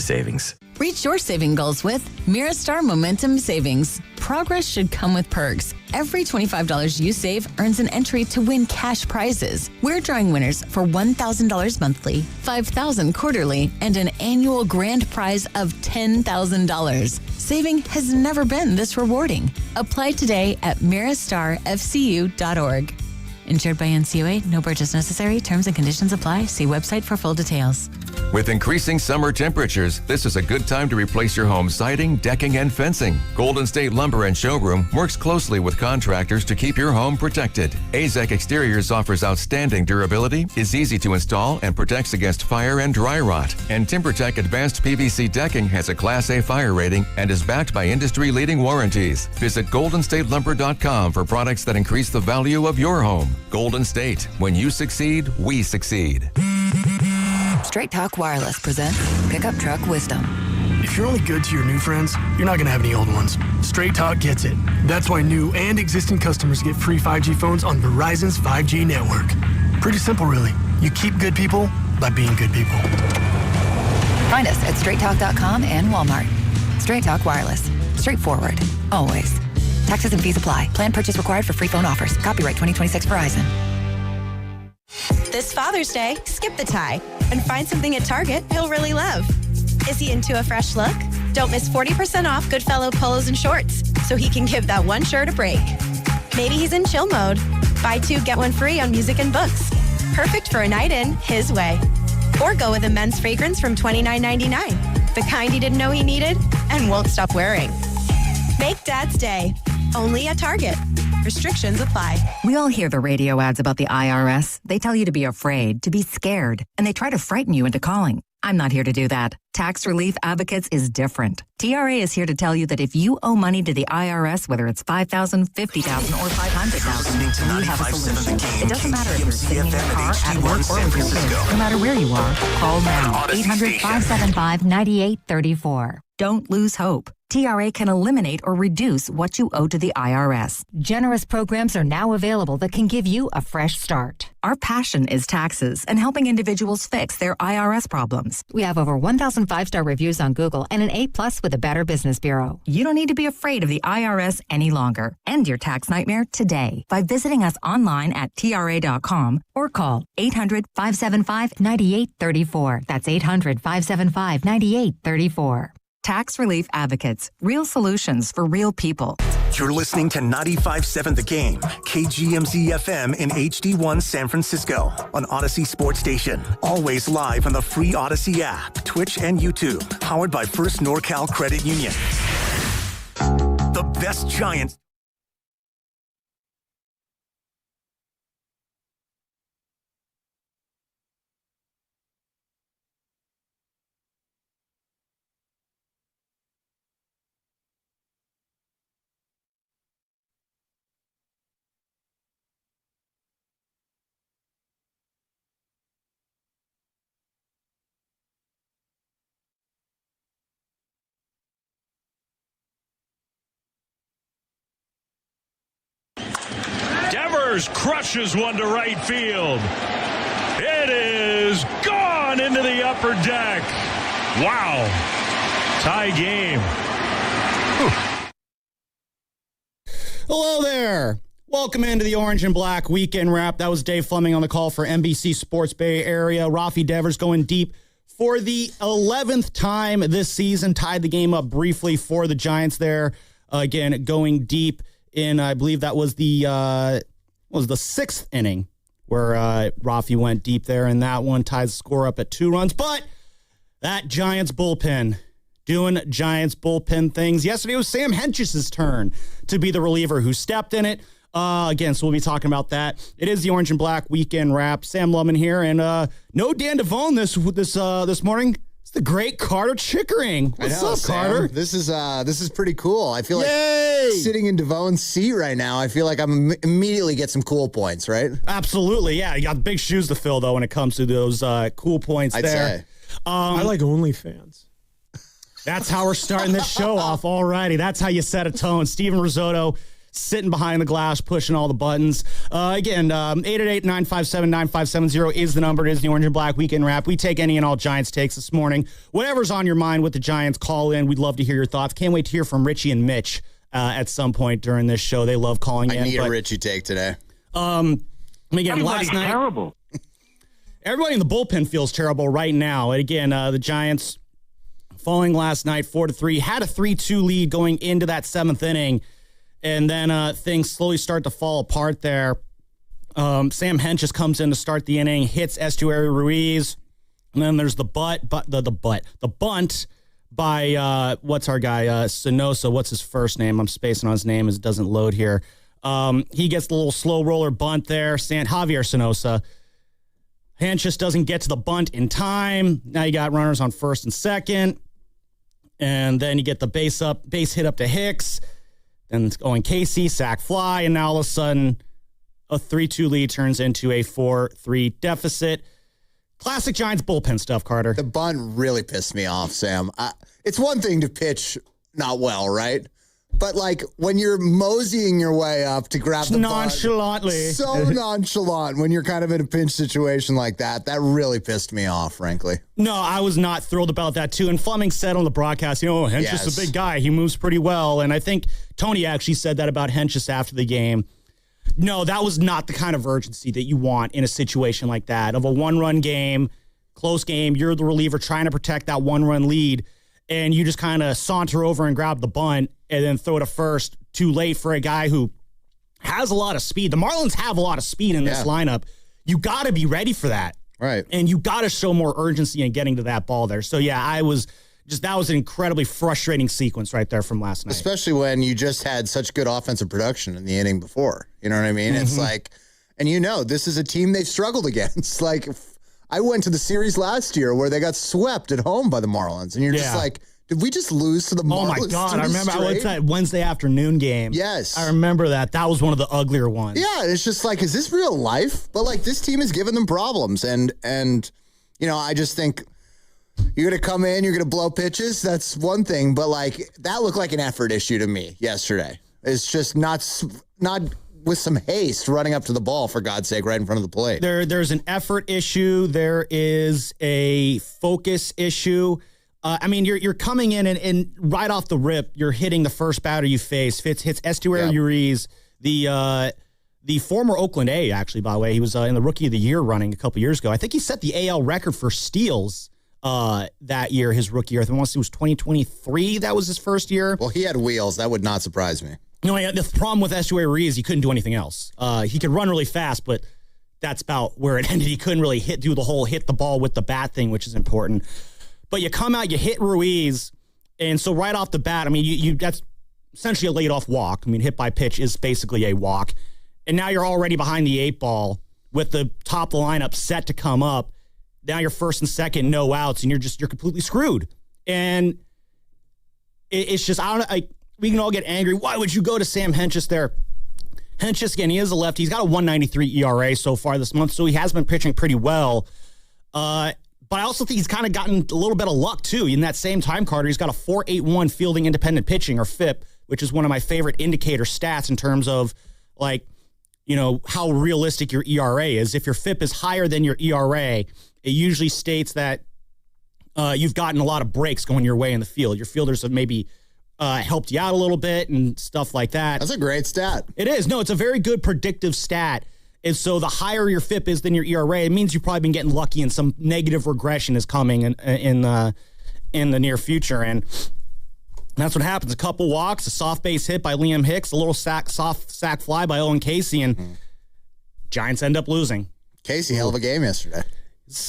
savings. Reach your saving goals with Mirastar Momentum Savings. Progress should come with perks. Every $25 you save earns an entry to win cash prizes. We're drawing winners for $1,000 monthly, $5,000 quarterly, and an annual grand prize of $10,000. Saving has never been this rewarding. Apply today at mirastarfcu.org. Insured by NCUA, no purchase necessary. Terms and conditions apply. See website for full details. With increasing summer temperatures, this is a good time to replace your home siding, decking, and fencing. Golden State Lumber and Showroom works closely with contractors to keep your home protected. AZEK Exteriors offers outstanding durability, is easy to install, and protects against fire and dry rot. And TimberTech Advanced PVC Decking has a Class A fire rating and is backed by industry-leading warranties. Visit goldenstatelumber.com for products that increase the value of your home. Golden State. When you succeed, we succeed. Straight Talk Wireless presents Pickup Truck Wisdom. If you're only good to your new friends, you're not going to have any old ones. Straight Talk gets it. That's why new and existing customers get free 5G phones on Verizon's 5G network. Pretty simple, really. You keep good people by being good people. Find us at straighttalk.com and Walmart. Straight Talk Wireless. Straightforward. Always. Taxes and fees apply. Plan purchase required for free phone offers. Copyright 2026 Verizon. This Father's Day, skip the tie and find something at Target he'll really love. Is he into a fresh look? Don't miss 40% off Goodfellow polos and shorts so he can give that one shirt a break. Maybe he's in chill mode. Buy two, get one free on music and books. Perfect for a night in, his way. Or go with a men's fragrance from $29.99. The kind he didn't know he needed and won't stop wearing. Make Dad's Day. Only at Target. Restrictions apply. We all hear the radio ads about the IRS. They tell you to be afraid, to be scared, and they try to frighten you into calling. I'm not here to do that. Tax Relief Advocates is different. TRA is here to tell you that if you owe money to the IRS, whether it's $5,000, $50,000, or $500,000, we have a solution. It doesn't matter if you're sitting in your car, at work, or with your kids. No matter where you are, call now. 800-575-9834. Don't lose hope. TRA can eliminate or reduce what you owe to the IRS. Generous programs are now available that can give you a fresh start. Our passion is taxes and helping individuals fix their IRS problems. We have over 1,000 five-star reviews on Google and an A+ with the Better Business Bureau. You don't need to be afraid of the IRS any longer. End your tax nightmare today by visiting us online at TRA.com or call 800-575-9834. That's 800-575-9834. Tax Relief Advocates. Real solutions for real people. You're listening to 95.7 The Game, KGMZ FM in HD1 San Francisco on Odyssey Sports Station. Always live on the free Odyssey app, Twitch, and YouTube. Powered by First NorCal Credit Union. The best Giants. Devers crushes one to right field. It is gone into the upper deck. Wow. Tie game. Whew. Hello there. Welcome into the Orange and Black Weekend Wrap. That was Dave Fleming on the call for NBC Sports Bay Area. Rafi Devers going deep for the 11th time this season. Tied the game up briefly for the Giants there. Again, going deep in, I believe that was the sixth inning where Rafi went deep there, and that one ties the score up at 2 runs. But that Giants bullpen doing Giants bullpen things. Yesterday was Sam Hench's turn to be the reliever who stepped in it. Again, so we'll be talking about that. It is the Orange and Black Weekend Wrap. Sam Lubman here, and no Dan Devone this morning. It's the great Carter Chickering. What's up, Sam? Carter? This is pretty cool. I feel like sitting in Devone's seat right now. I feel like I'm immediately get some cool points, right? Absolutely, yeah. You got big shoes to fill though when it comes to those cool points. I'd there. Say. I like OnlyFans. That's how we're starting this show off. Alrighty, that's how you set a tone. Steven Risotto sitting behind the glass, pushing all the buttons. Again, 888-957-9570 is the number. It is the Orange and Black Weekend Wrap. We take any and all Giants takes this morning. Whatever's on your mind with the Giants, call in. We'd love to hear your thoughts. Can't wait to hear from Richie and Mitch at some point during this show. They love calling in. I need a Richie take today. Again, last night, terrible. Everybody in the bullpen feels terrible right now. And again, the Giants falling last night 4-3, had a 3-2 lead going into that seventh inning, and then things slowly start to fall apart there. Sam Hentges comes in to start the inning, hits Estuary Ruiz, and then there's the bunt by what's our guy Sonosa. What's his first name? I'm spacing on his name as it doesn't load here. He gets the little slow roller bunt there. Javier Sonosa. Hentges doesn't get to the bunt in time. Now you got runners on first and second. And then you get the base hit up to Hicks. Then it's going Casey, sack fly. And now all of a sudden, a 3-2 lead turns into a 4-3 deficit. Classic Giants bullpen stuff, Carter. The bunt really pissed me off, Sam. It's one thing to pitch not well, right? But, like, when you're moseying your way up to grab the nonchalantly. Bunt, so nonchalant when you're kind of in a pinch situation like that, that really pissed me off, frankly. No, I was not thrilled about that, too. And Fleming said on the broadcast, Hentges is a big guy. He moves pretty well. And I think Tony actually said that about Hentges after the game. No, that was not the kind of urgency that you want in a situation like that. Of a one-run game, close game, you're the reliever trying to protect that one-run lead, and you just kind of saunter over and grab the bunt and then throw it to first too late for a guy who has a lot of speed. The Marlins have a lot of speed in this lineup. You got to be ready for that. Right. And you got to show more urgency in getting to that ball there. So, yeah, that was an incredibly frustrating sequence right there from last night. Especially when you just had such good offensive production in the inning before. You know what I mean? Mm-hmm. It's like, and this is a team they've struggled against. Like, I went to the series last year where they got swept at home by the Marlins. And you're just like, did we just lose to the Marlins? Oh, my God. I remember I went to that Wednesday afternoon game. Yes. I remember that. That was one of the uglier ones. Yeah, it's just like, is this real life? But, like, this team is giving them problems. And I just think you're going to come in, you're going to blow pitches. That's one thing. But, like, that looked like an effort issue to me yesterday. It's just not with some haste running up to the ball, for God's sake, right in front of the plate. There's an effort issue. There is a focus issue. You're coming in and right off the rip, you're hitting the first batter you face. Hits Estuary Ruiz, the former Oakland A, actually, by the way. He was in the Rookie of the Year running a couple years ago. I think he set the AL record for steals that year, his rookie year. I want to say it was 2023. That was his first year. Well, he had wheels. That would not surprise me. The problem with Estuary Ruiz, he couldn't do anything else. He could run really fast, but that's about where it ended. He couldn't really do the whole hit the ball with the bat thing, which is important. But you come out, you hit Ruiz, and so right off the bat, that's essentially a laid-off walk. Hit by pitch is basically a walk. And now you're already behind the 8 ball with the top of the lineup set to come up. Now you're first and second, no outs, and you're completely screwed. And it's just, we can all get angry. Why would you go to Sam Hentges there? Hentges, again, he is a lefty. He's got a 1.93 ERA so far this month, so he has been pitching pretty well. But I also think he's kind of gotten a little bit of luck, too. In that same time, Carter, he's got a 4.81 fielding independent pitching, or FIP, which is one of my favorite indicator stats in terms of, how realistic your ERA is. If your FIP is higher than your ERA, it usually states that you've gotten a lot of breaks going your way in the field. Your fielders have maybe helped you out a little bit and stuff like that. That's a great stat. It is. No, it's a very good predictive stat. And so the higher your FIP is than your ERA, it means you've probably been getting lucky and some negative regression is coming in the near future. And that's what happens. A couple walks, a soft base hit by Liam Hicks, a little soft sack fly by Owen Casey, and Giants end up losing. Casey, hell of a game yesterday.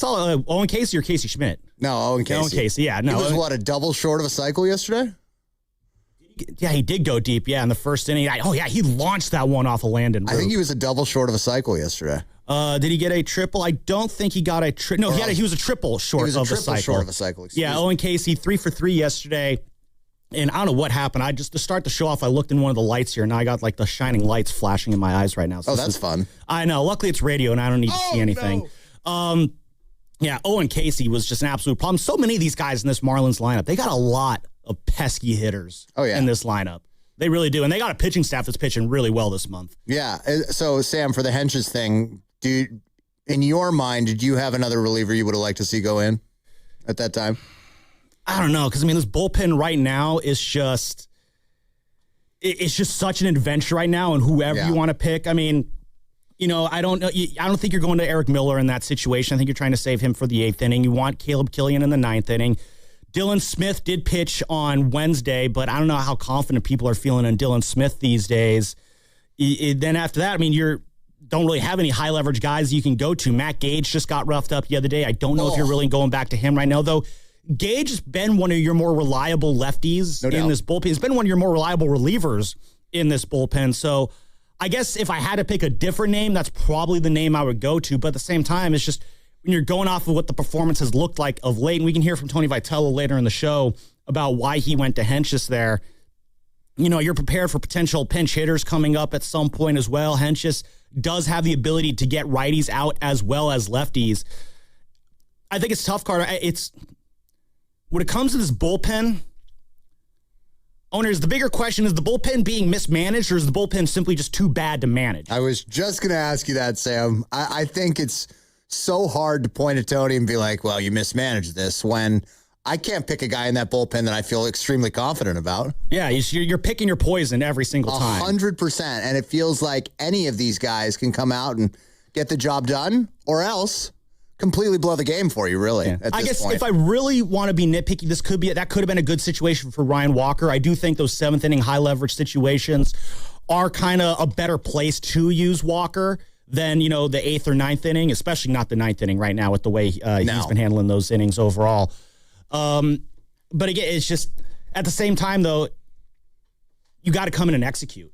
Owen Casey or Casey Schmidt? No, Owen Casey. Owen Casey, yeah. No, he was, a double short of a cycle yesterday? Yeah, he did go deep, in the first inning. He launched that one off of Landon Root. I think he was a double short of a cycle yesterday. Did he get a triple? I don't think he got a triple. No, he was a triple short of a cycle. He was a triple short of a cycle. Owen Casey, 3 for 3 yesterday. And I don't know what happened. To start the show off, I looked in one of the lights here, and I got the shining lights flashing in my eyes right now. So that's fun. I know. Luckily, it's radio, and I don't need to see anything. No. Owen Casey was just an absolute problem. So many of these guys in this Marlins lineup, they got a lot of pesky hitters in this lineup. They really do. And they got a pitching staff that's pitching really well this month. Yeah. So, Sam, for the Henches thing, in your mind, did you have another reliever you would have liked to see go in at that time? I don't know, because, this bullpen right now is just such an adventure right now, and whoever you want to pick. I don't know. I don't think you're going to Eric Miller in that situation. I think you're trying to save him for the 8th inning. You want Caleb Killian in the 9th inning. Dylan Smith did pitch on Wednesday, but I don't know how confident people are feeling in Dylan Smith these days. Then after that, you don't really have any high leverage guys you can go to. Matt Gage just got roughed up the other day. I don't know if you're really going back to him right now, though. Gage has been one of your more reliable lefties in this bullpen. He's been one of your more reliable relievers in this bullpen. So I guess if I had to pick a different name, that's probably the name I would go to. But at the same time, it's just when you're going off of what the performance has looked like of late, and we can hear from Tony Vitello later in the show about why he went to Henches there. You're prepared for potential pinch hitters coming up at some point as well. Henches does have the ability to get righties out as well as lefties. I think it's tough, Carter. When it comes to this bullpen, owners, the bigger question is the bullpen being mismanaged, or is the bullpen simply just too bad to manage? I was just going to ask you that, Sam. I think it's so hard to point at Tony and be like, well, you mismanaged this, when I can't pick a guy in that bullpen that I feel extremely confident about. Yeah, you're picking your poison every single time. 100%. And it feels like any of these guys can come out and get the job done, or else completely blow the game for you, really. Yeah. At this I guess point. If I really want to be nitpicky, that could have been a good situation for Ryan Walker. I do think those 7th inning high leverage situations are kind of a better place to use Walker than, the 8th or 9th inning, especially not the 9th inning right now with the way he's been handling those innings overall. But again, it's just at the same time, though, you got to come in and execute.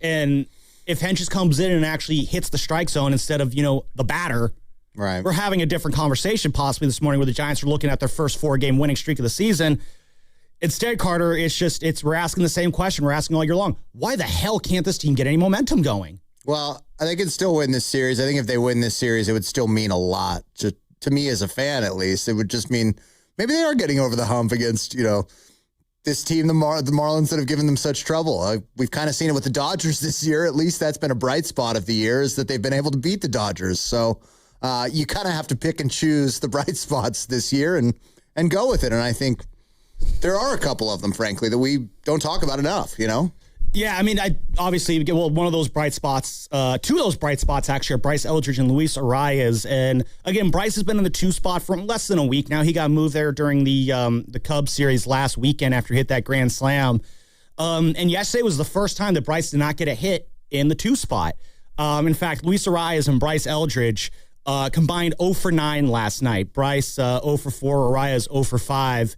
And if Henches comes in and actually hits the strike zone instead of, the batter, right, we're having a different conversation possibly this morning where the Giants are looking at their first 4-game winning streak of the season. Instead, Carter, we're asking the same question we're asking all year long. Why the hell can't this team get any momentum going? Well, they could still win this series. I think if they win this series, it would still mean a lot to me as a fan, at least. It would just mean maybe they are getting over the hump against, this team, the Marlins, that have given them such trouble. We've kind of seen it with the Dodgers this year. At least that's been a bright spot of the year, is that they've been able to beat the Dodgers. So you kind of have to pick and choose the bright spots this year and go with it. And I think there are a couple of them, frankly, that we don't talk about enough, Yeah, I obviously, one of those bright spots, 2 of those bright spots actually are Bryce Eldridge and Luis Arias. And again, Bryce has been in the 2 spot for less than a week now. He got moved there during the Cubs series last weekend after he hit that grand slam. And yesterday was the first time that Bryce did not get a hit in the 2 spot. In fact, Luis Arias and Bryce Eldridge combined 0 for 9 last night. Bryce 0 for 4, Arias 0 for 5.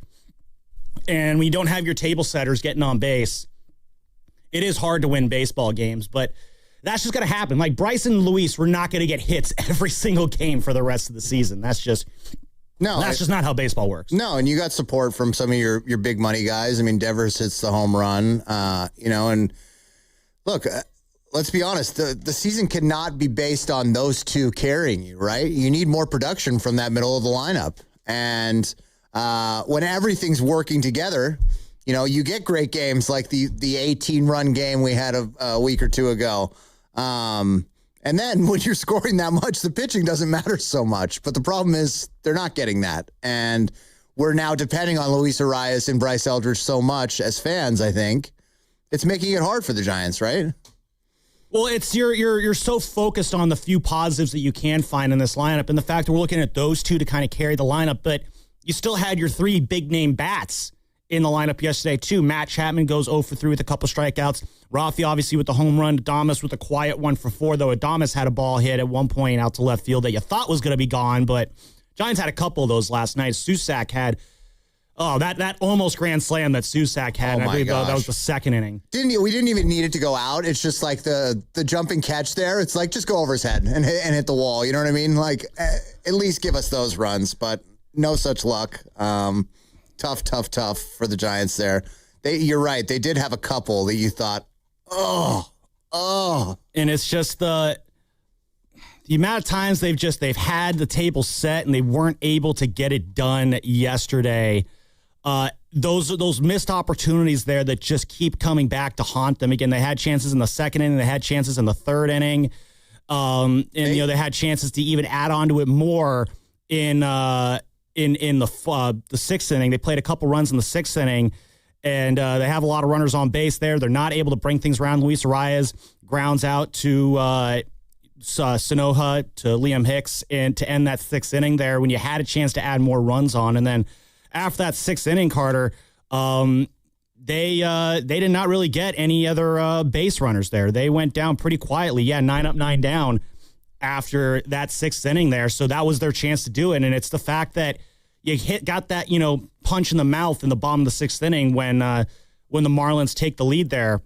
And when you don't have your table setters getting on base, it is hard to win baseball games, but that's just going to happen. Like Bryce and Luis, we're not going to get hits every single game for the rest of the season. That's just not how baseball works. No, and you got support from some of your big money guys. Devers hits the home run, and look, let's be honest, the season cannot be based on those 2 carrying you, right? You need more production from that middle of the lineup. And when everything's working together, you get great games like the 18-run game we had a week or 2 ago. And then when you're scoring that much, the pitching doesn't matter so much. But the problem is they're not getting that. And we're now depending on Luis Arias and Bryce Eldridge so much as fans, I think. It's making it hard for the Giants, right? Well, it's you're so focused on the few positives that you can find in this lineup and the fact that we're looking at those 2 to kind of carry the lineup. But you still had your 3 big-name bats in the lineup yesterday, too. Matt Chapman goes 0 for 3 with a couple strikeouts. Rafi, obviously, with the home run. Adames with a quiet 1 for 4, though Adames had a ball hit at one point out to left field that you thought was going to be gone, but Giants had a couple of those last night. Susak had, that almost grand slam that Susak had. Oh, my gosh. That was the 2nd inning. We didn't even need it to go out. It's just like the jumping catch there. It's like, just go over his head and hit the wall. You know what I mean? Like, at least give us those runs, but no such luck. Tough for the Giants there. You're right. They did have a couple that you thought, and it's just the amount of times they've had the table set and they weren't able to get it done yesterday. those missed opportunities there that just keep coming back to haunt them. Again, they had chances in the second inning. They had chances in the third inning. They had chances to even add on to it more in the sixth inning. They played a couple runs in the sixth inning, and they have a lot of runners on base there. They're not able to bring things around. Luis Arias grounds out to Sonoha, to Liam Hicks, and to end that sixth inning there when you had a chance to add more runs on. And then after that sixth inning, Carter, they did not really get any other base runners there. They went down pretty quietly. 9 up, 9 down after that sixth inning there. So that was their chance to do it. And it's the fact that you got that, punch in the mouth in the bottom of the sixth inning when the Marlins take the lead there.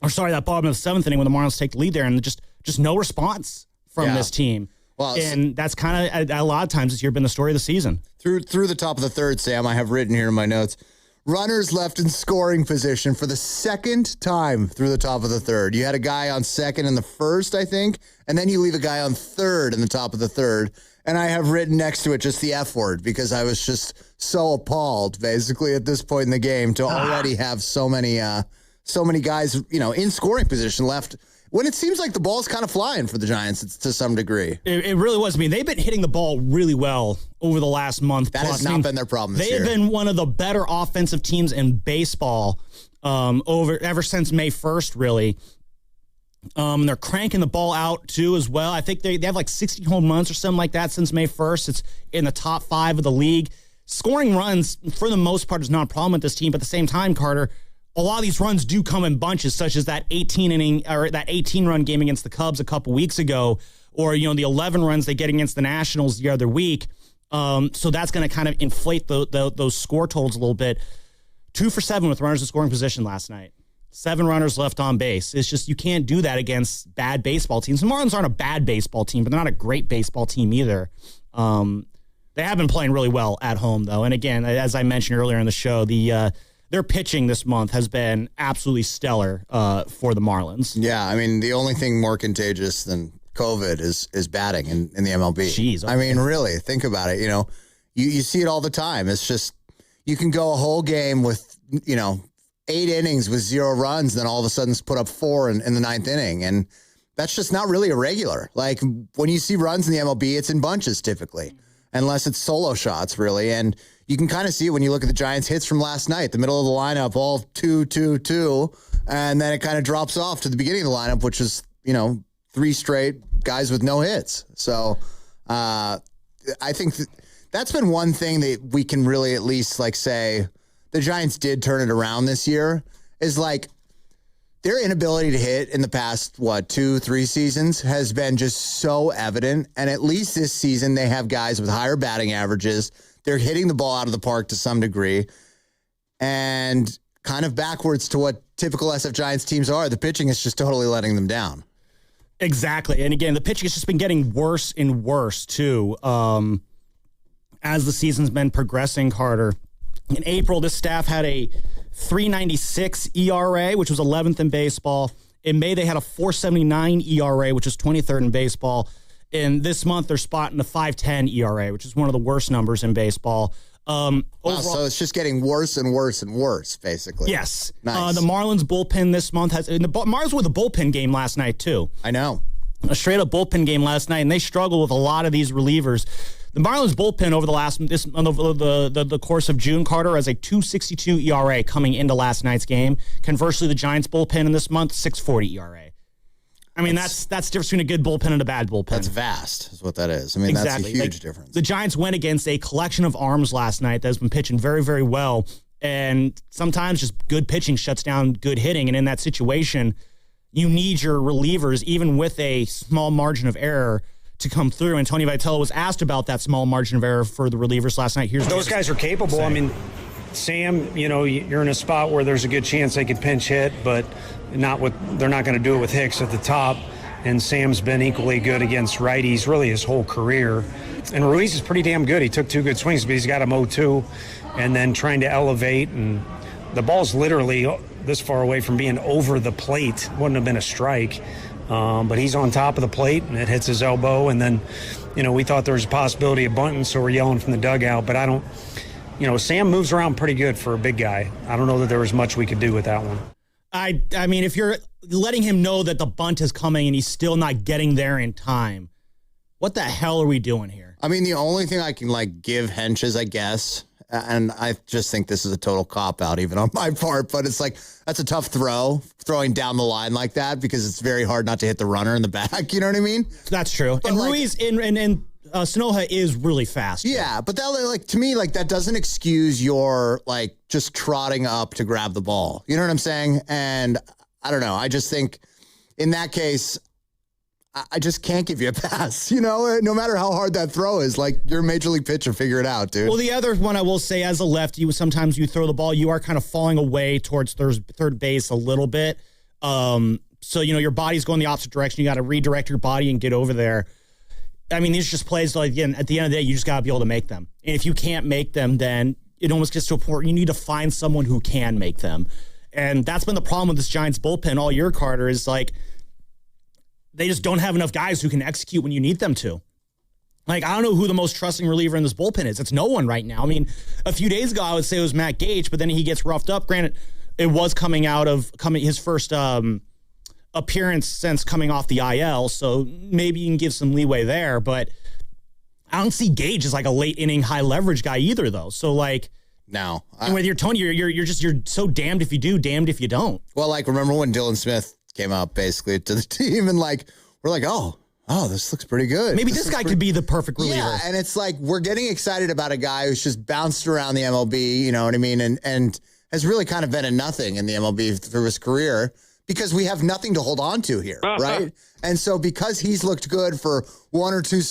Or sorry, that bottom of the seventh inning when the Marlins take the lead there, and just no response from this team. Well, and that's kind of a lot of times this year been the story of the season. Through the top of the third, Sam, I have written here in my notes, runners left in scoring position for the second time through the top of the third. You had a guy on second in the first, I think, and then you leave a guy on third in the top of the third. And I have written next to it just the F word because I was just so appalled, basically, at this point in the game to already have so many guys, in scoring position left. When it seems like the ball's kind of flying for the Giants to some degree. It really was. I mean, they've been hitting the ball really well over the last month. That has not been their problem this year. They have been one of the better offensive teams in baseball ever since May 1st, really. They're cranking the ball out, too, as well. I think they have like 60 home runs or something like that since May 1st. It's in the top 5 of the league. Scoring runs, for the most part, is not a problem with this team. But at the same time, Carter, a lot of these runs do come in bunches, such as that 18-run game against the Cubs a couple weeks ago, or the 11 runs they get against the Nationals the other week. So that's going to kind of inflate those score totals a little bit. 2 for 7 with runners in scoring position last night. 7 runners left on base. It's just you can't do that against bad baseball teams. The Marlins aren't a bad baseball team, but they're not a great baseball team either. They have been playing really well at home, though. And again, as I mentioned earlier in the show, their pitching this month has been absolutely stellar for the Marlins. Yeah, I mean, the only thing more contagious than COVID is batting in the MLB. Jeez. Okay. I mean, really, think about it. You see it all the time. It's just you can go a whole game with, 8 innings with 0 runs, then all of a sudden put up 4 in the 9th inning. And that's just not really irregular. Like when you see runs in the MLB, it's in bunches typically, unless it's solo shots, really. And you can kind of see it when you look at the Giants' hits from last night, the middle of the lineup, all 2-2-2, and then it kind of drops off to the beginning of the lineup, which is, 3 straight guys with no hits. So I think that's been one thing that we can really at least say the Giants did turn it around this year is their inability to hit in the past, 2-3 seasons has been just so evident. And at least this season, they have guys with higher batting averages. They're hitting the ball out of the park to some degree. And kind of backwards to what typical SF Giants teams are, the pitching is just totally letting them down. Exactly. And again, the pitching has just been getting worse and worse, too, as the season's been progressing, Carter. In April, this staff had a 3.96 ERA, which was 11th in baseball. In May, they had a 4.79 ERA, which was 23rd in baseball. And this month, they're spotting a 5.10 ERA, which is one of the worst numbers in baseball. Overall, so it's just getting worse and worse and worse, basically. Yes. Nice. The Marlins bullpen this month has... And the Marlins were the bullpen game last night, too. I know. A straight-up bullpen game last night, and they struggle with a lot of these relievers. The Marlins bullpen over the course of June, Carter, has a 2.62 ERA coming into last night's game. Conversely, the Giants bullpen in this month, 6.40 ERA. I mean, that's the difference between a good bullpen and a bad bullpen. That's vast, is what that is. I mean, exactly. That's a huge difference. The Giants went against a collection of arms last night that has been pitching very, very well, and sometimes just good pitching shuts down good hitting, and in that situation, you need your relievers, even with a small margin of error, to come through. And Tony Vitello was asked about that small margin of error for the relievers last night. Those guys are capable. I mean, Sam, you're in a spot where there's a good chance they could pinch hit, but they're not going to do it with Hicks at the top. And Sam's been equally good against righties really his whole career. And Ruiz is pretty damn good. He took 2 good swings, but he's got him 0-2, and then trying to elevate. And the ball's literally this far away from being over the plate. Wouldn't have been a strike. But he's on top of the plate, and it hits his elbow. And then, we thought there was a possibility of bunting, so we're yelling from the dugout. But Sam moves around pretty good for a big guy. I don't know that there was much we could do with that one. I mean, if you're letting him know that the bunt is coming and he's still not getting there in time, what the hell are we doing here? I mean, the only thing I can give Hench is, I guess, and I just think this is a total cop-out even on my part, but it's that's a tough throwing down the line like that, because it's very hard not to hit the runner in the back. You know what I mean? That's true. But and Ruiz and Sanoja is really fast. Yeah, but that to me, that doesn't excuse your just trotting up to grab the ball. You know what I'm saying? And I don't know. I just think in that case, I just can't give you a pass. No matter how hard that throw is, you're a major league pitcher, figure it out, dude. Well, the other one I will say, as a lefty, sometimes you throw the ball, you are kind of falling away towards third base a little bit. So your body's going the opposite direction. You got to redirect your body and get over there. I mean, these are just plays, again, at the end of the day, you just got to be able to make them. And if you can't make them, then it almost gets to a point where you need to find someone who can make them. And that's been the problem with this Giants bullpen all year, Carter, is they just don't have enough guys who can execute when you need them to. I don't know who the most trusting reliever in this bullpen is. It's no one right now. I mean, a few days ago, I would say it was Matt Gage, but then he gets roughed up. Granted, it was coming his first appearance since coming off the IL, so maybe you can give some leeway there, but I don't see Gage as a late inning high leverage guy either, though. So no. And with your Tony, you're so damned if you do, damned if you don't. Well, remember when Dylan Smith came up basically to the team and we're oh, this looks pretty good. Maybe this guy could be the perfect reliever. Yeah, and it's we're getting excited about a guy who's just bounced around the MLB, you know what I mean, and has really kind of been a nothing in the MLB through his career, because we have nothing to hold on to here, right? And so because he's looked good for one or two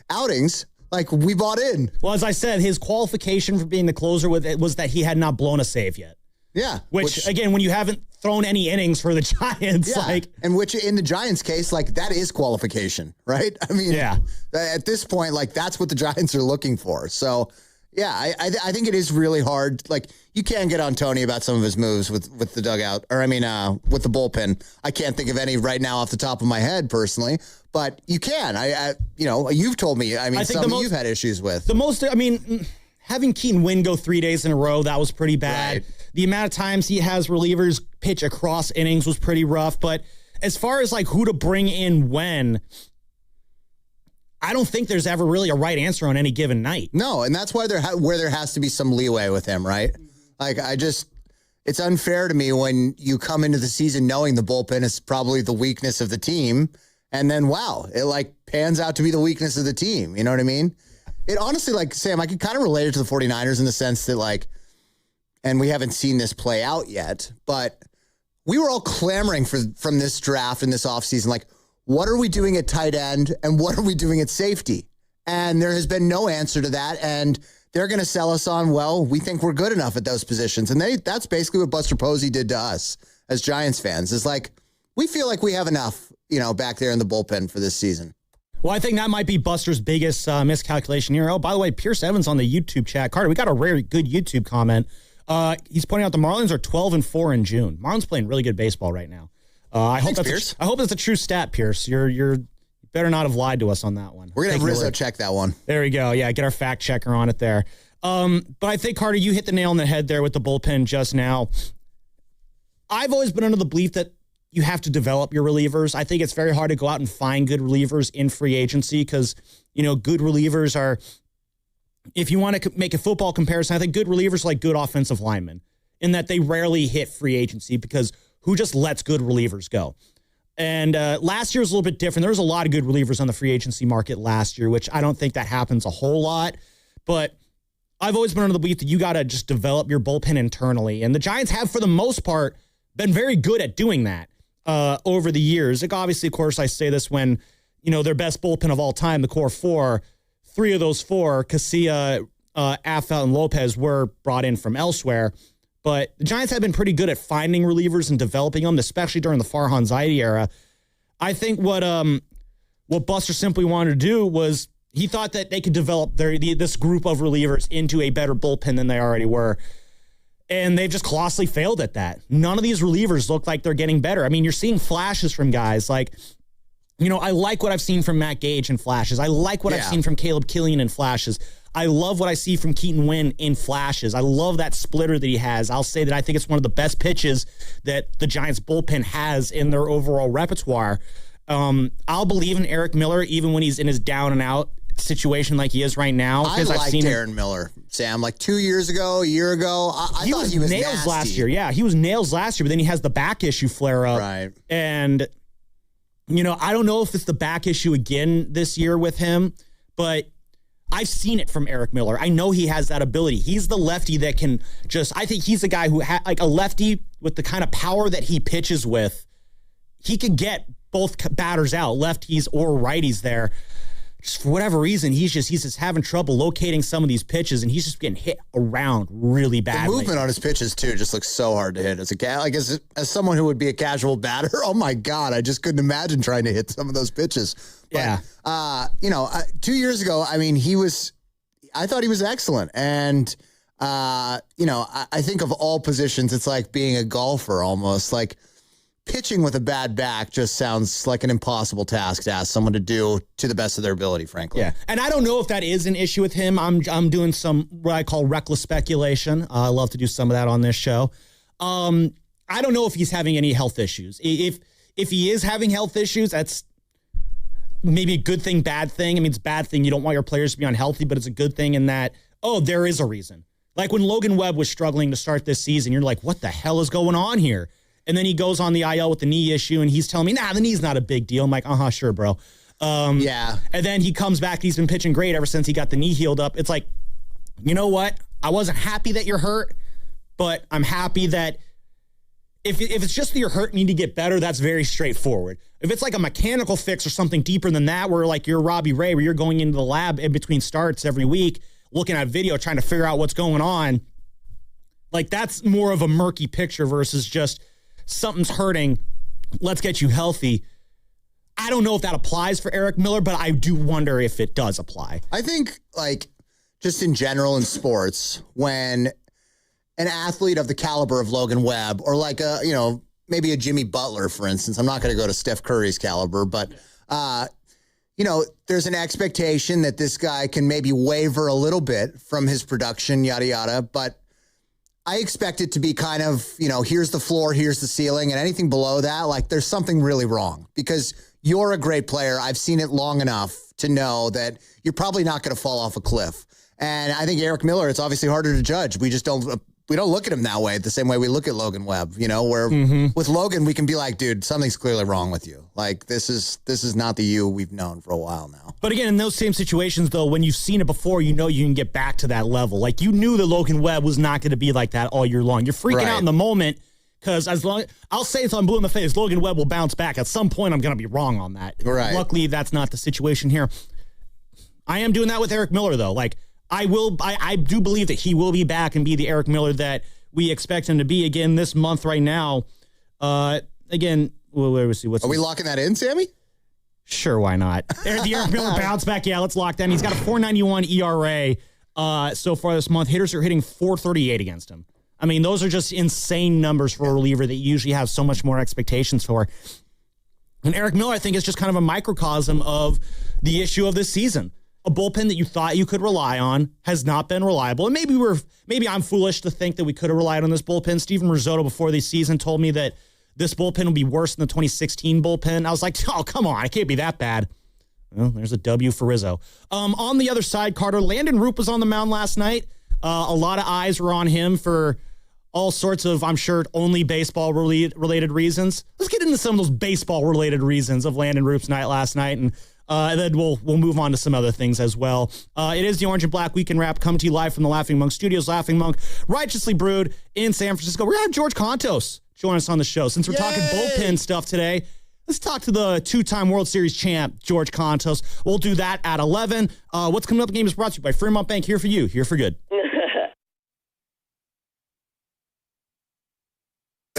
outings, we bought in. Well, as I said, his qualification for being the closer was that he had not blown a save yet. Yeah. Which again, when you haven't thrown any innings for the Giants, and which in the Giants case, that is qualification, right? I mean, at this point, that's what the Giants are looking for. So, yeah, I think it is really hard. You can get on Tony about some of his moves with the dugout, or with the bullpen. I can't think of any right now off the top of my head personally, but you can. You've told me. I think you've had issues with. Having Keaton Wynn go 3 days in a row, that was pretty bad. Right. The amount of times he has relievers pitch across innings was pretty rough. But as far as who to bring in when, I don't think there's ever really a right answer on any given night. No, and that's why where there has to be some leeway with him, right? It's unfair to me when you come into the season knowing the bullpen is probably the weakness of the team, and then, wow, it pans out to be the weakness of the team. You know what I mean? It honestly, Sam, I could kind of relate it to the 49ers in the sense that, and we haven't seen this play out yet, but we were all clamoring from this draft and this offseason, what are we doing at tight end and what are we doing at safety? And there has been no answer to that, and they're going to sell us on, well, we think we're good enough at those positions. And that's basically what Buster Posey did to us as Giants fans, is we feel like we have enough, back there in the bullpen for this season. Well, I think that might be Buster's biggest miscalculation here. Oh, by the way, Pierce Evans on the YouTube chat. Carter, we got a very good YouTube comment. He's pointing out the Marlins are 12-4 in June. Marlins playing really good baseball right now. I hope that's a true stat, Pierce. You're better not have lied to us on that one. We're gonna have Rizzo check that one. There we go. Yeah, get our fact checker on it there. But I think, Carter, you hit the nail on the head there with the bullpen just now. I've always been under the belief that you have to develop your relievers. I think it's very hard to go out and find good relievers in free agency because, good relievers are, if you want to make a football comparison, I think good relievers are like good offensive linemen in that they rarely hit free agency because who just lets good relievers go? And last year was a little bit different. There was a lot of good relievers on the free agency market last year, which I don't think that happens a whole lot. But I've always been under the belief that you got to just develop your bullpen internally. And the Giants have, for the most part, been very good at doing that over the years. Obviously, of course, I say this when, their best bullpen of all time, the core four, three of those four, Casilla, Affeldt, and Lopez, were brought in from elsewhere. But the Giants have been pretty good at finding relievers and developing them, especially during the Farhan Zaidi era. I think what Buster simply wanted to do was he thought that they could develop this group of relievers into a better bullpen than they already were. And they've just colossally failed at that. None of these relievers look like they're getting better. I mean, you're seeing flashes from guys like, I like what I've seen from Matt Gage in flashes. I like what I've seen from Caleb Killian in flashes. I love what I see from Keaton Winn in flashes. I love that splitter that he has. I'll say that I think it's one of the best pitches that the Giants bullpen has in their overall repertoire. I'll believe in Eric Miller even when he's in his down and out situation like he is right now. I liked Aaron Miller, Sam. Like 2 years ago, a year ago, I thought he was nails nasty. last year. Yeah, he was nails last year, but then he has the back issue flare up. Right. And, I don't know if it's the back issue again this year with him, but I've seen it from Eric Miller. I know he has that ability. He's the lefty that can I think he's a guy who like a lefty with the kind of power that he pitches with. He could get both batters out, lefties or righties there. Just for whatever reason, he's just having trouble locating some of these pitches, and he's just getting hit around really badly. The movement on his pitches too just looks so hard to hit. As someone who would be a casual batter, oh my God, I just couldn't imagine trying to hit some of those pitches. But, 2 years ago, I thought he was excellent, and I think of all positions, it's like being a golfer almost. Like pitching with a bad back just sounds like an impossible task to ask someone to do to the best of their ability, frankly. Yeah, and I don't know if that is an issue with him. I'm doing some what I call reckless speculation. I love to do some of that on this show. I don't know if he's having any health issues. If he is having health issues, that's maybe a good thing, bad thing. I mean, it's a bad thing. You don't want your players to be unhealthy, but it's a good thing in that, there is a reason. Like when Logan Webb was struggling to start this season, you're like, what the hell is going on here? And then he goes on the IL with the knee issue, and he's telling me, the knee's not a big deal. I'm like, sure, bro. Yeah. And then he comes back. He's been pitching great ever since he got the knee healed up. It's like, you know what? I wasn't happy that you're hurt, but I'm happy that if it's just that you're hurt and need to get better, that's very straightforward. If it's like a mechanical fix or something deeper than that, where like you're Robbie Ray, where you're going into the lab in between starts every week, looking at video, trying to figure out what's going on, like that's more of a murky picture versus just something's hurting, let's get you healthy. I don't know if that applies for Eric Miller, but I do wonder if it does apply. I think, like, just in general in sports, when an athlete of the caliber of Logan Webb, or like maybe a Jimmy Butler, for instance, I'm not going to go to Steph Curry's caliber, but, there's an expectation that this guy can maybe waver a little bit from his production, yada, yada, but I expect it to be kind of, here's the floor, here's the ceiling, and anything below that, like there's something really wrong because you're a great player. I've seen it long enough to know that you're probably not going to fall off a cliff. And I think Eric Miller, it's obviously harder to judge. We don't look at him that way the same way we look at Logan Webb, where with Logan, we can be like, dude, something's clearly wrong with you. Like this is not the you we've known for a while now. But again, in those same situations, though, when you've seen it before, you can get back to that level. Like you knew that Logan Webb was not going to be like that all year long. You're freaking out in the moment because I'll say it's on blue in the face, Logan Webb will bounce back. At some point, I'm going to be wrong on that. Right. Luckily, that's not the situation here. I am doing that with Eric Miller, though. Like I do believe that he will be back and be the Eric Miller that we expect him to be again this month right now. Again, let's see. Are we locking that in, Sammy? Sure, why not? The Eric Miller bounce back. Yeah, let's lock that in. He's got a 4.91 ERA so far this month. Hitters are hitting 4.38 against him. I mean, those are just insane numbers for a reliever that you usually have so much more expectations for. And Eric Miller, I think, is just kind of a microcosm of the issue of this season. A bullpen that you thought you could rely on has not been reliable. And maybe I'm foolish to think that we could have relied on this bullpen. Steven Risotto before the season told me that this bullpen will be worse than the 2016 bullpen. I was like, oh, come on. It can't be that bad. Well, there's a W for Rizzo. On the other side, Carter, Landon Roop was on the mound last night. A lot of eyes were on him for all sorts of, I'm sure, only baseball-related reasons. Let's get into some of those baseball-related reasons of Landon Roop's night last night, and then we'll move on to some other things as well. It is the Orange and Black Weekend Wrap, coming to you live from the Laughing Monk Studios. Laughing Monk, righteously brewed in San Francisco. We're going to have George Contos join us on the show. Since we're talking bullpen stuff today, let's talk to the two-time World Series champ, George Contos. We'll do that at 11. What's coming up? The game is brought to you by Fremont Bank. Here for you, here for good.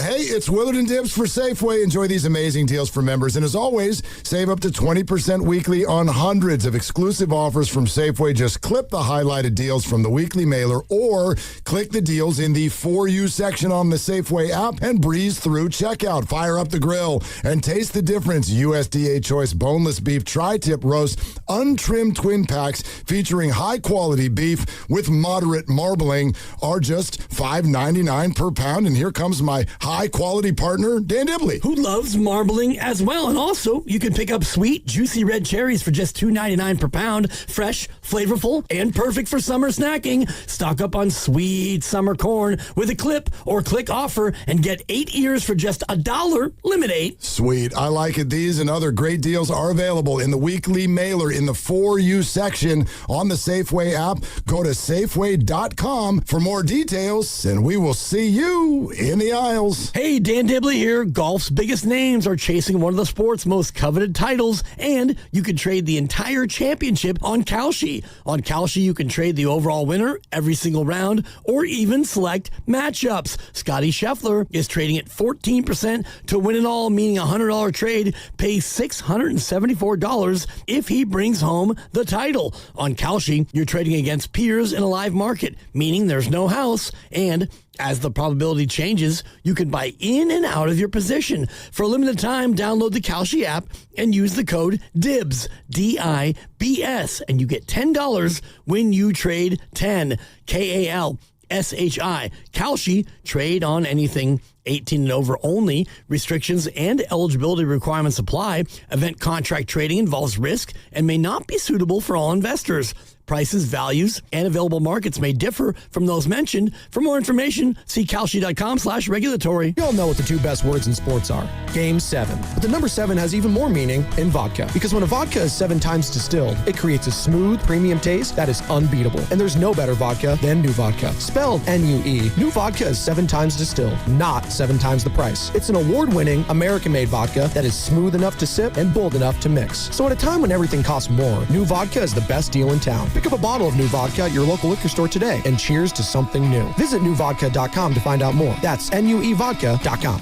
Hey, it's Willard and Dibs for Safeway. Enjoy these amazing deals for members. And as always, save up to 20% weekly on hundreds of exclusive offers from Safeway. Just clip the highlighted deals from the weekly mailer or click the deals in the For You section on the Safeway app and breeze through checkout. Fire up the grill and taste the difference. USDA Choice Boneless Beef Tri-Tip Roast, untrimmed twin packs featuring high-quality beef with moderate marbling are just $5.99 per pound. And here comes my high-quality partner, Dan Dibley, who loves marbling as well. And also, you can pick up sweet, juicy red cherries for just $2.99 per pound. Fresh, flavorful, and perfect for summer snacking. Stock up on sweet summer corn with a clip or click offer and get 8 ears for just $1. Limit 8. Sweet. I like it. These and other great deals are available in the weekly mailer in the For You section on the Safeway app. Go to Safeway.com for more details, and we will see you in the aisles. Hey, Dan Dibley here. Golf's biggest names are chasing one of the sport's most coveted titles, and you can trade the entire championship on Kalshi. On Kalshi, you can trade the overall winner every single round or even select matchups. Scotty Scheffler is trading at 14% to win it all, meaning a $100 trade pays $674 if he brings home the title. On Kalshi, you're trading against peers in a live market, meaning there's no house, and as the probability changes, you can buy in and out of your position. For a limited time, download the Kalshi app and use the code DIBS, D-I-B-S, and you get $10 when you trade 10, K-A-L-S-H-I. Kalshi, trade on anything 18 and over only. Restrictions and eligibility requirements apply. Event contract trading involves risk and may not be suitable for all investors. Prices, values, and available markets may differ from those mentioned. For more information, see Kalshi.com/regulatory. We all know what the two best words in sports are. Game 7. But the number 7 has even more meaning in vodka. Because when a vodka is 7 times distilled, it creates a smooth, premium taste that is unbeatable. And there's no better vodka than New Vodka. Spelled N-U-E. New Vodka is 7 times distilled, not 7 times the price. It's an award-winning, American-made vodka that is smooth enough to sip and bold enough to mix. So at a time when everything costs more, New Vodka is the best deal in town. Pick up a bottle of New Vodka at your local liquor store today and cheers to something new. Visit newvodka.com to find out more. That's NUEvodka.com.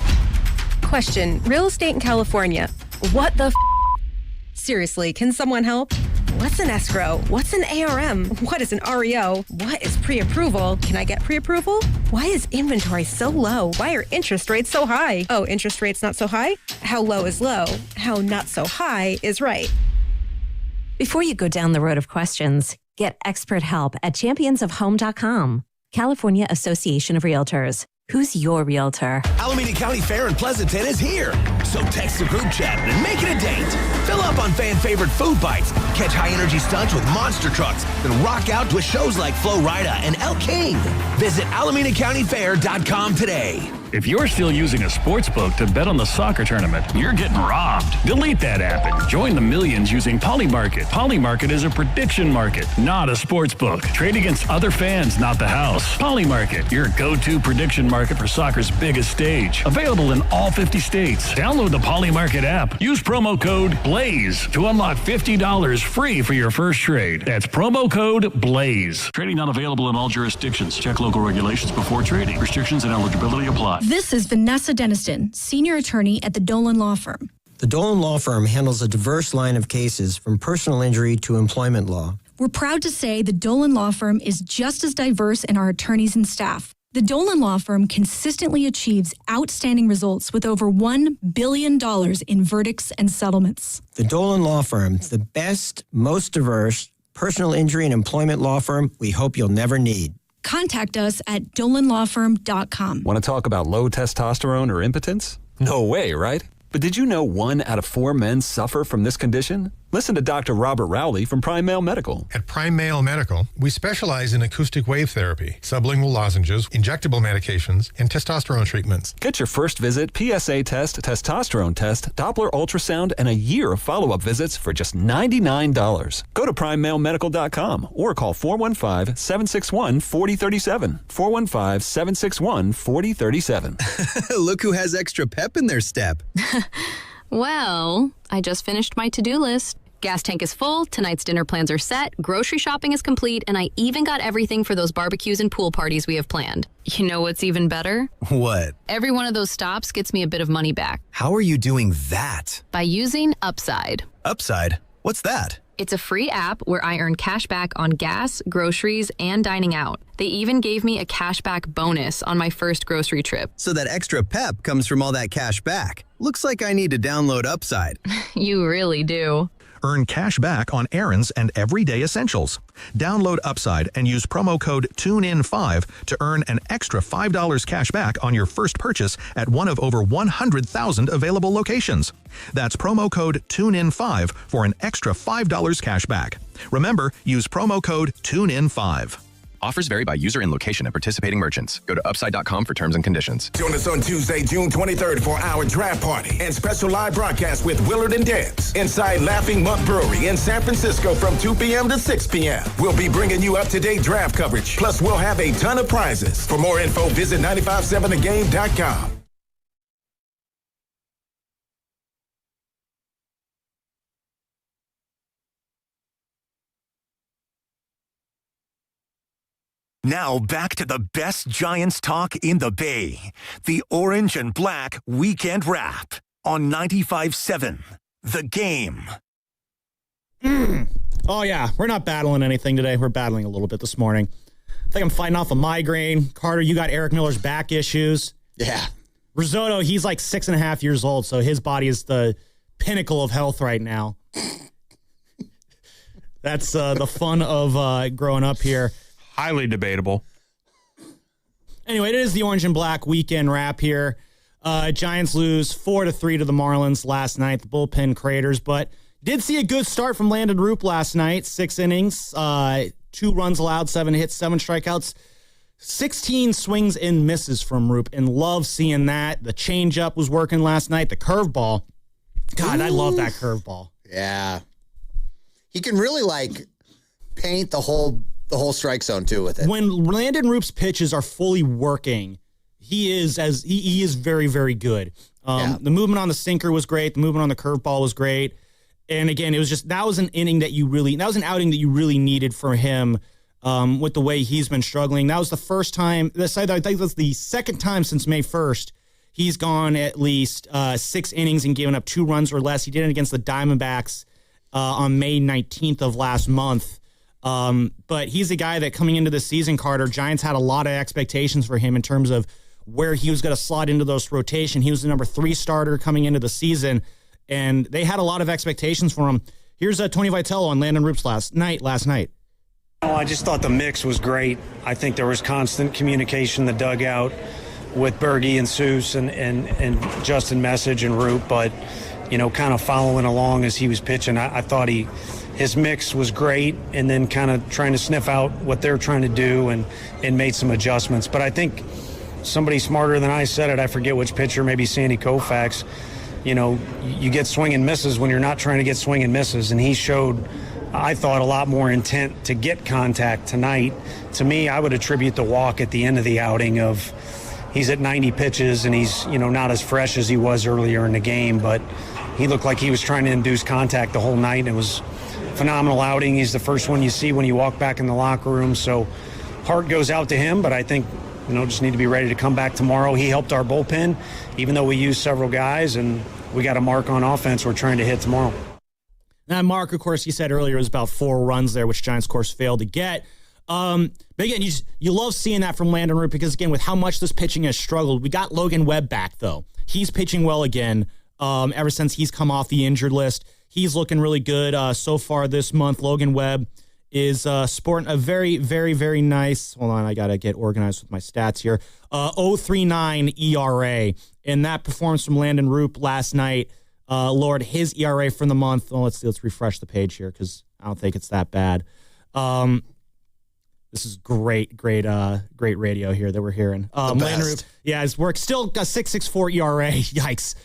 Question. Real estate in California. What the Seriously, can someone help? What's an escrow? What's an ARM? What is an REO? What is pre-approval? Can I get pre-approval? Why is inventory so low? Why are interest rates so high? Oh, interest rates not so high? How low is low? How not so high is right? Before you go down the road of questions, get expert help at championsofhome.com. California Association of Realtors. Who's your realtor? Alameda County Fair in Pleasanton is here. So text the group chat and make it a date. Fill up on fan favorite food bites, catch high energy stunts with monster trucks, then rock out with shows like Flo Rida and El King. Visit AlamendaCountyFair.com today. If you're still using a sports book to bet on the soccer tournament, you're getting robbed. Delete that app and join the millions using Polymarket. Polymarket is a prediction market, not a sports book. Trade against other fans, not the house. Polymarket, your go-to prediction market for soccer's biggest stage. Available in all 50 states. Download the Polymarket app. Use promo code BLAZE to unlock $50 free for your first trade. That's promo code BLAZE. Trading not available in all jurisdictions. Check local regulations before trading. Restrictions and eligibility apply. This is Vanessa Deniston, senior attorney at the Dolan Law Firm. The Dolan Law Firm handles a diverse line of cases from personal injury to employment law. We're proud to say the Dolan Law Firm is just as diverse in our attorneys and staff. The Dolan Law Firm consistently achieves outstanding results with over $1 billion in verdicts and settlements. The Dolan Law Firm, the best, most diverse personal injury and employment law firm we hope you'll never need. Contact us at dolanlawfirm.com. Want to talk about low testosterone or impotence? No way, right? But did you know 1 out of 4 men suffer from this condition? Listen to Dr. Robert Rowley from Prime Male Medical. At Prime Male Medical, we specialize in acoustic wave therapy, sublingual lozenges, injectable medications, and testosterone treatments. Get your first visit, PSA test, testosterone test, Doppler ultrasound, and a year of follow-up visits for just $99. Go to PrimeMaleMedical.com or call 415-761-4037. 415-761-4037. Look who has extra pep in their step. Well, I just finished my to-do list. Gas tank is full, tonight's dinner plans are set, grocery shopping is complete, and I even got everything for those barbecues and pool parties we have planned. You know what's even better? What? Every one of those stops gets me a bit of money back. How are you doing that? By using Upside. Upside? What's that? It's a free app where I earn cash back on gas, groceries, and dining out. They even gave me a cashback bonus on my first grocery trip. So that extra pep comes from all that cash back. Looks like I need to download Upside. You really do. Earn cash back on errands and everyday essentials. Download Upside and use promo code TUNEIN5 to earn an extra $5 cash back on your first purchase at one of over 100,000 available locations. That's promo code TUNEIN5 for an extra $5 cash back. Remember, use promo code TUNEIN5. Offers vary by user and location at participating merchants. Go to upside.com for terms and conditions. Join us on Tuesday, June 23rd for our draft party and special live broadcast with Willard and Debs inside Laughing Monk Brewery in San Francisco from 2 p.m. to 6 p.m. We'll be bringing you up-to-date draft coverage. Plus, we'll have a ton of prizes. For more info, visit 957thegame.com. Now back to the best Giants talk in the Bay. The Orange and Black Weekend Wrap on 95.7 The Game. Oh, yeah. We're not battling anything today. We're battling a little bit this morning. I think I'm fighting off a migraine. Carter, you got Eric Miller's back issues. Yeah. Risotto, he's like 6.5 years old, so his body is the pinnacle of health right now. That's the fun of growing up here. Highly debatable. Anyway, it is the Orange and Black Weekend Wrap here. Giants lose 4-3 to the Marlins last night, the bullpen craters, but did see a good start from Landon Roop last night. 6 innings, 2 runs allowed, 7 hits, 7 strikeouts, 16 swings and misses from Roop, and love seeing that. The changeup was working last night. The curveball. God, I love that curveball. Yeah. He can really, paint the whole strike zone, too, with it. When Landon Roop's pitches are fully working, he is very, very good. The movement on the sinker was great. The movement on the curveball was great. And again, it was just, that was an outing that you really needed from him with the way he's been struggling. That was the first time, I think that's the second time since May 1st, he's gone at least 6 innings and given up 2 runs or less. He did it against the Diamondbacks on May 19th of last month. But he's a guy that coming into the season, Carter, Giants had a lot of expectations for him in terms of where he was going to slot into those rotation. He was the number 3 starter coming into the season, and they had a lot of expectations for him. Here's Tony Vitello on Landon Roop's last night. I just thought the mix was great. I think there was constant communication in the dugout with Berge and Seuss and Justin Message and Roop, but, kind of following along as he was pitching. I thought his mix was great, and then kind of trying to sniff out what they're trying to do and made some adjustments. But I think somebody smarter than I said it, I forget which pitcher, maybe Sandy Koufax, you get swing and misses when you're not trying to get swing and misses. And he showed, I thought, a lot more intent to get contact tonight. To me, I would attribute the walk at the end of the outing of he's at 90 pitches and he's, not as fresh as he was earlier in the game, but he looked like he was trying to induce contact the whole night. It was phenomenal outing. He's the first one you see when you walk back in the locker room. So heart goes out to him, but I think, just need to be ready to come back tomorrow. He helped our bullpen, even though we used several guys, and we got a mark on offense we're trying to hit tomorrow. That mark, of course, he said earlier, was about 4 runs there, which Giants, of course, failed to get. But again, you love seeing that from Landon Roop because, again, with how much this pitching has struggled, we got Logan Webb back, though. He's pitching well again ever since he's come off the injured list. He's looking really good so far this month. Logan Webb is sporting a very, very, very nice, hold on, I got to get organized with my stats here, 0.39 ERA. And that performance from Landon Roop last night lowered his ERA for the month. Oh, let's refresh the page here because I don't think it's that bad. This is great radio here that we're hearing. Landon Roop, his work still a 6.64 ERA. Yikes.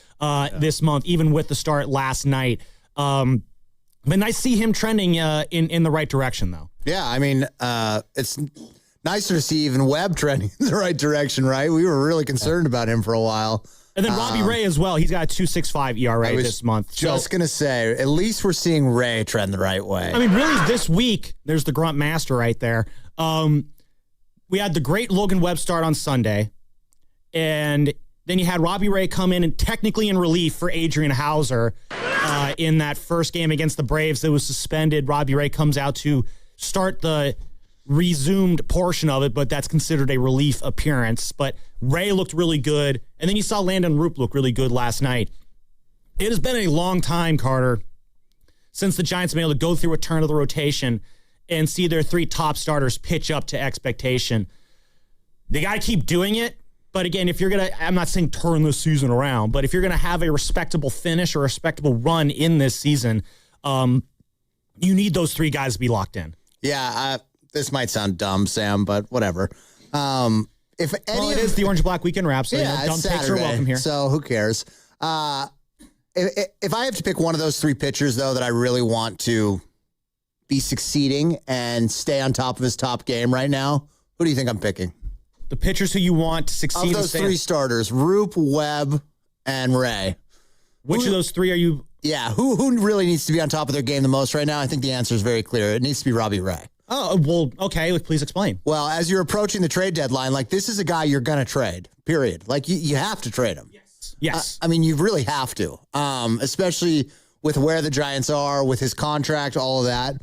This month, even with the start last night. But nice to see him trending in the right direction, though. Yeah, I mean, it's nicer to see even Webb trending in the right direction, right? We were really concerned about him for a while. And then Robbie Ray as well. He's got a 2.65 ERA this month. Just going to say, at least we're seeing Ray trend the right way. I mean, really, this week, there's the grunt master right there. We had the great Logan Webb start on Sunday, and then you had Robbie Ray come in and technically in relief for Adrian Hauser in that first game against the Braves that was suspended. Robbie Ray comes out to start the resumed portion of it, but that's considered a relief appearance. But Ray looked really good, and then you saw Landon Roop look really good last night. It has been a long time, Carter, since the Giants have been able to go through a turn of the rotation and see their 3 top starters pitch up to expectation. They got to keep doing it. But again, if you're going to, I'm not saying turn this season around, but if you're going to have a respectable finish or a respectable run in this season, you need those 3 guys to be locked in. Yeah, this might sound dumb, Sam, but whatever. If it is the Orange and Black Weekend Wrap, so dumb takes are welcome here. So who cares? If I have to pick one of those 3 pitchers, though, that I really want to be succeeding and stay on top of his top game right now, who do you think I'm picking? The pitchers who you want to succeed. Of those 3 starters, Roop, Webb, and Ray. Which of those 3 are you? Yeah, who really needs to be on top of their game the most right now? I think the answer is very clear. It needs to be Robbie Ray. Oh, well, okay. Please explain. Well, as you're approaching the trade deadline, like this is a guy you're going to trade, period. Like you have to trade him. Yes. I mean, you really have to, especially with where the Giants are, with his contract, all of that.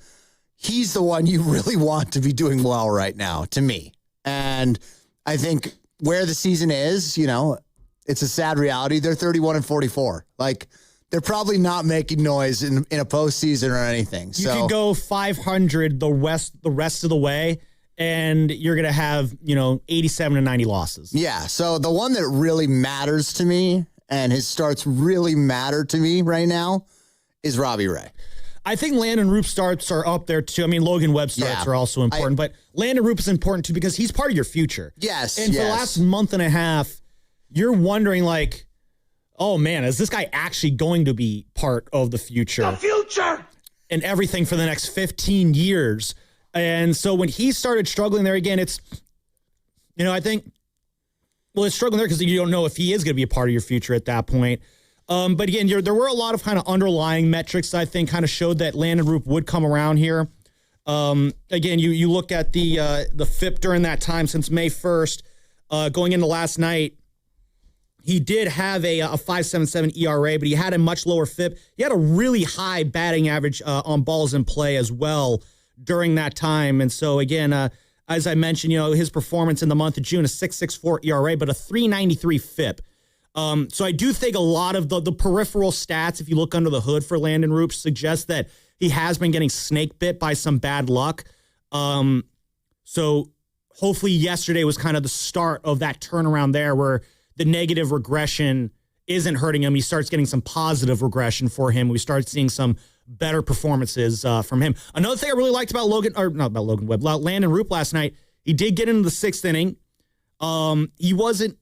He's the one you really want to be doing well right now, to me. And I think where the season is, it's a sad reality. They're 31-44. Like, they're probably not making noise in a postseason or anything. You can go 500 the rest of the way, and you're going to have, 87 to 90 losses. Yeah, so the one that really matters to me, and his starts really matter to me right now, is Robbie Ray. I think Landon Roop starts are up there, too. I mean, Logan Webb starts are also important, but Landon Roop is important, too, because he's part of your future. Yes, And for the last month and a half, you're wondering, like, oh, man, is this guy actually going to be part of the future? The future! And everything for the next 15 years. And so when he started struggling there again, it's, I think, it's struggling there because you don't know if he is going to be a part of your future at that point. But again, there were a lot of kind of underlying metrics that I think kind of showed that Landon Roop would come around here. Again, you look at the FIP during that time since May 1st, going into last night, he did have a 5.77 ERA, but he had a much lower FIP. He had a really high batting average on balls in play as well during that time. And so, again, as I mentioned, his performance in the month of June, a 6.64 ERA, but a 3.93 FIP. So I do think a lot of the peripheral stats, if you look under the hood for Landon Roop, suggest that he has been getting snake bit by some bad luck. So hopefully yesterday was kind of the start of that turnaround there where the negative regression isn't hurting him. He starts getting some positive regression for him. We start seeing some better performances from him. Another thing I really liked about Landon Roop last night, he did get into the 6th inning. He wasn't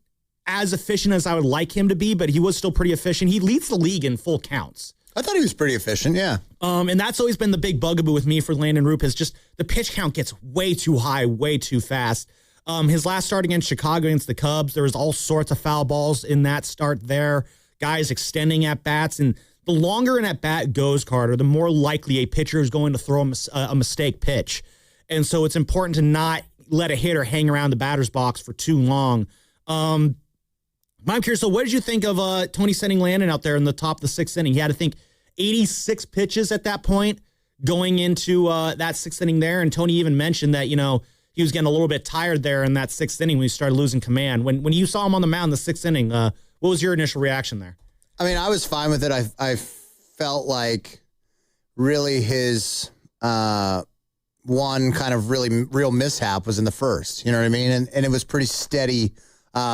as efficient as I would like him to be, but he was still pretty efficient. He leads the league in full counts. I thought he was pretty efficient, yeah. And that's always been the big bugaboo with me for Landon Roop is just the pitch count gets way too high, way too fast. His last start against Chicago against the Cubs, there was all sorts of foul balls in that start there. Guys extending at bats, and the longer an at bat goes, Carter, the more likely a pitcher is going to throw a mistake pitch. And so it's important to not let a hitter hang around the batter's box for too long. I'm curious, so what did you think of Tony sending Landon out there in the top of the 6th inning? He had, I think, 86 pitches at that point going into that 6th inning there. And Tony even mentioned that, he was getting a little bit tired there in that 6th inning when he started losing command. When you saw him on the mound in the 6th inning, what was your initial reaction there? I mean, I was fine with it. I felt like really his one kind of real mishap was in the first. You know what I mean? And it was pretty steady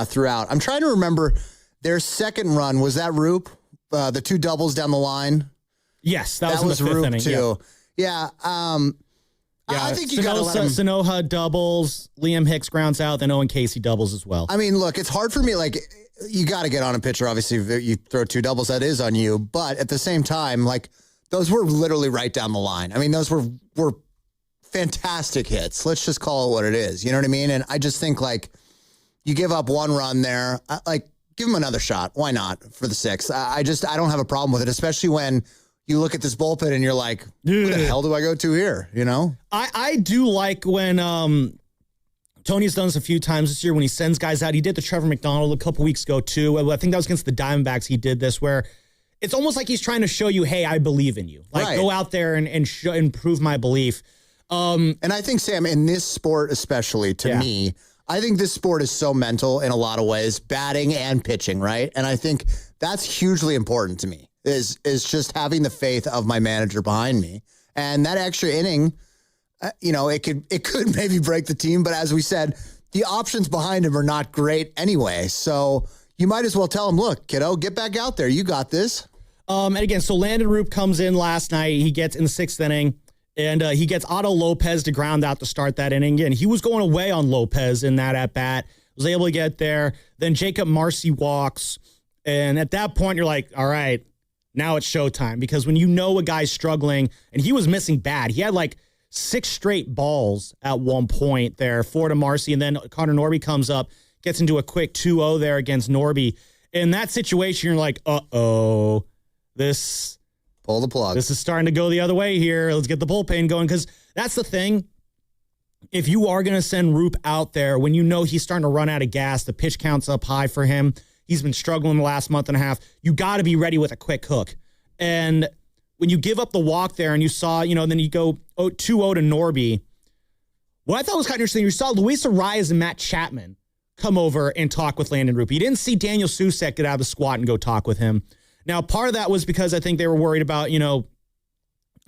throughout. I'm trying to remember their second run. Was that Roop? The 2 doubles down the line? Yes, that was in the 5th Roop inning. too. Yeah. I think you got to let him. Sanoja doubles, Liam Hicks grounds out, then Owen Casey doubles as well. I mean, look, it's hard for me. Like, you got to get on a pitcher. Obviously, if you throw 2 doubles, that is on you. But at the same time, like, those were literally right down the line. I mean, those were fantastic hits. Let's just call it what it is. You know what I mean? And I just think, like, you give up 1 run there. Like, give him another shot. Why not for the 6th? I don't have a problem with it, especially when you look at this bullpen and you're like, who the hell do I go to here? You know? I do like when Tony's done this a few times this year when he sends guys out. He did the Trevor McDonald a couple weeks ago too. I think that was against the Diamondbacks he did this, where it's almost like he's trying to show you, hey, I believe in you. Like, go out there and prove my belief. And I think, Sam, in this sport especially, to me, I think this sport is so mental in a lot of ways, batting and pitching, right? And I think that's hugely important to me, is just having the faith of my manager behind me. And that extra inning, it could maybe break the team, but as we said, the options behind him are not great anyway. So you might as well tell him, look, kiddo, get back out there. You got this. And again, so Landon Roop comes in last night. He gets in the 6th inning, and he gets Otto Lopez to ground out to start that inning. And he was going away on Lopez in that at-bat. Was able to get there. Then Jacob Marcy walks. And at that point, you're like, all right, now it's showtime. Because when you know a guy's struggling, and he was missing bad. He had like 6 straight balls at one point there, 4 to Marcy. And then Connor Norby comes up, gets into a quick 2-0 there against Norby. In that situation, you're like, uh-oh. Pull the plug. This is starting to go the other way here. Let's get the bullpen going, because that's the thing. If you are going to send Roop out there when you know he's starting to run out of gas, the pitch count's up high for him, he's been struggling the last month and a half, you got to be ready with a quick hook. And when you give up the walk there and you saw, then you go 2-0 to Norby, what I thought was kind of interesting, you saw Luis Arias and Matt Chapman come over and talk with Landon Roop. You didn't see Daniel Susek get out of the squat and go talk with him. Now, part of that was because I think they were worried about, I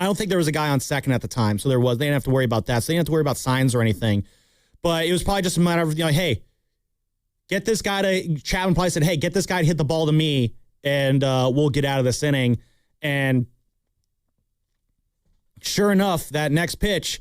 don't think there was a guy on second at the time, so they didn't have to worry about that. So they didn't have to worry about signs or anything. But it was probably just a matter of, hey, get this guy to, Chapman probably said, hey, get this guy to hit the ball to me, and we'll get out of this inning. And sure enough, that next pitch,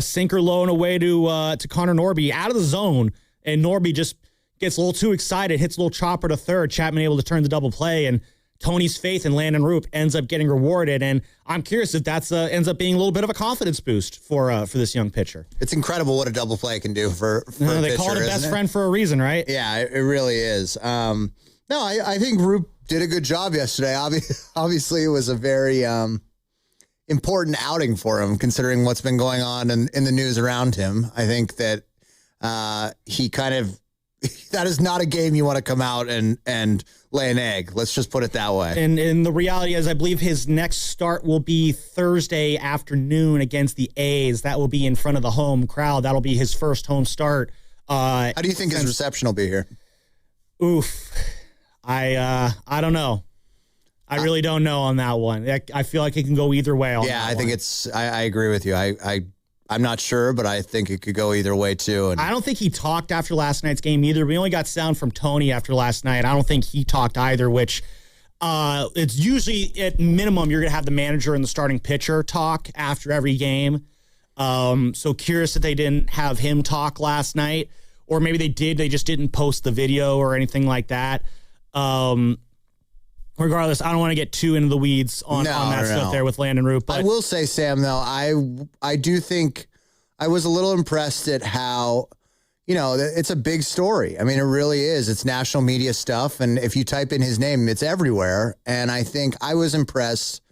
sinker low and away to Connor Norby out of the zone, and Norby just gets a little too excited, hits a little chopper to third, Chapman able to turn the double play, and Tony's faith in Landon Roop ends up getting rewarded, and I'm curious if that's ends up being a little bit of a confidence boost for this young pitcher. It's incredible what a double play can do for a pitcher. They call it a best friend for a reason, right? Yeah, it really is. I think Roop did a good job yesterday. Obviously, it was a very important outing for him, considering what's been going on in the news around him. I think that he kind of, that is not a game you want to come out and lay an egg. Let's just put it that way. And the reality is, I believe his next start will be Thursday afternoon against the A's. That will be in front of the home crowd. That'll be his first home start. How do you think his reception will be here? Oof. I don't know. I really don't know on that one. I feel like it can go either way. I think I agree with you. I'm not sure, but I think it could go either way, too. And I don't think he talked after last night's game either. We only got sound from Tony after last night. I don't think he talked either, which it's usually, at minimum, you're going to have the manager and the starting pitcher talk after every game. So curious that they didn't have him talk last night. Or maybe they did, they just didn't post the video or anything like that. Regardless, I don't want to get too into the weeds on that stuff there with Landon Roop. But I will say, Sam, though, I do think I was a little impressed at how, it's a big story. I mean, it really is. It's national media stuff. And if you type in his name, it's everywhere. And I think I was impressed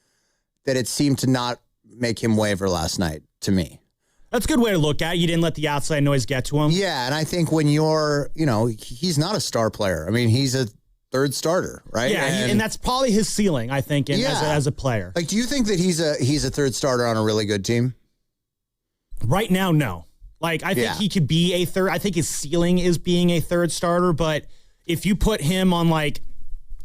that it seemed to not make him waver last night, to me. That's a good way to look at it. You didn't let the outside noise get to him. Yeah, and I think when you're, he's not a star player. I mean, he's a third starter, right? Yeah, and that's probably his ceiling, I think, as a player. Like, do you think that he's a third starter on a really good team? Right now, no. Like, I think he could be a third. I think his ceiling is being a third starter, but if you put him on, like,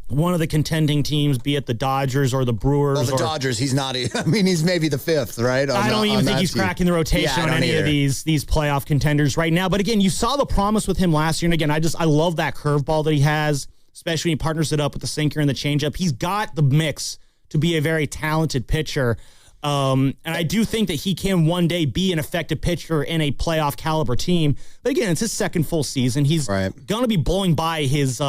one of the contending teams, be it the Dodgers or the Brewers. Well, the Dodgers, he's not. I mean, he's maybe the fifth, right? I don't even think he's cracking the rotation on any of these playoff contenders right now. But again, you saw the promise with him last year. And again, I love that curveball that he has, especially when he partners it up with the sinker and the changeup. He's got the mix to be a very talented pitcher. And I do think that he can one day be an effective pitcher in a playoff caliber team. But again, it's his second full season. He's going to be blowing by his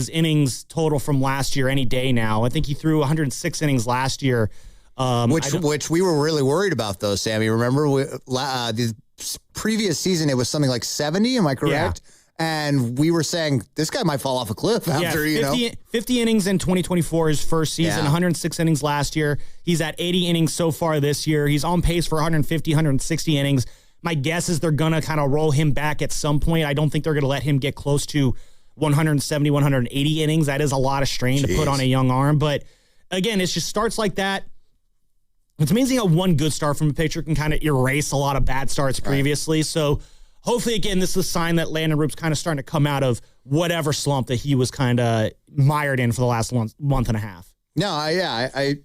innings total from last year any day now. I think he threw 106 innings last year. Which we were really worried about, though, Sammy. Remember, the previous season, it was something like 70, am I correct? And we were saying this guy might fall off a cliff after, 50 innings in 2024, his first season, 106 innings last year. He's at 80 innings so far this year. He's on pace for 150, 160 innings. My guess is they're going to kind of roll him back at some point. I don't think they're going to let him get close to 170, 180 innings. That is a lot of strain to put on a young arm. But again, it's just starts like that. It's amazing how one good start from a pitcher can kind of erase a lot of bad starts previously. So hopefully, again, this is a sign that Landon Roop's kind of starting to come out of whatever slump that he was kind of mired in for the last month and a half. No, I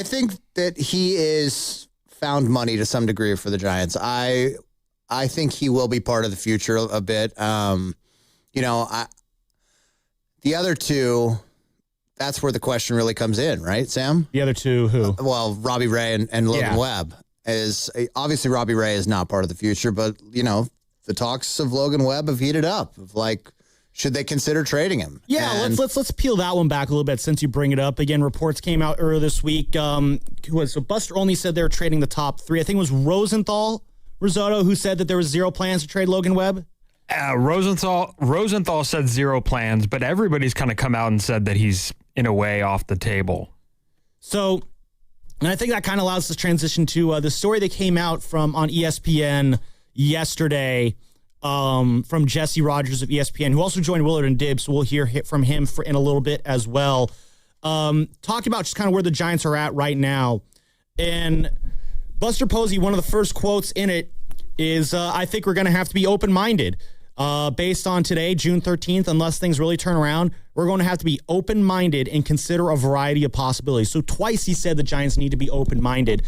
think that he is found money to some degree for the Giants. I think he will be part of the future a bit. The other two, that's where the question really comes in, right, Sam? The other two, who? Well, Robbie Ray and Logan Webb. Is obviously Robbie Ray is not part of the future, but the talks of Logan Webb have heated up. Of should they consider trading him? Yeah, let's peel that one back a little bit since you bring it up. Again, reports came out earlier this week. So Buster Olney said they were trading the top three. I think it was Rosenthal who said that there was zero plans to trade Logan Webb. Rosenthal said zero plans, but everybody's kind of come out and said that he's in a way off the table. So. And I think that kind of allows us to transition to the story that came out on ESPN yesterday from Jesse Rogers of ESPN, who also joined Willard and Dibbs. So we'll hear from him in a little bit as well. Talking about just kind of where the Giants are at right now. And Buster Posey, one of the first quotes in it is, I think we're going to have to be open-minded. Based on today, June 13th, unless things really turn around, we're going to have to be open-minded and consider a variety of possibilities. So twice he said the Giants need to be open-minded.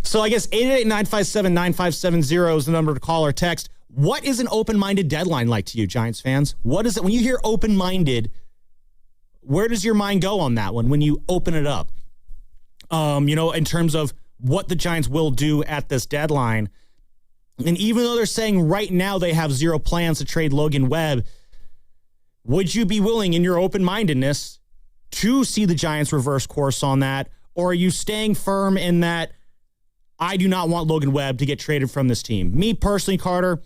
So I guess 888-957-9570 is the number to call or text. What is an open-minded deadline like to you, Giants fans? What is it? When you hear open-minded, where does your mind go on that one when you open it up? In terms of what the Giants will do at this deadline. And even though they're saying right now they have zero plans to trade Logan Webb, would you be willing in your open-mindedness to see the Giants reverse course on that? Or are you staying firm in that I do not want Logan Webb to get traded from this team? Me personally, Carter,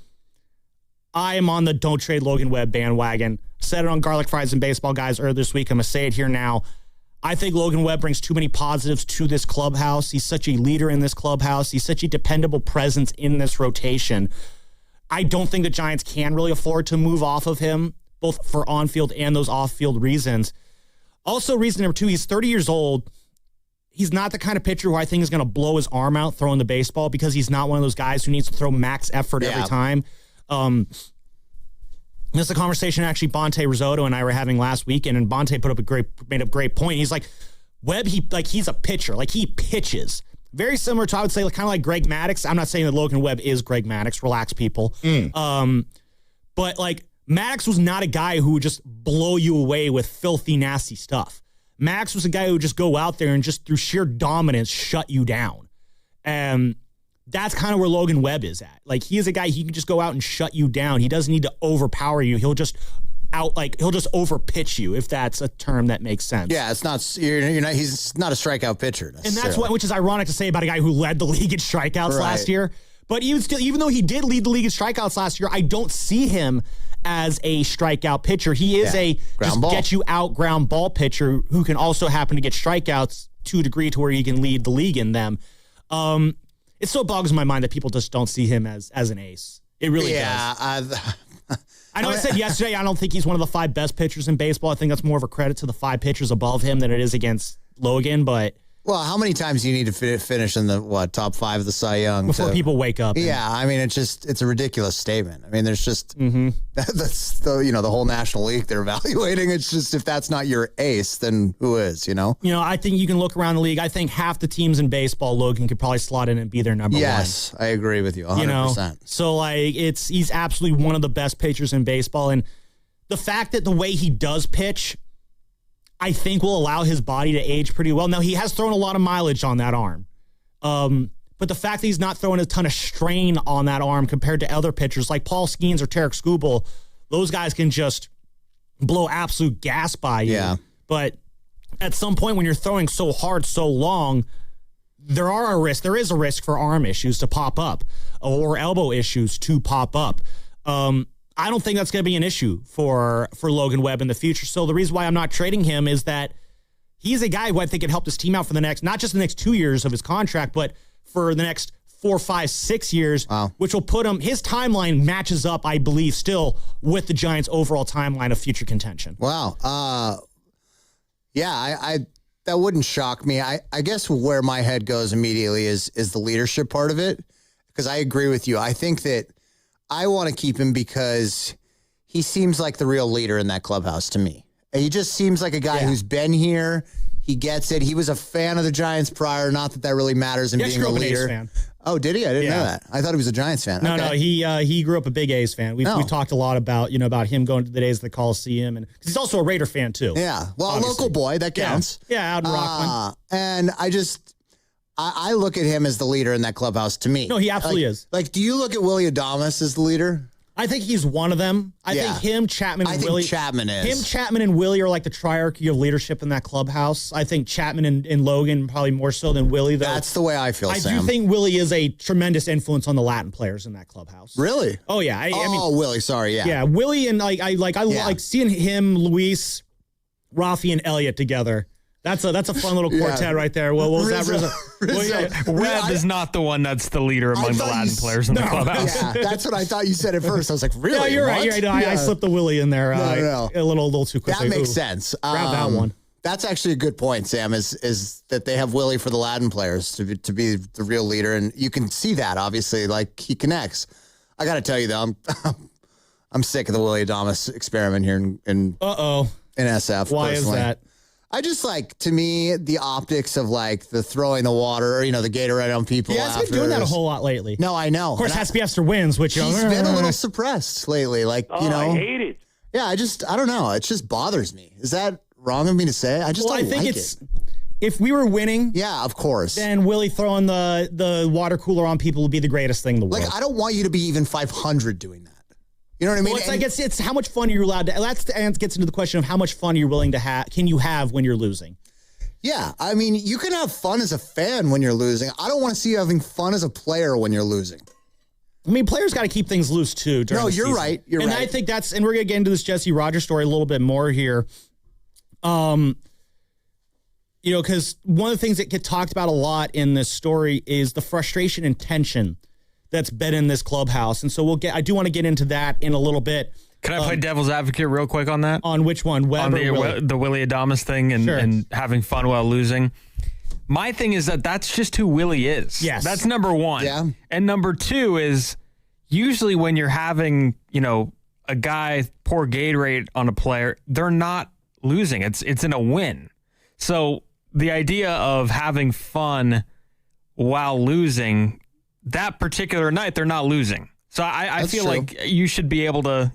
I am on the don't trade Logan Webb bandwagon. Said it on Garlic Fries and Baseball Guys earlier this week. I'm going to say it here now. I think Logan Webb brings too many positives to this clubhouse. He's such a leader in this clubhouse. He's such a dependable presence in this rotation. I don't think the Giants can really afford to move off of him, both for on-field and those off-field reasons. Also, reason number two, he's 30 years old. He's not the kind of pitcher who I think is going to blow his arm out throwing the baseball because he's not one of those guys who needs to throw max effort every time. This is a conversation actually Bonte Risotto and I were having last weekend, and Bonte made a great point. He's like, Webb, he's a pitcher. Like, he pitches. Very similar to, I would say, kind of like Greg Maddux. I'm not saying that Logan Webb is Greg Maddux. Relax, people. But, Maddux was not a guy who would just blow you away with filthy, nasty stuff. Maddux was a guy who would just go out there and just through sheer dominance shut you down. And that's kind of where Logan Webb is at. He is a guy, he can just go out and shut you down. He doesn't need to overpower you. He'll just over pitch you, if that's a term that makes sense. Yeah, it's not, he's not a strikeout pitcher. And that's which is ironic to say about a guy who led the league in strikeouts last year. But even though he did lead the league in strikeouts last year, I don't see him as a strikeout pitcher. He is a get you out ground ball pitcher who can also happen to get strikeouts to a degree to where he can lead the league in them. It so boggles my mind that people just don't see him as an ace. It really does. I know I said yesterday I don't think he's one of the 5 best pitchers in baseball. I think that's more of a credit to the 5 pitchers above him than it is against Logan, but... Well, how many times do you need to finish in the top 5 of the Cy Young before people wake up? Yeah, I mean, it's a ridiculous statement. I mean, there's just that's the whole National League they're evaluating. It's just if that's not your ace, then who is? I think you can look around the league. I think half the teams in baseball, Logan could probably slot in and be their number one. Yes, I agree with you 100%. So he's absolutely one of the best pitchers in baseball, and the fact that the way he does pitch, I think will allow his body to age pretty well. Now, he has thrown a lot of mileage on that arm. But the fact that he's not throwing a ton of strain on that arm compared to other pitchers like Paul Skeens or Tarek Skubal, those guys can just blow absolute gas by you. Yeah. But at some point when you're throwing so hard, so long, there is a risk for arm issues to pop up or elbow issues to pop up. I don't think that's going to be an issue for Logan Webb in the future. So the reason why I'm not trading him is that he's a guy who I think can help this team out for the next, not just the next 2 years of his contract, but for the next 4, 5, 6 years, which will put him, his timeline matches up, I believe, still with the Giants' overall timeline of future contention. Wow. Yeah, that wouldn't shock me. I guess where my head goes immediately is the leadership part of it, because I agree with you. I think that I want to keep him because he seems like the real leader in that clubhouse to me. He just seems like a guy who's been here. He gets it. He was a fan of the Giants prior. Not that really matters in being a leader. Fan. Oh, did he? I didn't know that. I thought he was a Giants fan. No, he grew up a big A's fan. We talked a lot about him going to the days of the Coliseum, and he's also a Raider fan too. Yeah, well, obviously. A local boy, that counts. Yeah, out in Rockland. And I look at him as the leader in that clubhouse. To me, no, he absolutely is. Like, do you look at Willie Adames as the leader? I think he's one of them. I think him, Chapman, and Willie. Chapman is. Him, Chapman, and Willie are like the triarchy of leadership in that clubhouse. I think Chapman and Logan probably more so than Willie, though. That's the way I feel, Sam. I do think Willie is a tremendous influence on the Latin players in that clubhouse. Really? Oh, yeah. I mean, Willie, sorry, yeah. Yeah, Willie and I like seeing him, Luis, Rafi, and Elliott together. That's a fun little quartet right there. What was that? Webb is not the one that's the leader among the Latin players in the clubhouse. Yeah, that's what I thought you said at first. I was like, really? Yeah, you're right. You're right. I slipped the Willie in there no. a little too quickly. That makes sense. Grab that one. That's actually a good point, Sam, is that they have Willie for the Latin players to be the real leader. And you can see that, obviously, like he connects. I got to tell you, though, I'm sick of the Willie Adames experiment here in SF. Why personally. is that? I just to me, the optics of the throwing the water, or, the Gatorade on people. Yeah, he's been doing that a whole lot lately. No, I know. Of course, it has to be after wins, which he's been a little suppressed lately. I hate it. Yeah, I don't know. It just bothers me. Is that wrong of me to say? I think it's. If we were winning, yeah, of course, then Willie throwing the water cooler on people would be the greatest thing in the world. I don't want you to be even 500 doing that. You know what I mean? Well, it's how much fun are you allowed to. That gets into the question of how much fun you're willing to have. Can you have when you're losing? Yeah, I mean, you can have fun as a fan when you're losing. I don't want to see you having fun as a player when you're losing. I mean, players got to keep things loose too. No, you're right. You're right. And I think and we're gonna get into this Jesse Rogers story a little bit more here. Because one of the things that get talked about a lot in this story is the frustration and tension that's been in this clubhouse. And so I do want to get into that in a little bit. Can I play devil's advocate real quick on that? On which one? Webb on or Willie? The Willie Adames thing and having fun while losing. My thing is that's just who Willie is. Yes. That's number one. Yeah. And number two is usually when you're having, a guy pour Gatorade on a player, they're not losing. It's in a win. So the idea of having fun while losing, that particular night, they're not losing. So I feel like you should be able to,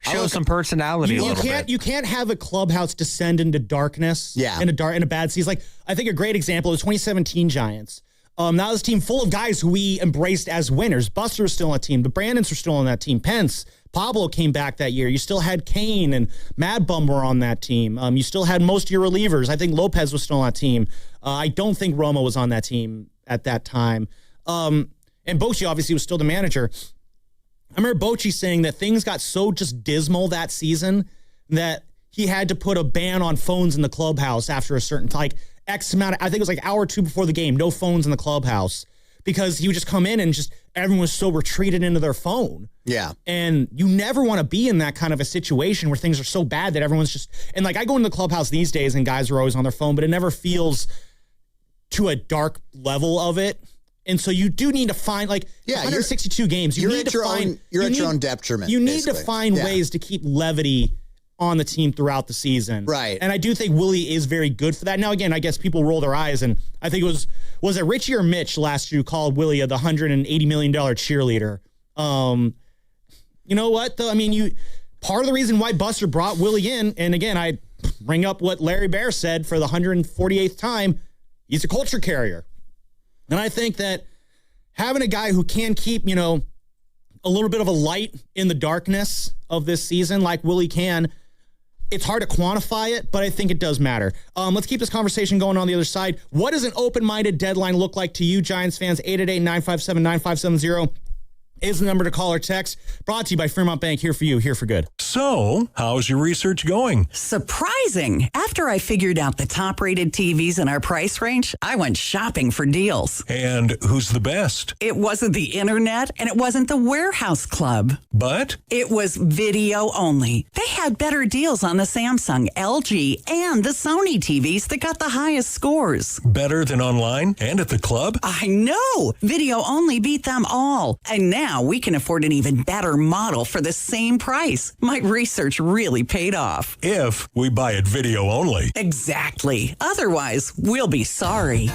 show some personality a little bit. You can't have a clubhouse descend into darkness. Yeah. In a bad season. I think a great example is 2017 Giants. That was a team full of guys who we embraced as winners. Buster was still on that team. The Brandons were still on that team. Pence, Pablo came back that year. You still had Kane and Mad Bum were on that team. You still had most of your relievers. I think Lopez was still on that team. I don't think Romo was on that team at that time. And Bochy obviously was still the manager. I remember Bochy saying that things got so just dismal that season that he had to put a ban on phones in the clubhouse after a certain X amount. I think it was hour or two before the game, no phones in the clubhouse, because he would just come in and just everyone was so retreated into their phone. Yeah. And you never want to be in that kind of a situation where things are so bad that everyone's just, and I go into the clubhouse these days and guys are always on their phone, but it never feels to a dark level of it. And so you do need to find 162 games. You're at your own detriment. You need to find ways to keep levity on the team throughout the season. Right. And I do think Willie is very good for that. Now, again, I guess people roll their eyes, and I think it was it Richie or Mitch last year who called Willie the $180 million cheerleader. You know what, though? I mean, part of the reason why Buster brought Willie in, and again, I bring up what Larry Bear said for the 148th time, he's a culture carrier. And I think that having a guy who can keep, a little bit of a light in the darkness of this season like Willie can, it's hard to quantify it, but I think it does matter. Let's keep this conversation going on the other side. What does an open-minded deadline look like to you, Giants fans? 888-957-9570. is the number to call or text. Brought to you by Fremont Bank. Here for you, here for good. So, how's your research going? Surprising. After I figured out the top-rated TVs in our price range, I went shopping for deals. And who's the best? It wasn't the internet, and it wasn't the warehouse club. But? It was video only. They had better deals on the Samsung, LG, and the Sony TVs that got the highest scores. Better than online and at the club? I know. Video only beat them all. And now we can afford an even better model for the same price. My research really paid off. If we buy it video only. Exactly. Otherwise, we'll be sorry.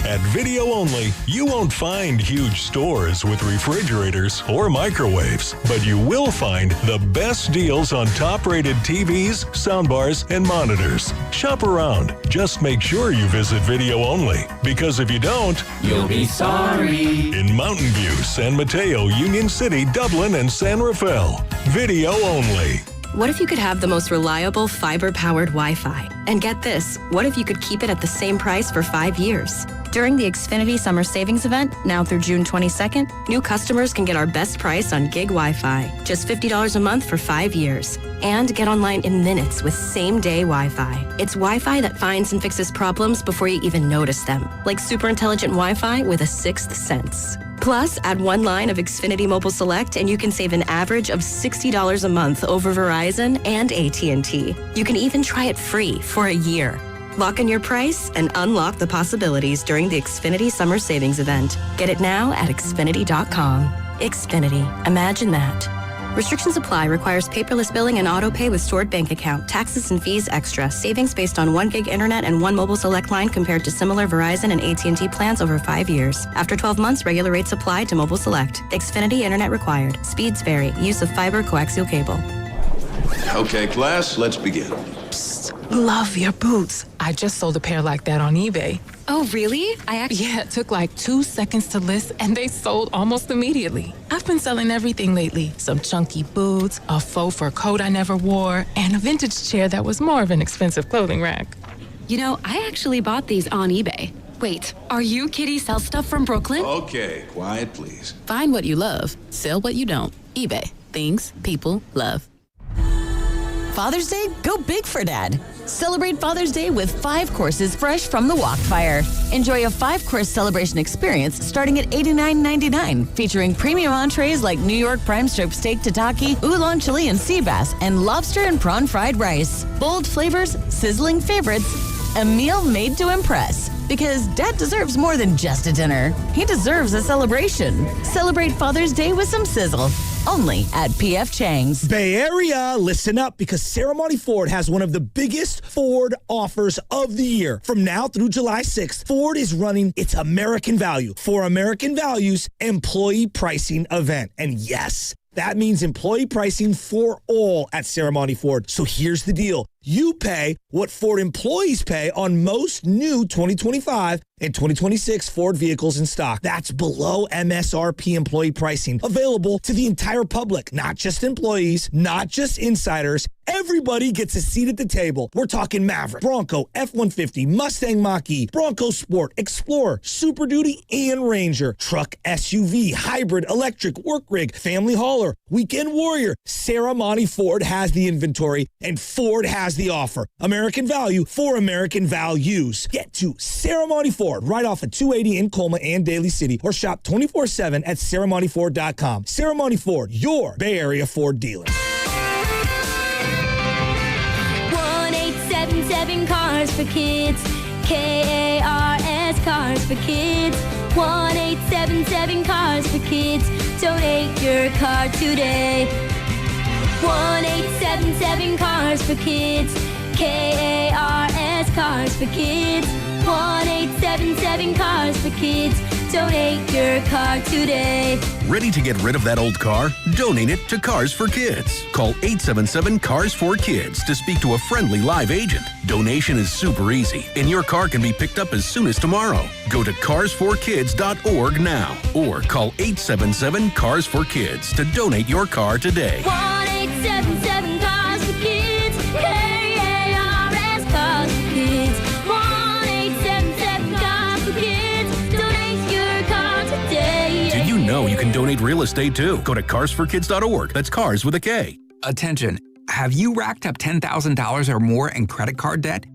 At Video Only, you won't find huge stores with refrigerators or microwaves, but you will find the best deals on top-rated TVs, soundbars, and monitors. Shop around. Just make sure you visit Video Only, because if you don't, you'll be sorry. In Mountain View, San Mateo, Union City, Dublin, and San Rafael. Video Only. What if you could have the most reliable fiber-powered Wi-Fi? And get this, what if you could keep it at the same price for 5 years? During the Xfinity Summer Savings Event, now through June 22nd, new customers can get our best price on gig Wi-Fi, just $50 a month for 5 years. And get online in minutes with same-day Wi-Fi. It's Wi-Fi that finds and fixes problems before you even notice them, like super intelligent Wi-Fi with a sixth sense. Plus, add one line of Xfinity Mobile Select and you can save an average of $60 a month over Verizon and AT&T. You can even try it free for a year. Lock in your price and unlock the possibilities during the Xfinity Summer Savings Event. Get it now at Xfinity.com. Xfinity. Imagine that. Restrictions apply. Requires paperless billing and auto pay with stored bank account. Taxes and fees extra. Savings based on 1 gig internet and 1 mobile select line compared to similar Verizon and AT&T plans over 5 years. After 12 months, regular rates apply to mobile select. Xfinity internet required. Speeds vary. Use of fiber coaxial cable. Okay, class, let's begin. Love your boots. I just sold a pair like that on eBay. Oh, really? Yeah, it took like 2 seconds to list and they sold almost immediately. I've been selling everything lately. Some chunky boots, a faux fur coat I never wore, and a vintage chair that was more of an expensive clothing rack. You know, I actually bought these on eBay. Wait, are you Kitty Sell Stuff from Brooklyn? Okay, quiet, please. Find what you love, sell what you don't. eBay. Things people love. Father's Day? Go big for Dad. Celebrate Father's Day with 5 courses fresh from the Wok Fire. Enjoy a 5-course celebration experience starting at $89.99, featuring premium entrees like New York prime strip steak tataki, oolong chili and sea bass, and lobster and prawn fried rice. Bold flavors, sizzling favorites, a meal made to impress. Because Dad deserves more than just a dinner. He deserves a celebration. Celebrate Father's Day with some sizzle. Only at P.F. Chang's. Bay Area, listen up, because Ceremony Ford has one of the biggest Ford offers of the year. From now through July 6th, Ford is running its American Value for American Values employee pricing event. And yes, that means employee pricing for all at Ceremony Ford. So here's the deal. You pay what Ford employees pay on most new 2025 and 2026 Ford vehicles in stock. That's below MSRP employee pricing, available to the entire public, not just employees, not just insiders. Everybody gets a seat at the table. We're talking Maverick, Bronco, F-150, Mustang Mach-E, Bronco Sport, Explorer, Super Duty, and Ranger, truck, SUV, hybrid, electric, work rig, family hauler, weekend warrior. Ceremony Ford has the inventory, and Ford has the offer. American Value for American Values. Get to Ceremony Ford right off of 280 in Colma and Daly City, or shop 24/7 at ceremonyford.com. Ceremony Ford, your Bay Area Ford dealer. 1-877 Cars for Kids. KARS Cars for Kids. 1-877 Cars for Kids. Donate your car today. 1-877 Cars for Kids. KARS Cars for Kids. 1-877 Cars for Kids. Donate your car today. Ready to get rid of that old car? Donate it to Cars for Kids. Call 877 Cars for Kids to speak to a friendly live agent. Donation is super easy, and your car can be picked up as soon as tomorrow. Go to carsforkids.org now, or call 877 Cars for Kids to donate your car today. 1-877 Cars for Kids. KARS Cars for Kids. 1-877 Cars for Kids. Donate your car today. Did you know you can donate real estate too. Go to carsforkids.org. That's cars with a K. Attention. Have you racked up $10,000 or more in credit card debt?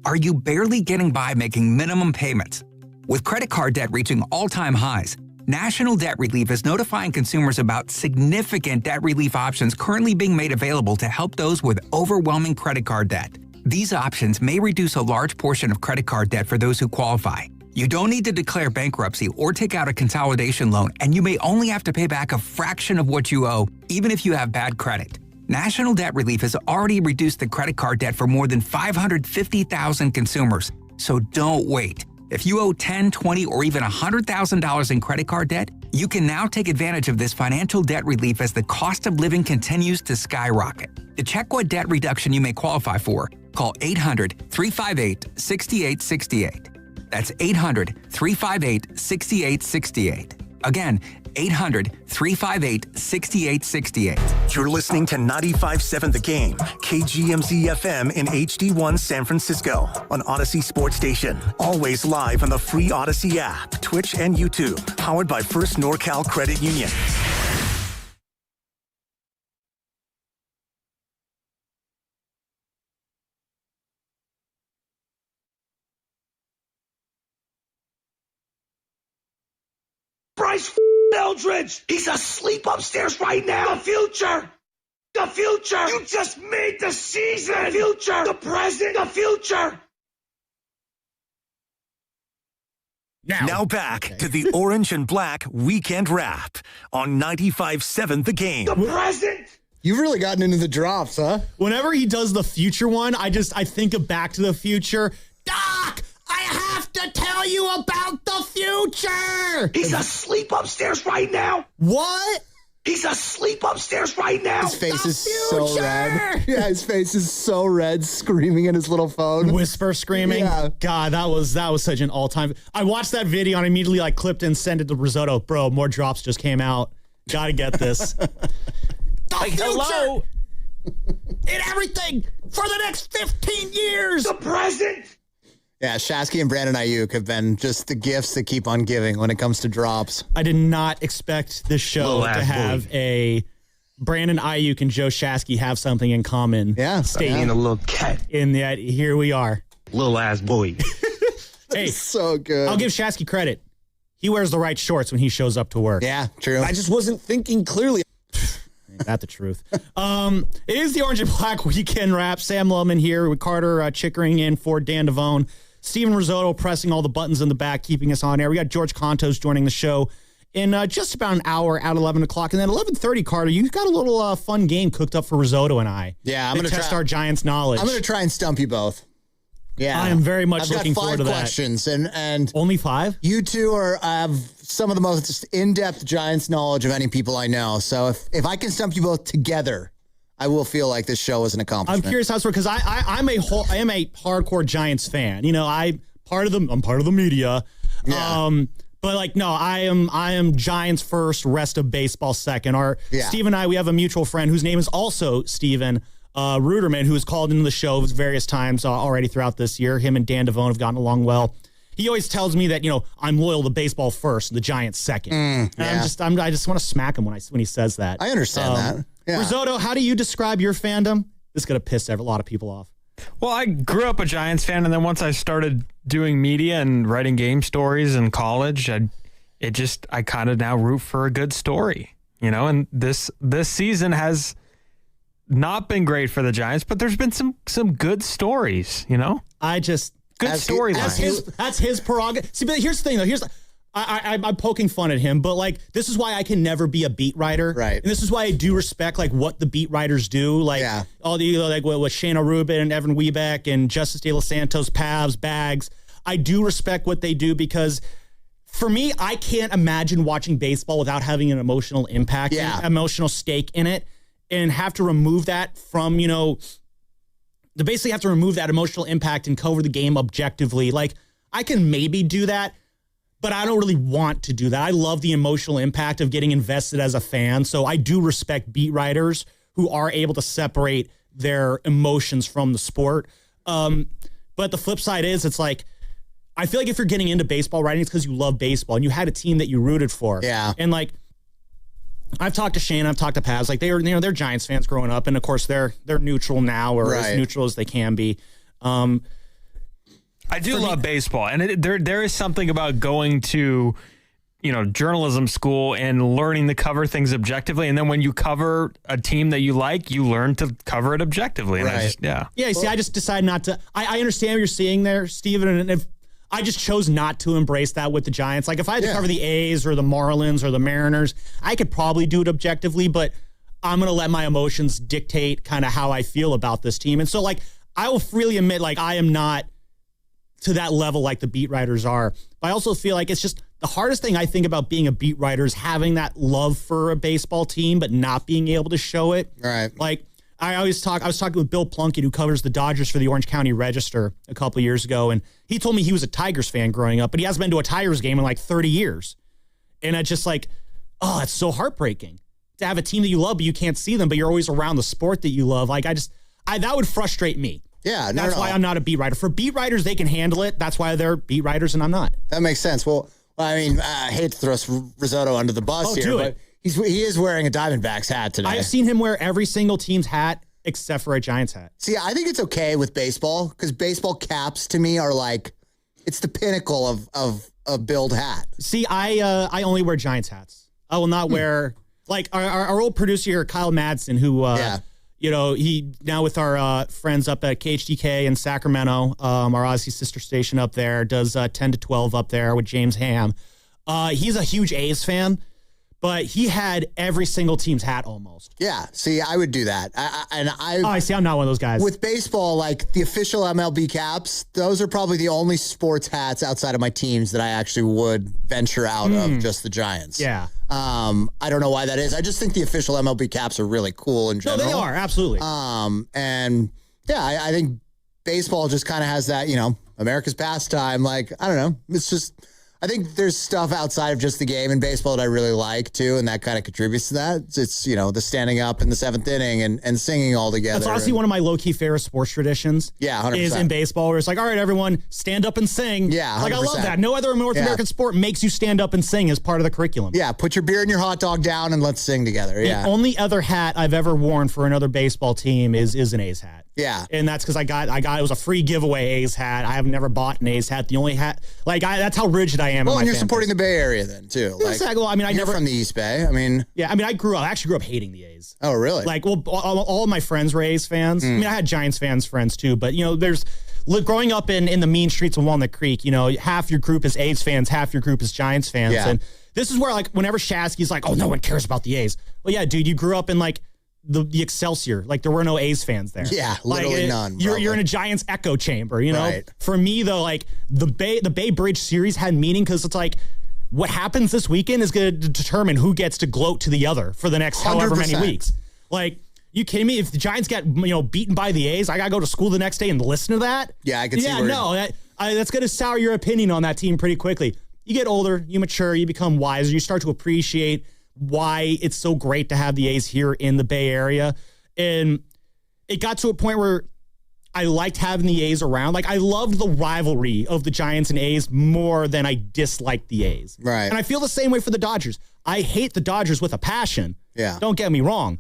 Are you barely getting by making minimum payments? With credit card debt reaching all-time highs, National Debt Relief is notifying consumers about significant debt relief options currently being made available to help those with overwhelming credit card debt. These options may reduce a large portion of credit card debt for those who qualify. You don't need to declare bankruptcy or take out a consolidation loan, and you may only have to pay back a fraction of what you owe, even if you have bad credit. National Debt Relief has already reduced the credit card debt for more than 550,000 consumers. So don't wait. If you owe $10,000, $20,000, or even $100,000 in credit card debt, you can now take advantage of this financial debt relief as the cost of living continues to skyrocket. To check what debt reduction you may qualify for, call 800-358-6868. That's 800-358-6868. Again, 800-358-6868. You're listening to 95.7 The Game, KGMZ FM in HD1 San Francisco on Odyssey Sports Station. Always live on the free Odyssey app, Twitch, and YouTube. Powered by First NorCal Credit Union. Bryce Eldridge! He's asleep upstairs right now! The future! The future! You just made the season! The future! The present! The future! Now back to the Orange and Black Weekend Wrap on 95.7 The Game. The present! You've really gotten into the drops, huh? Whenever he does the future one, I think of Back to the Future. Doc! I have to tell you about the future! He's asleep upstairs right now! What? He's asleep upstairs right now! His face is so red. Yeah, his face is so red, screaming in his little phone. Whisper screaming. Yeah. God, that was such an all-time. I watched that video and immediately clipped and sent it to Risotto. Bro, more drops just came out. Gotta get this. The future! Hello! In everything for the next 15 years! The present! Yeah, Shasky and Brandon Ayuk have been just the gifts that keep on giving when it comes to drops. I did not expect this show to have a Brandon Ayuk and Joe Shasky have something in common. Yeah. Stating a little cat. In that, here we are. Little ass boy. Hey, so good. I'll give Shasky credit. He wears the right shorts when he shows up to work. Yeah, true. I just wasn't thinking clearly. Ain't that the truth? It is the Orange and Black Weekend Wrap. Sam Lullman here with Carter Chickering in for Dan Devone. Steven Risotto pressing all the buttons in the back, keeping us on air. We got George Contos joining the show in just about an hour at 11 o'clock. And then 11:30, Carter, you've got a little fun game cooked up for Risotto and I. Yeah, I'm going to test our Giants knowledge. I'm going to try and stump you both. Yeah, I am very much looking forward to that. I've got 5 questions, and only 5. You two have some of the most in-depth Giants knowledge of any people I know. So if I can stump you both together, I will feel like this show is an accomplishment. I'm curious how it's because I am a hardcore Giants fan. You know, I'm part of the media. Yeah. But I am Giants first, rest of baseball second. Steve and I, we have a mutual friend whose name is also Steven Ruderman, who has called into the show various times already throughout this year. Him and Dan Devone have gotten along well. He always tells me that, I'm loyal to baseball first, the Giants second. And I just want to smack him when he says that. I understand that. Yeah. Risotto, how do you describe your fandom? This is going to piss a lot of people off. Well, I grew up a Giants fan, and then once I started doing media and writing game stories in college, I kind of now root for a good story, and this season has not been great for the Giants, but there's been some good stories, Good storylines. That's his prerogative. See, but here's the thing, though. I'm poking fun at him, but this is why I can never be a beat writer, right? And this is why I do respect what the beat writers do, all the with Shana Rubin and Evan Webeck and Justice De Los Santos, Pavs, Bags. I do respect what they do because, for me, I can't imagine watching baseball without having an emotional impact, an emotional stake in it, and have to remove that from to basically have to remove that emotional impact and cover the game objectively. I can maybe do that, but I don't really want to do that. I love the emotional impact of getting invested as a fan. So I do respect beat writers who are able to separate their emotions from the sport. But the flip side is I feel like if you're getting into baseball writing, it's because you love baseball and you had a team that you rooted for. Yeah. And I've talked to Shane, I've talked to Paz. Like they're Giants fans growing up, and of course they're neutral now, or as neutral as they can be. I do love baseball, and there is something about going to, journalism school and learning to cover things objectively, and then when you cover a team that you like, you learn to cover it objectively. And I just decided not to. I understand what you're seeing there, Steven, and if I just chose not to embrace that with the Giants. Like if I had to cover the A's or the Marlins or the Mariners, I could probably do it objectively, but I'm going to let my emotions dictate kind of how I feel about this team. And so like, I will freely admit, like I am not to that level like the beat writers are, but I also feel like it's just the hardest thing I think about being a beat writer is having that love for a baseball team, but not being able to show it. Right. Like I was talking with Bill Plunkett, who covers the Dodgers for the Orange County Register a couple of years ago, and he told me he was a Tigers fan growing up, but he hasn't been to a Tigers game in like 30 years. And it's just like, oh, it's so heartbreaking to have a team that you love, but you can't see them, but you're always around the sport that you love. Like that would frustrate me. Yeah, that's why I'm not a beat writer. For beat writers, they can handle it. That's why they're beat writers, and I'm not. That makes sense. Well, I mean, I hate to throw Risotto under the bus here, but he is wearing a Diamondbacks hat today. I've seen him wear every single team's hat except for a Giants hat. See, I think it's okay with baseball because baseball caps to me are like, it's the pinnacle of a build hat. See, I only wear Giants hats. I will not wear, like our old producer here, Kyle Madsen, who, he now with our friends up at KHDK in Sacramento, our Odyssey sister station up there, does 10 to 12 up there with James Ham. He's a huge A's fan, but he had every single team's hat almost. Yeah, see, I would do that. I see. I'm not one of those guys. With baseball, like the official MLB caps, those are probably the only sports hats outside of my teams that I actually would venture out of just the Giants. Yeah. I don't know why that is. I just think the official MLB caps are really cool in general. No, they are, absolutely. And yeah, I think baseball just kind of has that, America's pastime. Like, I don't know. It's just, I think there's stuff outside of just the game in baseball that I really like too, and that kind of contributes to that. It's the standing up in the seventh inning and singing all together. That's honestly one of my low-key favorite sports traditions. Yeah, 100%. Is in baseball where it's like, all right, everyone, stand up and sing. Yeah, 100%. Like, I love that. No other North American sport makes you stand up and sing as part of the curriculum. Yeah, put your beer and your hot dog down and let's sing together. Yeah. The only other hat I've ever worn for another baseball team is an A's hat. Yeah. And that's because I got it was a free giveaway A's hat. I have never bought an A's hat. The only hat, that's how rigid I am. Well, and you're supporting the Bay Area then too. Exactly. Well, I mean, you're from the East Bay. I mean, yeah. I mean, I actually grew up hating the A's. Oh, really? Like, well, all of my friends were A's fans. I mean, I had Giants friends too. But growing up in the mean streets of Walnut Creek, half your group is A's fans, half your group is Giants fans. Yeah. And this is where like whenever Shasky's like, oh, no one cares about the A's. Well, yeah, dude, you grew up in like the Excelsior. Like there were no A's fans there. Yeah, literally none. You're in a Giants echo chamber, Right. For me though, like the Bay Bridge series had meaning because it's like what happens this weekend is going to determine who gets to gloat to the other for the next however many weeks. Like, you kidding me? If the Giants get beaten by the A's, I got to go to school the next day and listen to that? Yeah, I can see. That's going to sour your opinion on that team pretty quickly. You get older, you mature, you become wiser, you start to appreciate why it's so great to have the A's here in the Bay Area. And it got to a point where I liked having the A's around. Like, I loved the rivalry of the Giants and A's more than I disliked the A's. Right. And I feel the same way for the Dodgers. I hate the Dodgers with a passion. Yeah. Don't get me wrong.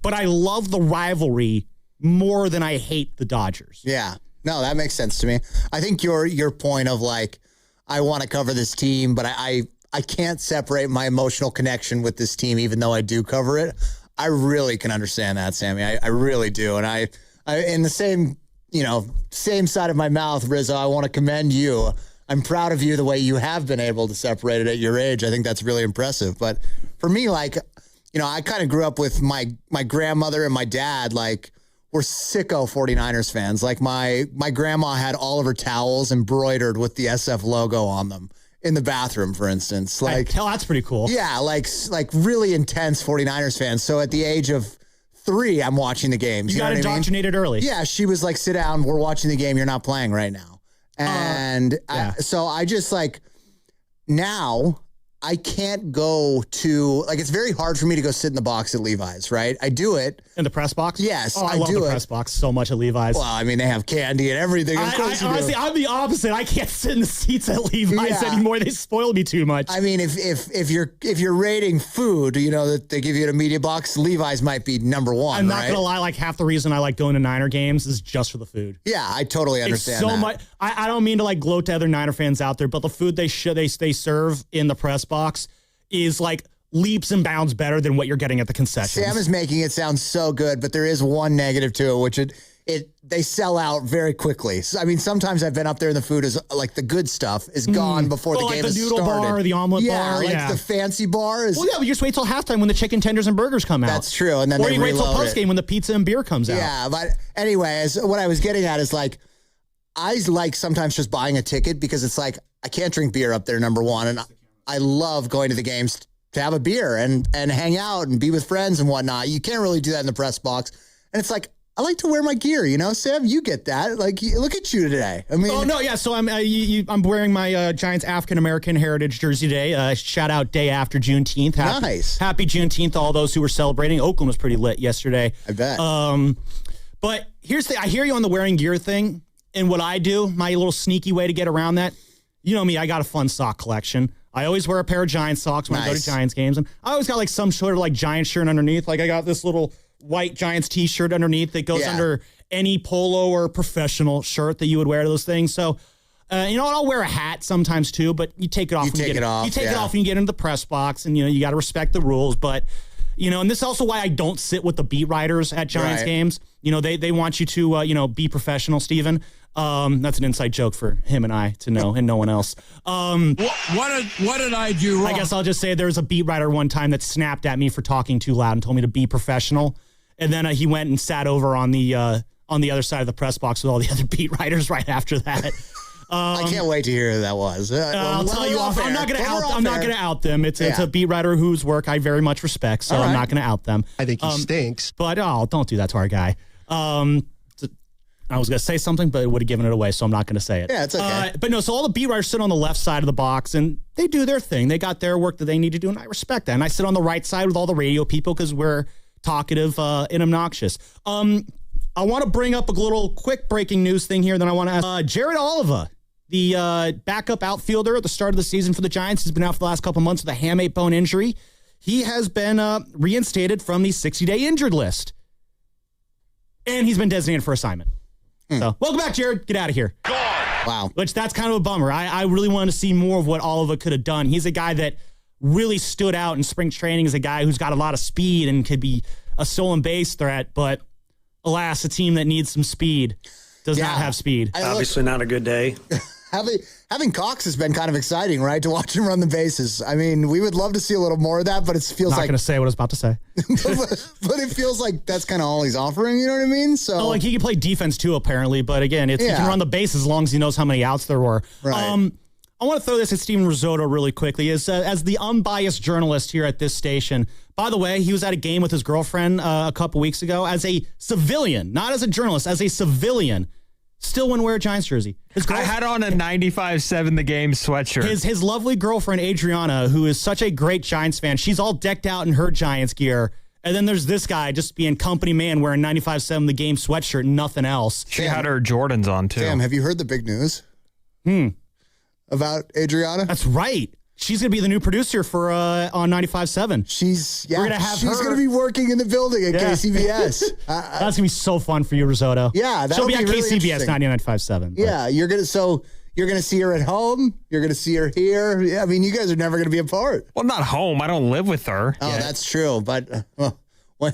But I love the rivalry more than I hate the Dodgers. Yeah. No, that makes sense to me. I think your point of like, I want to cover this team, but I can't separate my emotional connection with this team, even though I do cover it. I really can understand that, Sammy. I really do. And I in the same side of my mouth, Rizzo, I want to commend you. I'm proud of you the way you have been able to separate it at your age. I think that's really impressive. But for me, like, I kind of grew up with my grandmother and my dad, like, were sicko 49ers fans. Like, my grandma had all of her towels embroidered with the SF logo on them in the bathroom, for instance. Like, that's pretty cool. Yeah, like really intense 49ers fans. So at the age of 3, I'm watching the games. You got indoctrinated early. Yeah, she was like, sit down, we're watching the game, you're not playing right now. And so I just like, now I can't go to, like, it's very hard for me to go sit in the box at Levi's, right? I do it. In the press box? Yes, I love the press box so much at Levi's. Well, I mean, they have candy and everything. Honestly, I'm the opposite. I can't sit in the seats at Levi's anymore. They spoil me too much. I mean, if you're rating food, that they give you in a media box, Levi's might be number one. I'm not gonna lie. Like half the reason I like going to Niner games is just for the food. Yeah, I totally understand. It's so much. I don't mean to like gloat to other Niner fans out there, but the food they serve in the press box is like leaps and bounds better than what you're getting at the concessions. Sam is making it sound so good, but there is one negative to it, which they sell out very quickly. So, I mean, sometimes I've been up there and the food is like the good stuff is gone before the game has started. Like the noodle bar, the omelet bar. Like the fancy bar is. Well, yeah, but you just wait till halftime when the chicken tenders and burgers come out. That's true, and then or they you wait till reload postgame when the pizza and beer comes out. Yeah, but anyways, what I was getting at is like, I like sometimes just buying a ticket because it's like I can't drink beer up there, number one, and I love going to the games to have a beer and hang out and be with friends and whatnot. You can't really do that in the press box. And it's like, I like to wear my gear, Sam, you get that. Like, look at you today. I mean, oh no, yeah. So I'm wearing my Giants African-American heritage jersey today. Shout out day after Juneteenth. Happy Juneteenth to all those who were celebrating. Oakland was pretty lit yesterday. I bet. But here's the, I hear you on the wearing gear thing. And what I do, my little sneaky way to get around that, you know me, I got a fun sock collection. I always wear a pair of Giants socks when I go to Giants games. And I always got like some sort of like Giants shirt underneath. Like I got this little white Giants t-shirt underneath that goes under any polo or professional shirt that you would wear to those things. So, I'll wear a hat sometimes too, but you take it off. You take it off when you get into the press box, and, you got to respect the rules. But, and this is also why I don't sit with the beat writers at Giants games. They want you to, be professional, Steven. That's an inside joke for him and I to know and no one else. What did I do wrong? I guess I'll just say there was a beat writer one time that snapped at me for talking too loud and told me to be professional. And then he went and sat over on the other side of the press box with all the other beat writers right after that. I can't wait to hear who that was. I'll tell you off. I'm not going to out them. It's a beat writer whose work I very much respect, so I'm not going to out them. I think he stinks. But don't do that to our guy. I was going to say something, but it would have given it away, so I'm not going to say it. Yeah, it's okay. But no, so all the beat writers sit on the left side of the box, and they do their thing. They got their work that they need to do, and I respect that. And I sit on the right side with all the radio people because we're talkative and obnoxious. I want to bring up a little quick breaking news thing here. Then I want to ask Jared Oliva, the backup outfielder at the start of the season for the Giants. He's been out for the last couple months with a hamate bone injury. He has been reinstated from the 60-day injured list, and he's been designated for assignment. So, welcome back, Jared. Get out of here. Wow. Which, that's kind of a bummer. I really wanted to see more of what Oliva could have done. He's a guy that really stood out in spring training as a guy who's got a lot of speed and could be a stolen base threat. But, alas, a team that needs some speed does not have speed. Obviously not a good day. Having Cox has been kind of exciting, right? To watch him run the bases. I mean, we would love to see a little more of that, but it feels not like... Not going to say what I was about to say. but it feels like that's kind of all he's offering, you know what I mean? So, he can play defense too, apparently. But again, he can run the base as long as he knows how many outs there were. Right. I want to throw this at Steven Risotto really quickly. As the unbiased journalist here at this station, by the way, he was at a game with his girlfriend a couple weeks ago as a civilian, not as a journalist, as a civilian. Still wouldn't wear a Giants jersey. I had on a 95-7 The Game sweatshirt. His lovely girlfriend, Adriana, who is such a great Giants fan, she's all decked out in her Giants gear. And then there's this guy just being company man wearing 95-7 The Game sweatshirt and nothing else. She had her Jordans on, too. Sam, have you heard the big news? About Adriana? That's right. She's going to be the new producer for on 95.7. She's going to be working in the building at KCBS. That's going to be so fun for you, Risotto. Yeah, she'll be at really KCBS 99.5.7. Yeah, you're going to see her at home. You're going to see her here. Yeah, I mean, you guys are never going to be apart. Well, not home. I don't live with her. Oh, that's true. But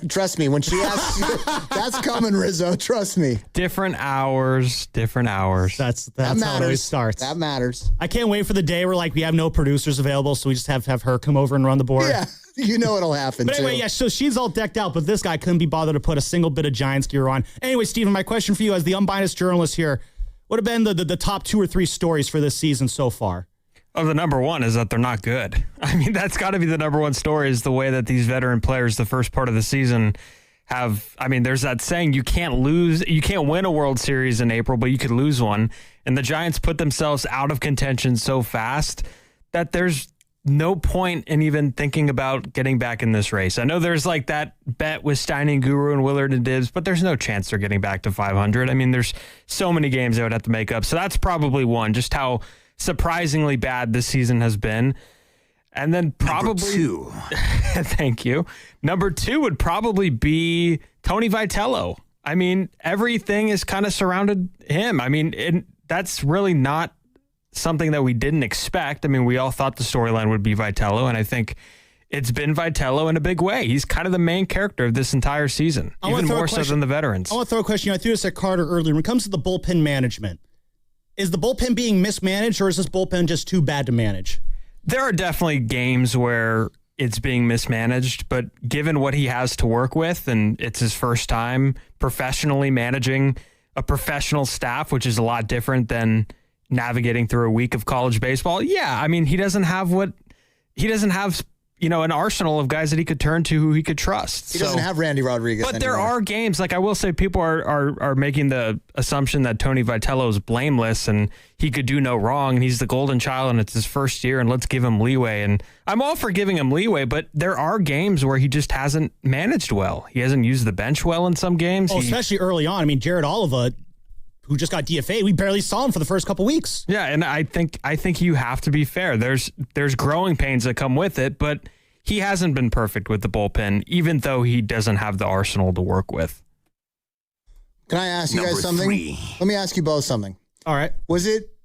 trust me, when she asks you, that's coming, Rizzo. Trust me. Different hours. That's how it always starts. That matters. I can't wait for the day where we have no producers available, so we just have her come over and run the board. Yeah, it'll happen. But anyway, so she's all decked out, but this guy couldn't be bothered to put a single bit of Giants gear on. Anyway, Steven, my question for you as the unbiased journalist here, what have been the top 2 or 3 stories for this season so far? Oh, the number one is that they're not good. I mean, that's got to be the number one story, is the way that these veteran players the first part of the season have. I mean, there's that saying, you can't win a World Series in April, but you could lose one. And the Giants put themselves out of contention so fast that there's no point in even thinking about getting back in this race. I know there's like that bet with Steiny and Guru and Willard and Dibbs, but there's no chance they're getting back to 500. I mean, there's so many games they would have to make up. So that's probably one, just how surprisingly bad this season has been. And then probably Number 2. Thank you. Number 2 would probably be Tony Vitello. I mean, everything is kind of surrounded him. I mean, that's really not something that we didn't expect. I mean, we all thought the storyline would be Vitello, and I think it's been Vitello in a big way. He's kind of the main character of this entire season, even more so than the veterans. I want to throw a question. I threw this at Carter earlier. When it comes to the bullpen management, is the bullpen being mismanaged, or is this bullpen just too bad to manage? There are definitely games where it's being mismanaged, but given what he has to work with, and it's his first time professionally managing a professional staff, which is a lot different than navigating through a week of college baseball. Yeah, I mean, he doesn't have, an arsenal of guys that he could turn to who he could trust. He doesn't have Randy Rodriguez But anymore. there are games, like I will say, people are making the assumption that Tony Vitello is blameless and he could do no wrong and he's the golden child and it's his first year and let's give him leeway. And I'm all for giving him leeway, but there are games where he just hasn't managed well. He hasn't used the bench well in some games. Especially early on. I mean, Jared Oliva, who just got DFA'd, we barely saw him for the first couple weeks. Yeah, and I think you have to be fair. There's growing pains that come with it, but he hasn't been perfect with the bullpen, even though he doesn't have the arsenal to work with. Can I ask you guys something? 3. Let me ask you both something. All right. Was it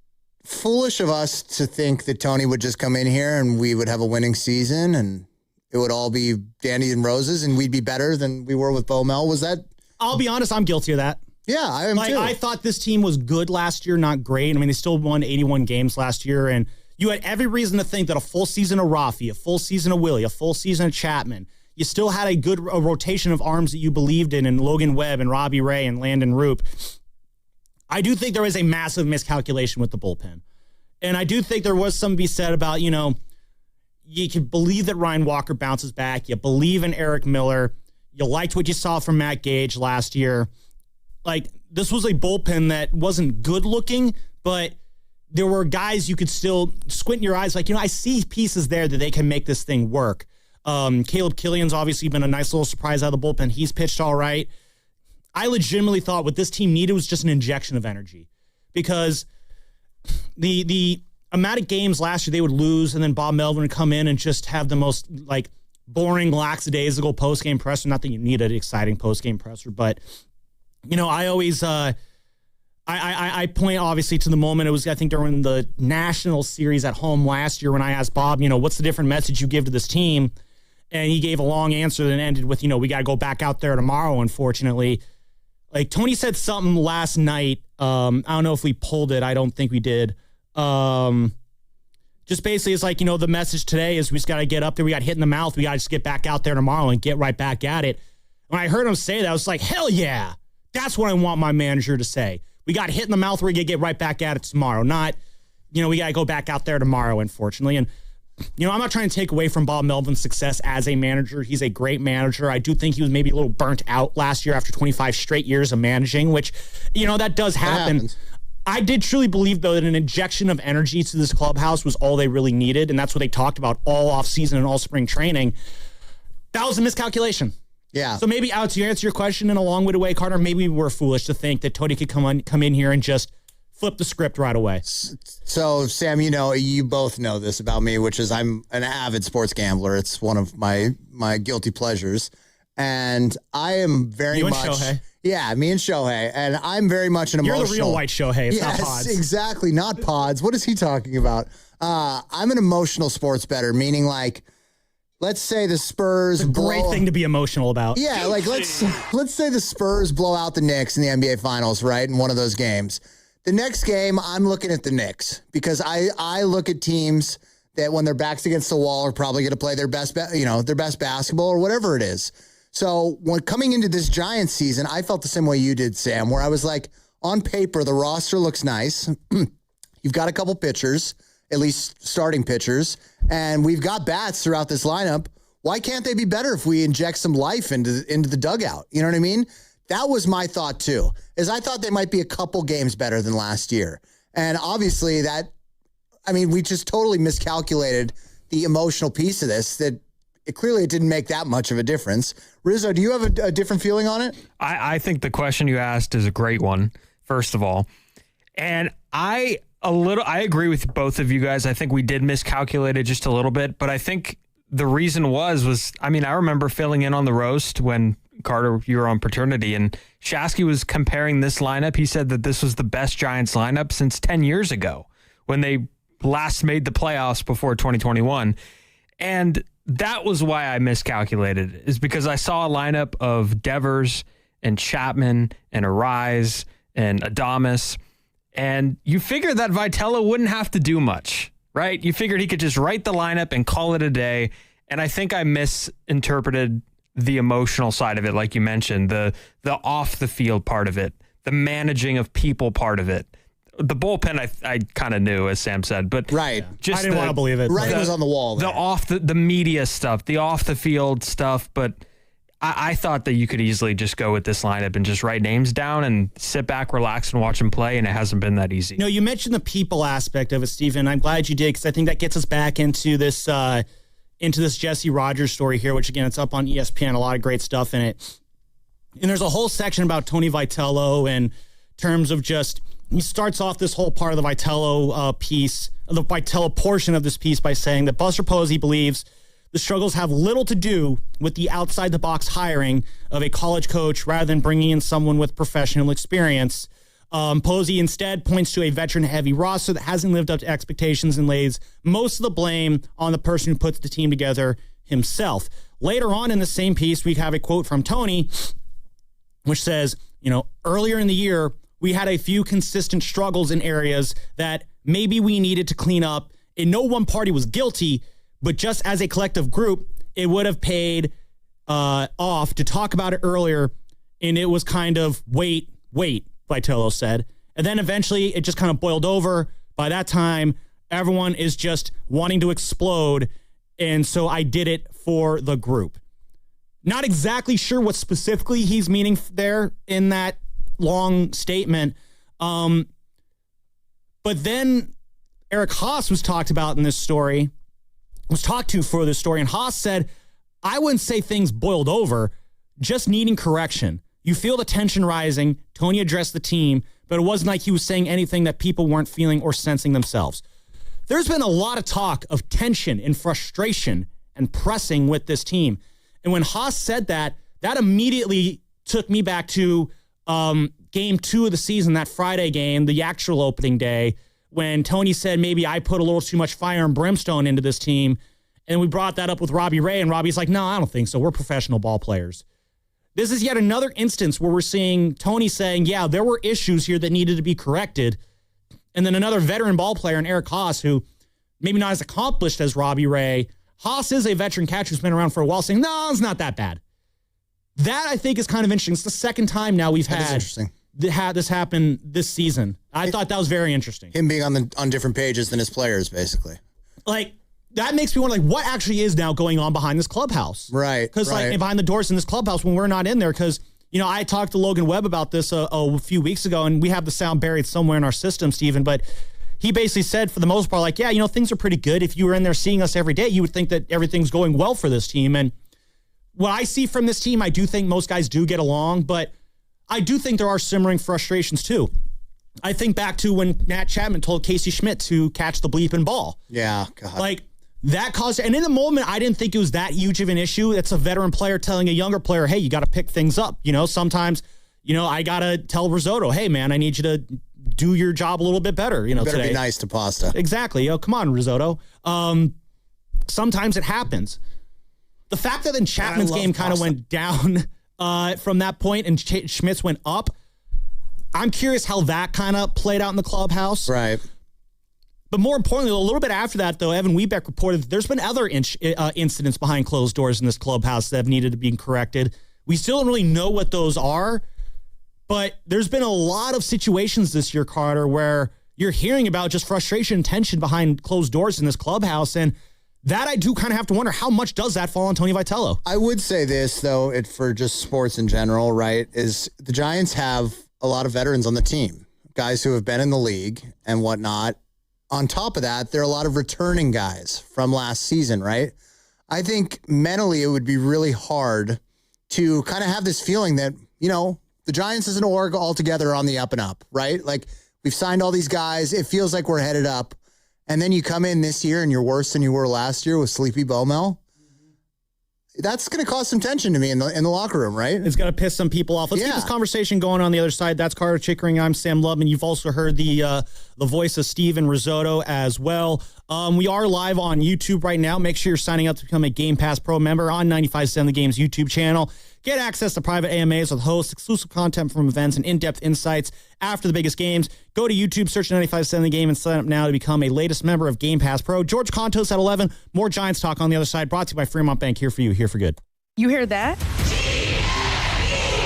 foolish of us to think that Tony would just come in here and we would have a winning season and it would all be dandy and roses and we'd be better than we were with Bo Mel? Was that? I'll be honest, I'm guilty of that. Yeah, I am too. I thought this team was good last year, not great. I mean, they still won 81 games last year, and you had every reason to think that a full season of Rafi, a full season of Willie, a full season of Chapman, you still had a good rotation of arms that you believed in Logan Webb and Robbie Ray and Landon Roop. I do think there was a massive miscalculation with the bullpen. And I do think there was something to be said about, you can believe that Ryan Walker bounces back. You believe in Eric Miller. You liked what you saw from Matt Gage last year. Like, this was a bullpen that wasn't good looking, but there were guys you could still squint your eyes. Like, I see pieces there that they can make this thing work. Caleb Killian's obviously been a nice little surprise out of the bullpen. He's pitched all right. I legitimately thought what this team needed was just an injection of energy, because the amount of games last year they would lose, and then Bob Melvin would come in and just have the most boring, lackadaisical post-game presser. Not that you need an exciting post-game presser, but I always I point obviously to the moment. It was, I think, during the national series at home last year when I asked Bob, what's the different message you give to this team? And he gave a long answer that ended with, we got to go back out there tomorrow, unfortunately. Like, Tony said something last night. I don't know if we pulled it. I don't think we did. Just basically, it's like, the message today is we just got to get up there. We got hit in the mouth. We got to just get back out there tomorrow and get right back at it. When I heard him say that, I was like, hell yeah. That's what I want my manager to say. We got hit in the mouth. We're going to get right back at it tomorrow. Not, we got to go back out there tomorrow, unfortunately. And, I'm not trying to take away from Bob Melvin's success as a manager. He's a great manager. I do think he was maybe a little burnt out last year after 25 straight years of managing, which, that does happen. I did truly believe, though, that an injection of energy to this clubhouse was all they really needed, and that's what they talked about all offseason and all spring training. That was a miscalculation. Yeah. So maybe, Alex, to answer your question in a long-winded way, Carter, maybe we were foolish to think that Tony could come in here and just flip the script right away. So, Sam, you both know this about me, which is I'm an avid sports gambler. It's one of my guilty pleasures. And I am very much... You and Shohei. Yeah, me and Shohei. And I'm very much an emotional... You're the real white Shohei. It's not pods. Exactly. Not pods. What is he talking about? I'm an emotional sports bettor, meaning let's say the Spurs... It's a great thing to be emotional about. Yeah, let's say the Spurs blow out the Knicks in the NBA Finals, right, in one of those games. The next game, I'm looking at the Knicks because I look at teams that when their backs against the wall are probably going to play their best basketball or whatever it is. So when coming into this Giants season, I felt the same way you did, Sam, where I was like, on paper, the roster looks nice. You've got a couple pitchers, at least starting pitchers, and we've got bats throughout this lineup. Why can't they be better if we inject some life into the dugout? You know what I mean? That was my thought, too, is I thought they might be a couple games better than last year. And obviously we just totally miscalculated the emotional piece of this, that it didn't make that much of a difference. Rizzo, do you have a different feeling on it? I think the question you asked is a great one, first of all. And I agree with both of you guys. I think we did miscalculate it just a little bit, but I think the reason was I remember filling in on the roast when Carter, you were on paternity, and Shasky was comparing this lineup. He said that this was the best Giants lineup since 10 years ago when they last made the playoffs before 2021. And that was why I miscalculated, is because I saw a lineup of Devers and Chapman and Arise and Adames, and you figured that Vitello wouldn't have to do much, right? You figured he could just write the lineup and call it a day, and I think I misinterpreted the emotional side of it, like you mentioned, the off-the-field part of it, the managing of people part of it. The bullpen, I kind of knew, as Sam said, but I didn't want to believe it. Writing was on the wall. The media stuff, the off the field stuff, but I thought that you could easily just go with this lineup and just write names down and sit back, relax, and watch them play, and it hasn't been that easy. No, you mentioned the people aspect of it, Stephen. I'm glad you did, because I think that gets us back into this Jesse Rogers story here, which again, it's up on ESPN. A lot of great stuff in it, and there's a whole section about Tony Vitello in terms of just. He starts off this whole part of the Vitello piece, the Vitello portion of this piece, by saying that Buster Posey believes the struggles have little to do with the outside-the-box hiring of a college coach rather than bringing in someone with professional experience. Posey instead points to a veteran-heavy roster that hasn't lived up to expectations and lays most of the blame on the person who puts the team together himself. Later on in the same piece, we have a quote from Tony, which says, earlier in the year, we had a few consistent struggles in areas that maybe we needed to clean up, and no one party was guilty, but just as a collective group, it would have paid off to talk about it earlier, and it was kind of, wait, Vitello said. And then eventually it just kind of boiled over. By that time, everyone is just wanting to explode, and so I did it for the group. Not exactly sure what specifically he's meaning there in that long statement. But then Eric Haas was talked about in this story, was talked to for this story, and Haas said, I wouldn't say things boiled over, just needing correction. You feel the tension rising. Tony addressed the team, but it wasn't like he was saying anything that people weren't feeling or sensing themselves. There's been a lot of talk of tension and frustration and pressing with this team. And when Haas said that, that immediately took me back to game 2 of the season, that Friday game, the actual opening day, when Tony said maybe I put a little too much fire and brimstone into this team. And we brought that up with Robbie Ray, and Robbie's like, no, I don't think so. We're professional ball players. This is yet another instance where we're seeing Tony saying, yeah, there were issues here that needed to be corrected. And then another veteran ball player in Eric Haas, who maybe not as accomplished as Robbie Ray. Haas is a veteran catcher who's been around for a while, saying, no, it's not that bad. That, I think, is kind of interesting. It's the second time now we've had this happen this season. I thought that was very interesting. Him being on different pages than his players, basically. Like, that makes me wonder, what actually is now going on behind this clubhouse? Right. Because, behind the doors in this clubhouse when we're not in there, because, I talked to Logan Webb about this a few weeks ago, and we have the sound buried somewhere in our system, Stephen, but he basically said, for the most part, things are pretty good. If you were in there seeing us every day, you would think that everything's going well for this team. And what I see from this team, I do think most guys do get along, but I do think there are simmering frustrations too. I think back to when Matt Chapman told Casey Schmidt to catch the bleeping ball. Yeah, God. That caused, and in the moment, I didn't think it was that huge of an issue. It's a veteran player telling a younger player, hey, you got to pick things up. Sometimes, I got to tell Risotto, hey, man, I need you to do your job a little bit better, you better today. Be nice to Pasta. Exactly. Come on, Risotto. Sometimes it happens. The fact that then Chapman's game kind of went down from that point and Schmidt's went up, I'm curious how that kind of played out in the clubhouse. Right. But more importantly, a little bit after that, though, Evan Wiebeck reported that there's been other incidents behind closed doors in this clubhouse that have needed to be corrected. We still don't really know what those are, but there's been a lot of situations this year, Carter, where you're hearing about just frustration and tension behind closed doors in this clubhouse. And that I do kind of have to wonder, how much does that fall on Tony Vitello? I would say this, though, for just sports in general, right, is the Giants have a lot of veterans on the team, guys who have been in the league and whatnot. on top of that, there are a lot of returning guys from last season, right? I think mentally it would be really hard to kind of have this feeling that, the Giants as an org altogether are on the up and up, right? Like, we've signed all these guys. It feels like we're headed up. And then you come in this year and you're worse than you were last year with Sleepy Bomel. That's going to cause some tension to me in the locker room, right? It's going to piss some people off. Let's keep this conversation going on the other side. That's Carter Chickering. I'm Sam Lubman. You've also heard the voice of Steven Risotto as well. We are live on YouTube right now. Make sure you're signing up to become a Game Pass Pro member on 95.7 The Game's YouTube channel. Get access to private AMAs with hosts, exclusive content from events, and in-depth insights after the biggest games. Go to YouTube, search 95.7 The Game, and sign up now to become a latest member of Game Pass Pro. George Contos at 11. More Giants talk on the other side. Brought to you by Fremont Bank. Here for you, here for good. You hear that?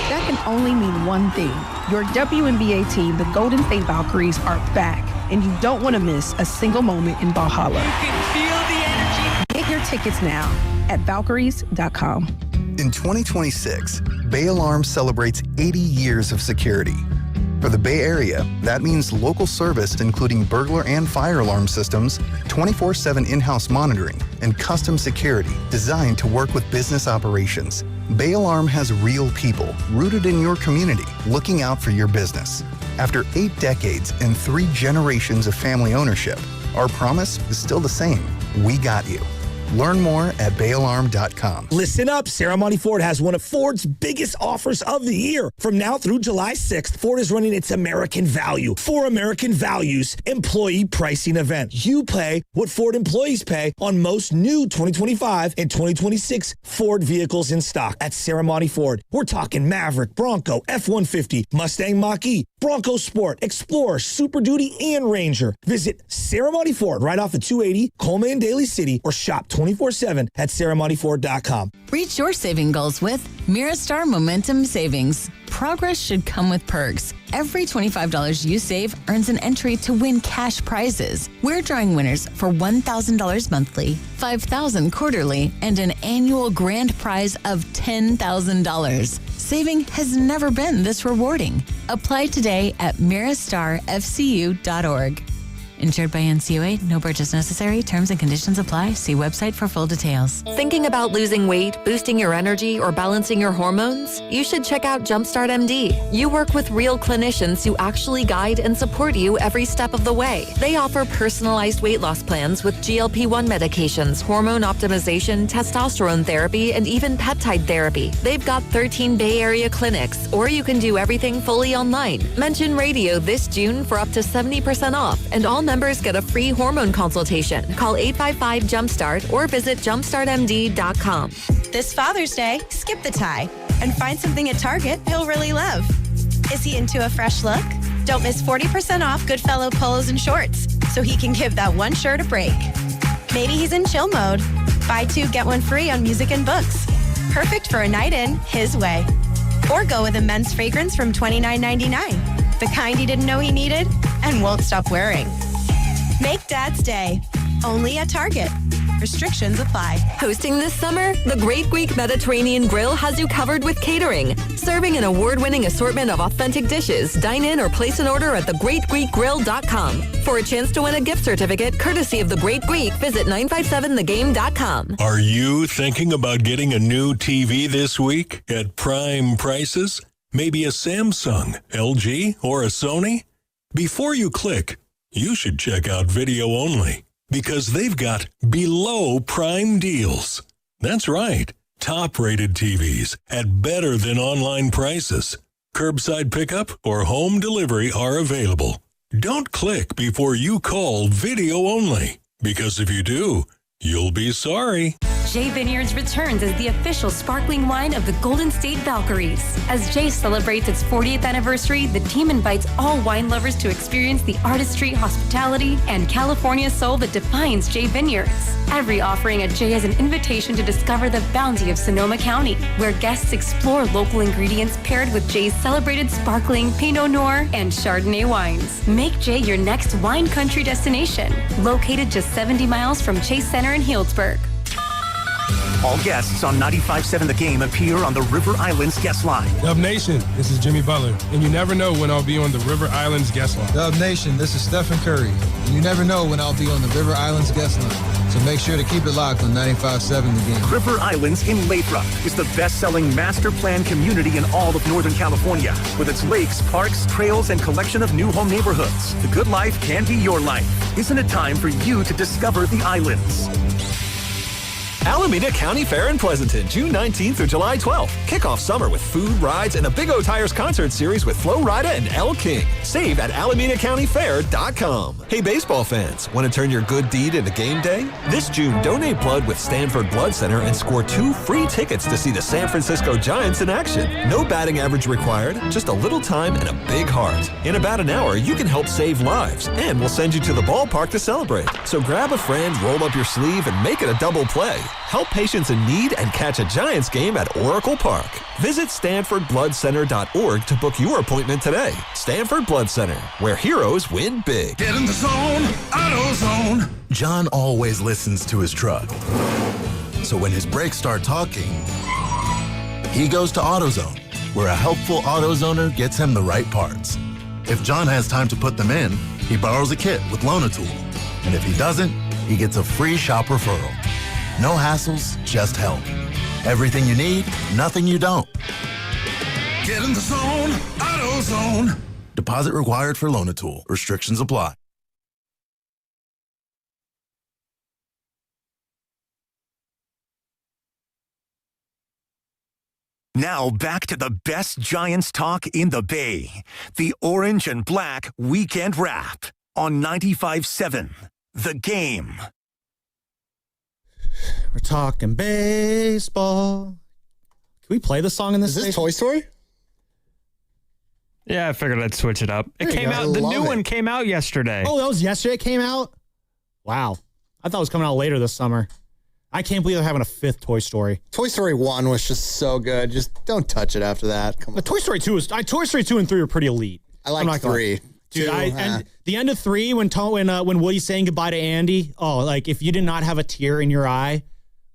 That can only mean one thing. Your WNBA team, the Golden State Valkyries, are back, and you don't want to miss a single moment in Valhalla. You can feel the energy. Get your tickets now at Valkyries.com. In 2026, Bay Alarm celebrates 80 years of security. For the Bay Area, that means local service including burglar and fire alarm systems, 24/7 in-house monitoring, and custom security designed to work with business operations. Bay Alarm has real people rooted in your community looking out for your business. After 8 decades and 3 generations of family ownership, our promise is still the same. We got you. Learn more at bayalarm.com. Listen up, Sarah Monty Ford has one of Ford's biggest offers of the year. From now through July 6th, Ford is running its American Value for American Values employee pricing event. You pay what Ford employees pay on most new 2025 and 2026 Ford vehicles in stock at Sarah Monty Ford. We're talking Maverick, Bronco, F-150, Mustang Mach-E, Bronco Sport, Explorer, Super Duty, and Ranger. Visit Sarah Monty Ford right off of 280 Coleman and Daly City or shop 24/7 at SarahMontyFord.com. Reach your saving goals with Miristar Momentum Savings. Progress should come with perks. Every $25 you save earns an entry to win cash prizes. We're drawing winners for $1,000 monthly, $5,000 quarterly, and an annual grand prize of $10,000. Saving has never been this rewarding. Apply today at MiristarFCU.org. Insured by NCUA, no purchase necessary. Terms and conditions apply. See website for full details. Thinking about losing weight, boosting your energy, or balancing your hormones? You should check out Jumpstart MD. You work with real clinicians who actually guide and support you every step of the way. They offer personalized weight loss plans with GLP-1 medications, hormone optimization, testosterone therapy, and even peptide therapy. They've got 13 Bay Area clinics, or you can do everything fully online. Mention radio this June for up to 70% off, and all members get a free hormone consultation. Call 855-JUMPSTART or visit jumpstartmd.com. This Father's Day, skip the tie and find something at Target he'll really love. Is he into a fresh look? Don't miss 40% off Goodfellow polos and shorts so he can give that one shirt a break. Maybe he's in chill mode. Buy 2, get 1 free on music and books. Perfect for a night in his way. Or go with a men's fragrance from $29.99. The kind he didn't know he needed and won't stop wearing. Make Dad's Day. Only at Target. Restrictions apply. Hosting this summer, the Great Greek Mediterranean Grill has you covered with catering. Serving an award-winning assortment of authentic dishes, dine in or place an order at thegreatgreekgrill.com. For a chance to win a gift certificate courtesy of The Great Greek, visit 957thegame.com. Are you thinking about getting a new TV this week at prime prices? Maybe a Samsung, LG, or a Sony? Before you click, you should check out Video Only, because they've got below prime deals. That's right. Top-rated TVs at better than online prices. Curbside pickup or home delivery are available. Don't click before you call Video Only, because if you do, you'll be sorry. Jay Vineyards returns as the official sparkling wine of the Golden State Valkyries. As Jay celebrates its 40th anniversary, the team invites all wine lovers to experience the artistry, hospitality, and California soul that defines Jay Vineyards. Every offering at Jay is an invitation to discover the bounty of Sonoma County, where guests explore local ingredients paired with Jay's celebrated sparkling Pinot Noir and Chardonnay wines. Make Jay your next wine country destination, located just 70 miles from Chase Center in Healdsburg. All guests on 95.7 The Game appear on the River Islands guest line. Dub Nation, this is Jimmy Butler, and you never know when I'll be on the River Islands guest line. Dub Nation, this is Stephen Curry, and you never know when I'll be on the River Islands guest line. So make sure to keep it locked on 95.7 The Game. River Islands in Lathrop is the best-selling master plan community in all of Northern California. With its lakes, parks, trails, and collection of new home neighborhoods, the good life can be your life. Isn't it time for you to discover the islands? Alameda County Fair in Pleasanton, June 19th through July 12th. Kick off summer with food, rides, and a Big O Tires concert series with Flo Rida and Elle King. Save at AlamedaCountyFair.com. Hey, baseball fans, want to turn your good deed into game day? This June, donate blood with Stanford Blood Center and score 2 free tickets to see the San Francisco Giants in action. No batting average required, just a little time and a big heart. In about an hour, you can help save lives, and we'll send you to the ballpark to celebrate. So grab a friend, roll up your sleeve, and make it a double play. Help patients in need and catch a Giants game at Oracle Park. Visit StanfordBloodCenter.org to book your appointment today. Stanford Blood Center, where heroes win big. Get in the zone, AutoZone. John always listens to his truck. So when his brakes start talking, he goes to AutoZone, where a helpful AutoZoner gets him the right parts. If John has time to put them in, he borrows a kit with Loan-A-Tool. And if he doesn't, he gets a free shop referral. No hassles, just help. Everything you need, nothing you don't. Get in the zone, AutoZone. Deposit required for Loan-A-Tool. Restrictions apply. Now back to the best Giants talk in the Bay. The Orange and Black Weekend Wrap on 95.7 The Game. We're talking baseball. Can we play the song in this? Is this Toy Story? Yeah, I figured I'd switch it up. It There you came go. out. I The love new it. one came out yesterday. Oh, that was yesterday it came out? Wow. I thought it was coming out later this summer. I can't believe they're having a 5th Toy Story. Toy Story 1 was just so good. Just don't touch it after that. Come on. But Toy Story 2 was Toy Story 2 and 3 were pretty elite. I like 3. Dude, 2, and the end of 3 when Woody's saying goodbye to Andy, like if you did not have a tear in your eye,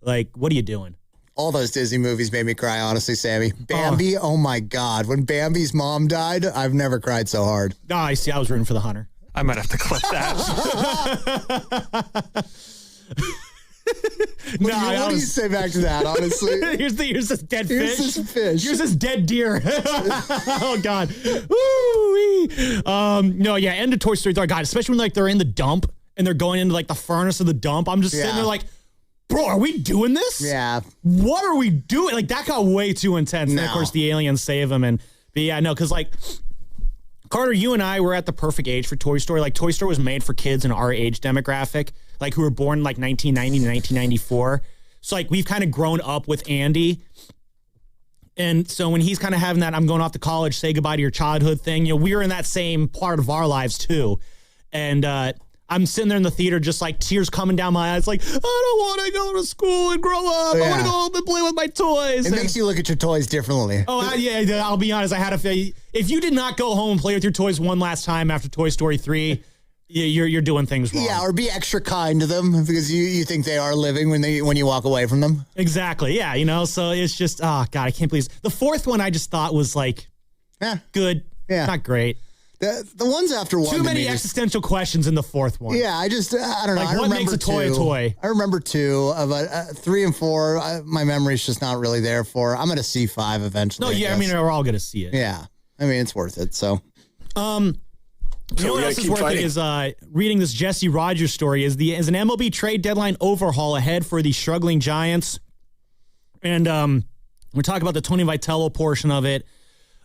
like what are you doing? All those Disney movies made me cry, honestly, Sammy. Bambi, oh my God. When Bambi's mom died, I've never cried so hard. Oh, I see. I was rooting for the hunter. I might have to clip that. What do you say back to that, honestly? here's this dead fish. Here's this fish. Here's this dead deer. Oh, God. Woo-wee. No, yeah, end of Toy Story 3. God, especially when like they're in the dump and they're going into like the furnace of the dump. I'm just sitting there like, bro, are we doing this? Yeah. What are we doing? Like, that got way too intense. And, of course, the aliens save him. But yeah, no, because, like, Carter, you and I were at the perfect age for Toy Story. Like, Toy Story was made for kids in our age demographic, like, who were born, like, 1990 to 1994. So, like, we've kind of grown up with Andy. And so when he's kind of having that, I'm going off to college, say goodbye to your childhood thing, you know, we were in that same part of our lives, too. And, I'm sitting there in the theater, just like tears coming down my eyes, like, I don't want to go to school and grow up. I want to go home and play with my toys. It makes you look at your toys differently. Oh, yeah, I'll be honest. I had a if you did not go home and play with your toys one last time after Toy Story 3, you're doing things wrong. Yeah, or be extra kind to them because you think they are living when you walk away from them. Exactly. Yeah, you know, so it's just, oh, God, I can't believe it. The 4th one I just thought was like, good. Yeah. Not great. The ones after 1 too many existential questions in the 4th one. Yeah, I don't know. Like, I what makes a toy 2. a toy? I remember 2, but 3 and 4, my memory's just not really there for. I'm going to see 5 eventually. No, yeah, I mean, we're all going to see it. Yeah, I mean, it's worth it. So, you know what else is worth it is reading this Jesse Rogers story is an MLB trade deadline overhaul ahead for the struggling Giants, and we're talking about the Tony Vitello portion of it.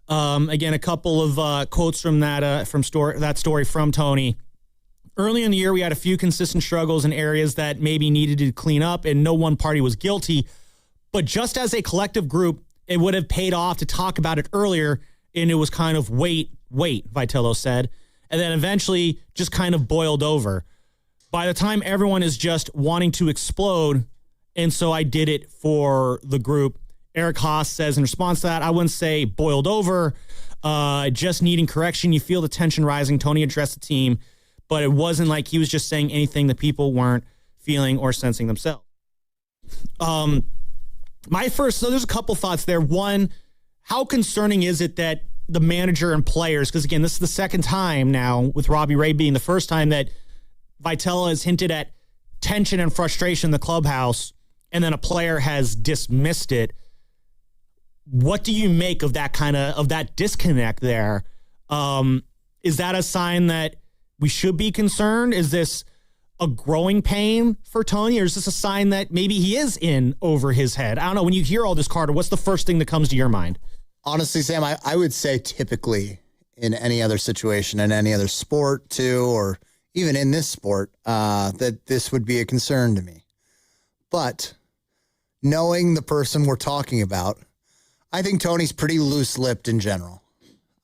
Again, a couple of quotes from that story from Tony. Early in the year, we had a few consistent struggles in areas that maybe needed to clean up, and no one party was guilty. But just as a collective group, it would have paid off to talk about it earlier, and it was kind of wait, Vitello said, and then eventually just kind of boiled over. By the time everyone is just wanting to explode, and so I did it for the group. Eric Haas says in response to that, I wouldn't say boiled over, just needing correction. You feel the tension rising. Tony addressed the team, but it wasn't like he was just saying anything that people weren't feeling or sensing themselves. So there's a couple thoughts there. One, how concerning is it that the manager and players, because again, this is the second time now with Robbie Ray being the first time that Vitello has hinted at tension and frustration in the clubhouse, and then a player has dismissed it. What do you make of that disconnect there? Is that a sign that we should be concerned? Is this a growing pain for Tony, or is this a sign that maybe he is in over his head? I don't know. When you hear all this, Carter, what's the first thing that comes to your mind? Honestly, Sam, I would say typically in any other situation, in any other sport too, or even in this sport, that this would be a concern to me. But knowing the person we're talking about, I think Tony's pretty loose-lipped in general.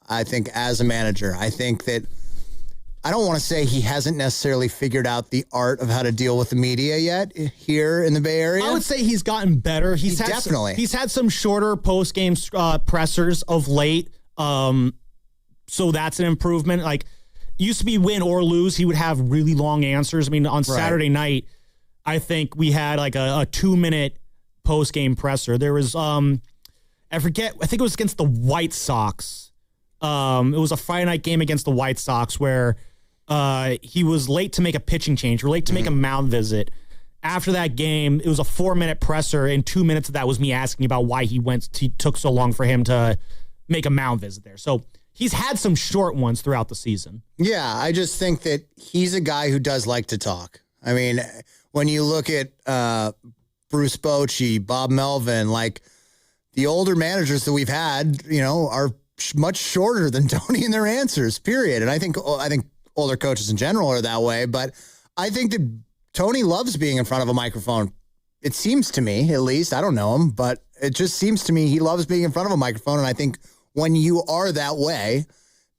I think as a manager, I think that I don't want to say he hasn't necessarily figured out the art of how to deal with the media yet here in the Bay Area. I would say he's gotten better. He's had some shorter post-game pressers of late. So that's an improvement. Like, used to be win or lose, he would have really long answers. I mean, on Saturday night, I think we had like a 2-minute post-game presser. There was, I think it was against the White Sox. It was a Friday night game against the White Sox where he was late to make a pitching change, or late to make a mound visit. After that game, it was a 4-minute presser, and 2 minutes of that was me asking about why he took so long for him to make a mound visit there. So he's had some short ones throughout the season. Yeah, I just think that he's a guy who does like to talk. I mean, when you look at Bruce Bochy, Bob Melvin, like the older managers that we've had, are much shorter than Tony in their answers, period. And I think older coaches in general are that way, but I think that Tony loves being in front of a microphone. It seems to me, at least, I don't know him, but it just seems to me he loves being in front of a microphone. And I think when you are that way,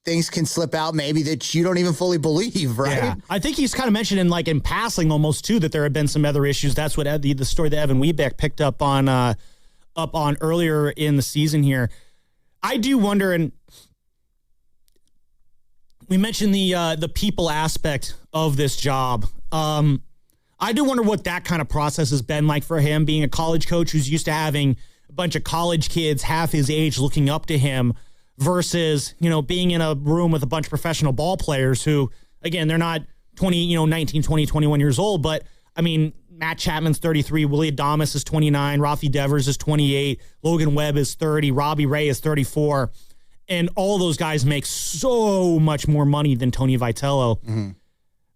things can slip out maybe that you don't even fully believe, right? Yeah. I think he's kind of mentioned in passing almost too that there have been some other issues. That's what the story that Evan Webeck picked up on earlier in the season here. I do wonder, and we mentioned the people aspect of this job. I do wonder what that kind of process has been like for him, being a college coach who's used to having a bunch of college kids half his age looking up to him versus, being in a room with a bunch of professional ball players who, again, they're not 19, 20, 21 years old. But, I mean, Matt Chapman's 33, Willie Adames is 29, Rafi Devers is 28, Logan Webb is 30, Robbie Ray is 34. And all those guys make so much more money than Tony Vitello. Mm-hmm.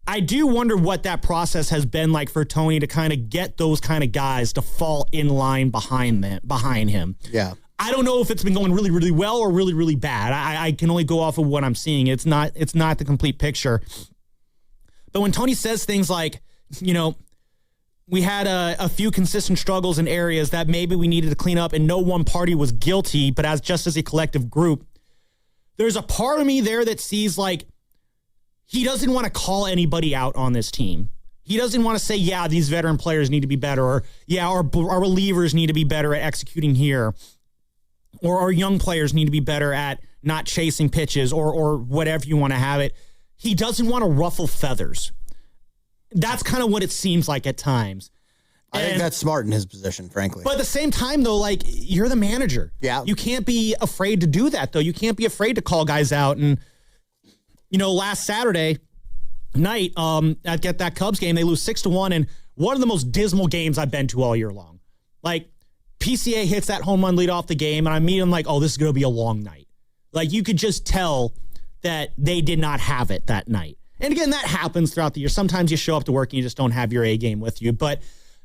I do wonder what that process has been like for Tony to kind of get those kind of guys to fall in line behind him. Yeah. I don't know if it's been going really, really well or really, really bad. I can only go off of what I'm seeing. It's not the complete picture. But when Tony says things like, we had a few consistent struggles in areas that maybe we needed to clean up, and no one party was guilty, but just as a collective group, there's a part of me there that sees like he doesn't want to call anybody out on this team. He doesn't want to say, yeah, these veteran players need to be better, or yeah, our relievers need to be better at executing here, or our young players need to be better at not chasing pitches, or whatever you want to have it. He doesn't want to ruffle feathers. That's kind of what it seems like at times. I think that's smart in his position, frankly. But at the same time, though, like, you're the manager. Yeah. You can't be afraid to do that, though. You can't be afraid to call guys out. And, last Saturday night at that Cubs game, they lose 6-1, and one of the most dismal games I've been to all year long. Like, PCA hits that home run lead off the game, and I meet him like, oh, this is going to be a long night. Like, you could just tell that they did not have it that night. And again, that happens throughout the year. Sometimes you show up to work and you just don't have your A game with you. But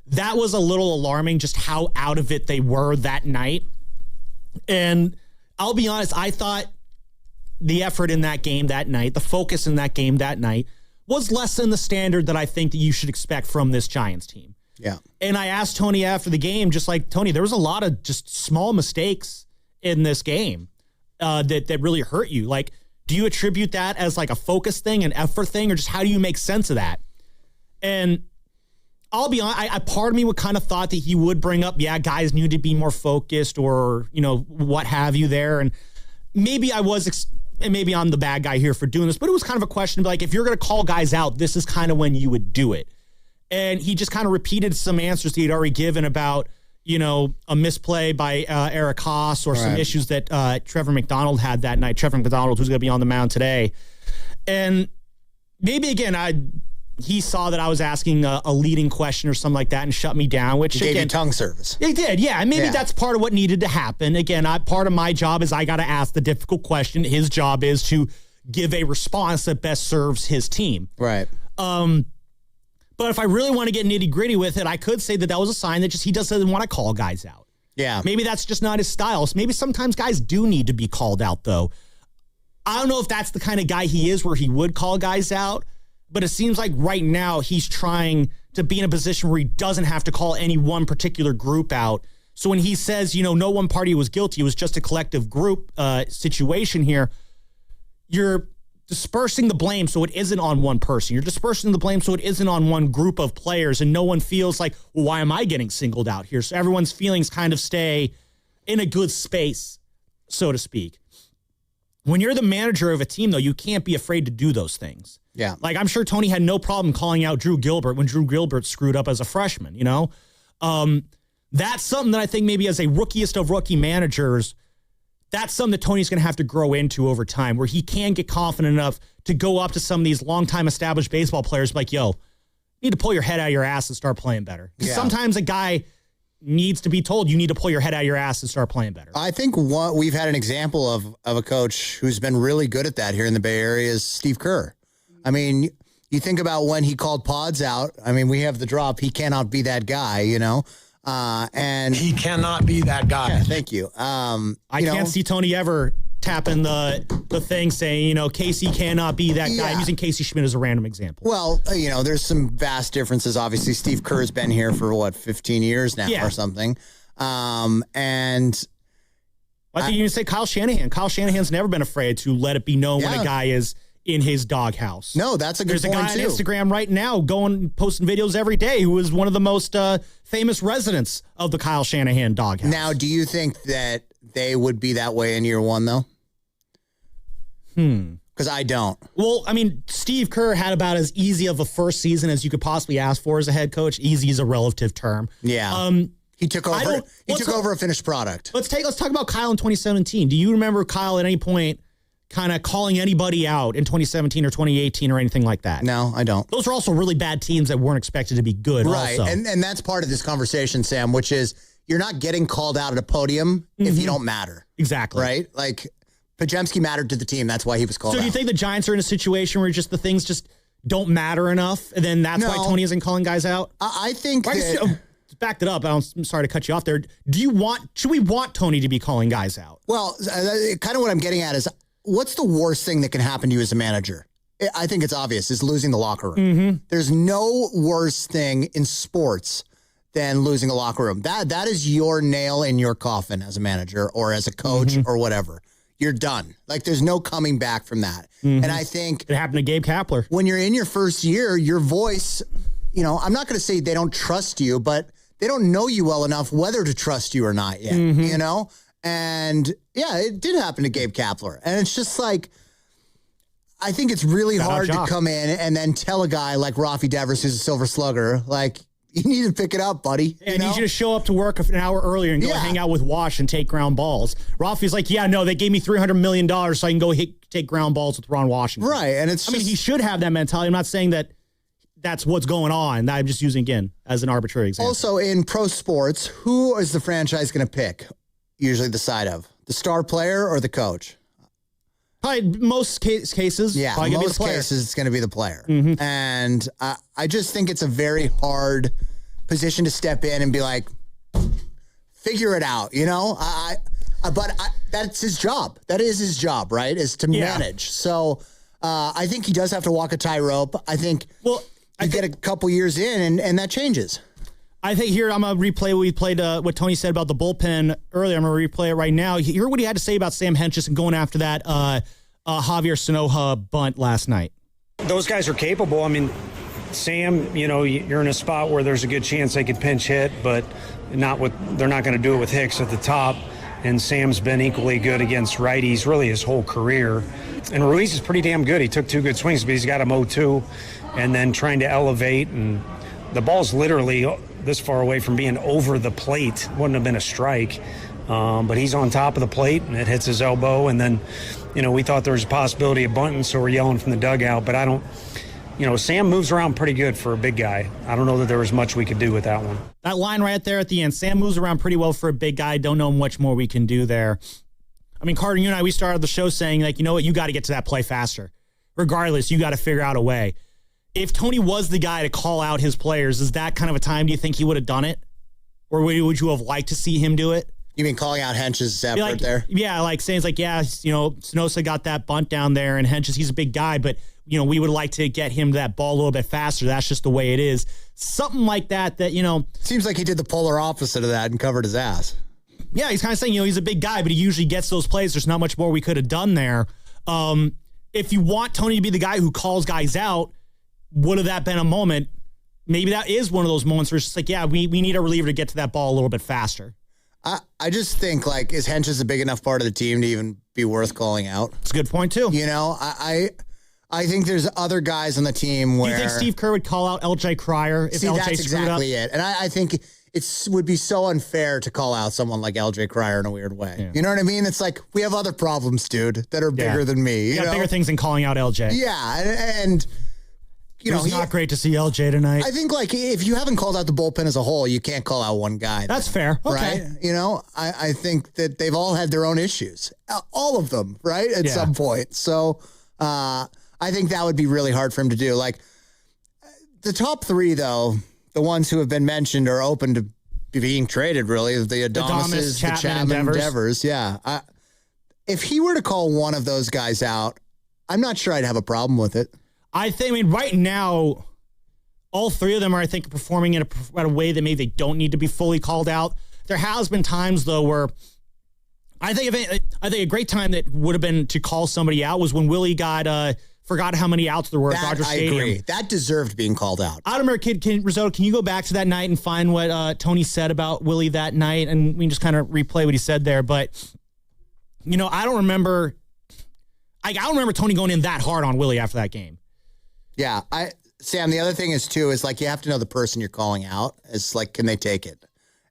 that was a little alarming, just how out of it they were that night. And I'll be honest, I thought the effort in that game that night, the focus in that game that night, was less than the standard that I think that you should expect from this Giants team. Yeah. And I asked Tony after the game, just like, Tony, there was a lot of just small mistakes in this game that really hurt you. Like, do you attribute that as like a focus thing, an effort thing, or just how do you make sense of that? And I'll be honest, I part of me would kind of thought that he would bring up, yeah, guys need to be more focused, or, what have you there. And maybe and maybe I'm the bad guy here for doing this, but it was kind of a question of like, if you're going to call guys out, this is kind of when you would do it. And he just kind of repeated some answers that he'd already given about, a misplay by Eric Haas or some issues that Trevor McDonald had that night. Trevor McDonald, who's going to be on the mound today. And maybe, again, he saw that I was asking a leading question or something like that and shut me down, which he gave you tongue service. He did, yeah. And maybe that's part of what needed to happen. Again, part of my job is I got to ask the difficult question. His job is to give a response that best serves his team. Right. But if I really want to get nitty gritty with it, I could say that was a sign that just he doesn't want to call guys out. Yeah. Maybe that's just not his style. So maybe sometimes guys do need to be called out, though. I don't know if that's the kind of guy he is where he would call guys out, but it seems like right now he's trying to be in a position where he doesn't have to call any one particular group out. So when he says, no one party was guilty, it was just a collective group situation here, you're dispersing the blame so it isn't on one person. You're dispersing the blame so it isn't on one group of players, and no one feels like, well, why am I getting singled out here? So everyone's feelings kind of stay in a good space, so to speak. When you're the manager of a team, though, you can't be afraid to do those things. Yeah. Like, I'm sure Tony had no problem calling out Drew Gilbert when Drew Gilbert screwed up as a freshman, That's something that I think maybe as a rookiest of rookie managers, that's something that Tony's going to have to grow into over time, where he can get confident enough to go up to some of these longtime established baseball players like, yo, you need to pull your head out of your ass and start playing better. Yeah. Sometimes a guy needs to be told you need to pull your head out of your ass and start playing better. I think we've had an example of a coach who's been really good at that here in the Bay Area is Steve Kerr. I mean, you think about when he called Pods out. I mean, we have the drop. He cannot be that guy, and he cannot be that guy. Yeah, thank you. I can't see Tony ever tapping the thing saying, Casey cannot be that guy. I'm using Casey Schmidt as a random example. Well, there's some vast differences. Obviously, Steve Kerr's been here for 15 years now or something. And I think you can say Kyle Shanahan. Kyle Shanahan's never been afraid to let it be known when a guy is in his doghouse. No, that's a good point, too. There's a guy on Instagram right now posting videos every day who is one of the most famous residents of the Kyle Shanahan doghouse. Now, do you think that they would be that way in year one, though? Because I don't. Well, I mean, Steve Kerr had about as easy of a first season as you could possibly ask for as a head coach. Easy is a relative term. Yeah. He took over. He took over a finished product. Let's talk about Kyle in 2017. Do you remember Kyle at any point kind of calling anybody out in 2017 or 2018 or anything like that? No, I don't. Those are also really bad teams that weren't expected to be good. Right. Also. And that's part of this conversation, Sam, which is you're not getting called out at a podium if you don't matter. Exactly. Right? Like, Pajemski mattered to the team. That's why he was called out. So do you think the Giants are in a situation where just the things just don't matter enough, and then that's why Tony isn't calling guys out? I think backed it up. I'm sorry to cut you off there. Should we want Tony to be calling guys out? Well, kind of what I'm getting at is, what's the worst thing that can happen to you as a manager? I think it's obvious, is losing the locker room. Mm-hmm. There's no worse thing in sports than losing a locker room. That is your nail in your coffin as a manager or as a coach or whatever. You're done. Like, there's no coming back from that. And I think it happened to Gabe Kapler. When you're in your first year, your voice, I'm not going to say they don't trust you, but they don't know you well enough whether to trust you or not yet, And yeah, it did happen to Gabe Kapler. And it's just like, I think it's really hard to come in and then tell a guy like Rafi Devers, who's a Silver Slugger, like, you need to pick it up, buddy. I need you to show up to work an hour earlier and go hang out with Wash and take ground balls. Rafi's like, they gave me $300 million so I can go take ground balls with Ron Washington. Right. And I mean, he should have that mentality. I'm not saying that that's what's going on. I'm just using, again, as an arbitrary example. Also, in pro sports, who is the franchise going to pick? Usually the side of the star player or the coach? Probably most cases. Yeah, most cases it's going to be the player. And I just think it's a very hard position to step in and be like, figure it out, But that's his job. That is his job, right? Is to manage. So I think he does have to walk a tightrope. I think you get a couple years in and that changes. I think here I'm going to replay what we played, what Tony said about the bullpen earlier. I'm going to replay it right now. Hear what he had to say about Sam Hentges and going after that Javier Sanoja bunt last night. Those guys are capable. I mean, Sam, you're in a spot where there's a good chance they could pinch hit, but they're not going to do it with Hicks at the top. And Sam's been equally good against righties really his whole career. And Ruiz is pretty damn good. He took 2 good swings, but he's got him 0-2 and then trying to elevate. And the ball's literally this far away from being over the plate. Wouldn't have been a strike. But he's on top of the plate, and it hits his elbow. And then, we thought there was a possibility of bunting, so we're yelling from the dugout. But I don't, Sam moves around pretty good for a big guy. I don't know that there was much we could do with that one. That line right there at the end, Sam moves around pretty well for a big guy. Don't know much more we can do there. I mean, Carter, you and I, we started the show saying, like, you know what, you got to get to that play faster. Regardless, you got to figure out a way. If Tony was the guy to call out his players, is that kind of a time, do you think he would have done it? Or would you have liked to see him do it? You mean calling out Hench's effort there? Yeah, like saying, like, yeah, Sonosa got that bunt down there, and Hench's, he's a big guy, but, we would like to get him that ball a little bit faster. That's just the way it is. Something like that, Seems like he did the polar opposite of that and covered his ass. Yeah, he's kind of saying, he's a big guy, but he usually gets those plays. There's not much more we could have done there. If you want Tony to be the guy who calls guys out, would have that been a moment? Maybe that is one of those moments where it's just like, yeah, we need a reliever to get to that ball a little bit faster. I just think, like, is Hench's a big enough part of the team to even be worth calling out? It's a good point, too. I think there's other guys on the team where... Do you think Steve Kerr would call out LJ Cryer if LJ that's screwed exactly up? it. And I think it would be so unfair to call out someone like LJ Cryer in a weird way. Yeah. You know what I mean? It's like, we have other problems, dude, that are bigger than me. You got bigger things than calling out LJ. Yeah, and it's not great to see LJ tonight. I think, like, if you haven't called out the bullpen as a whole, you can't call out one guy. That's fair. Okay. Right? I think that they've all had their own issues. All of them, right? At some point. So I think that would be really hard for him to do. Like, the top three, though, the ones who have been mentioned are open to being traded, really. The Adames, the Chapman, and Devers. Yeah. If he were to call one of those guys out, I'm not sure I'd have a problem with it. I mean, right now, all three of them are, I think, performing in a way that maybe they don't need to be fully called out. There has been times, though, where I think a great time that would have been to call somebody out was when Willie forgot how many outs there were at Dodger Stadium. I agree. That deserved being called out. I don't remember, Risotto, can you go back to that night and find what Tony said about Willie that night? And we can just kind of replay what he said there. But, I don't remember Tony going in that hard on Willie after that game. Yeah, Sam, the other thing is, too, is, like, you have to know the person you're calling out. It's like, can they take it?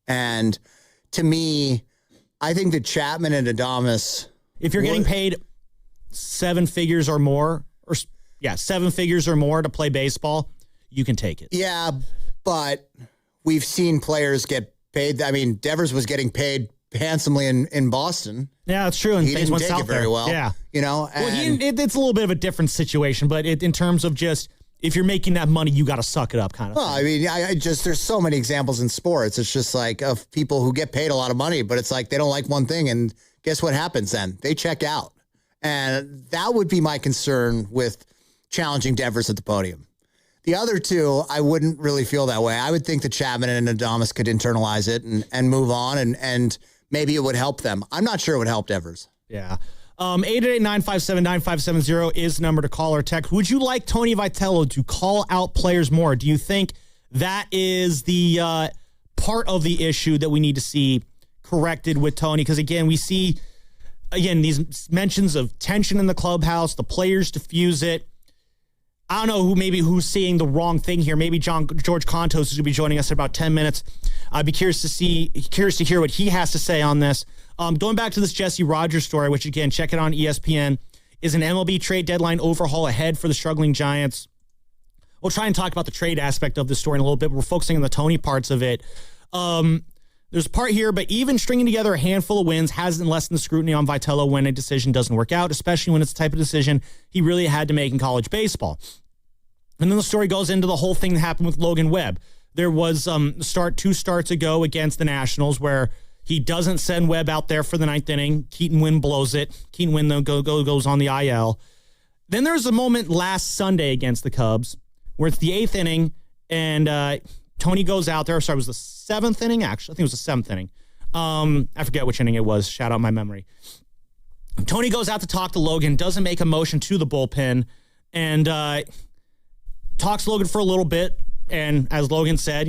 And to me, I think that Chapman and Adames... If you're getting paid seven figures or more to play baseball, you can take it. Yeah, but we've seen players get paid. I mean, Devers was getting paid handsomely in Boston. Yeah, that's true. And he didn't take it very well. Yeah. It's a little bit of a different situation, but in terms of just, if you're making that money, you got to suck it up kind of thing. I mean, there's so many examples in sports. It's just like of people who get paid a lot of money, but it's like they don't like one thing, and guess what happens then? They check out. And that would be my concern with challenging Devers at the podium. The other two, I wouldn't really feel that way. I would think that Chapman and Adames could internalize it and move on, and maybe it would help them. I'm not sure it would help Devers. Yeah. 888-957-9570 is the number to call or text. Would you like Tony Vitello to call out players more? Do you think that is the part of the issue that we need to see corrected with Tony? Because, again, we see, these mentions of tension in the clubhouse, the players diffuse it. I don't know who's seeing the wrong thing here. Maybe George Contos is going to be joining us in about 10 minutes. I'd be curious to hear what he has to say on this. Going back to this Jesse Rogers story, which, again, check it on ESPN, is an MLB trade deadline overhaul ahead for the struggling Giants. We'll try and talk about the trade aspect of this story in a little bit. We're focusing on the Tony parts of it. There's a part here, but even stringing together a handful of wins hasn't lessened the scrutiny on Vitello when a decision doesn't work out, especially when it's the type of decision he really had to make in college baseball. And then the story goes into the whole thing that happened with Logan Webb. There was two starts ago against the Nationals where he doesn't send Webb out there for the ninth inning. Keaton Wynn blows it. Keaton Wynn then goes on the IL. Then there's a moment last Sunday against the Cubs where it's the eighth inning and Tony goes out there. Sorry, it was the seventh inning, actually. I think it was the seventh inning. I forget which inning it was. Shout out my memory. Tony goes out to talk to Logan, doesn't make a motion to the bullpen, and talks to Logan for a little bit. And as Logan said,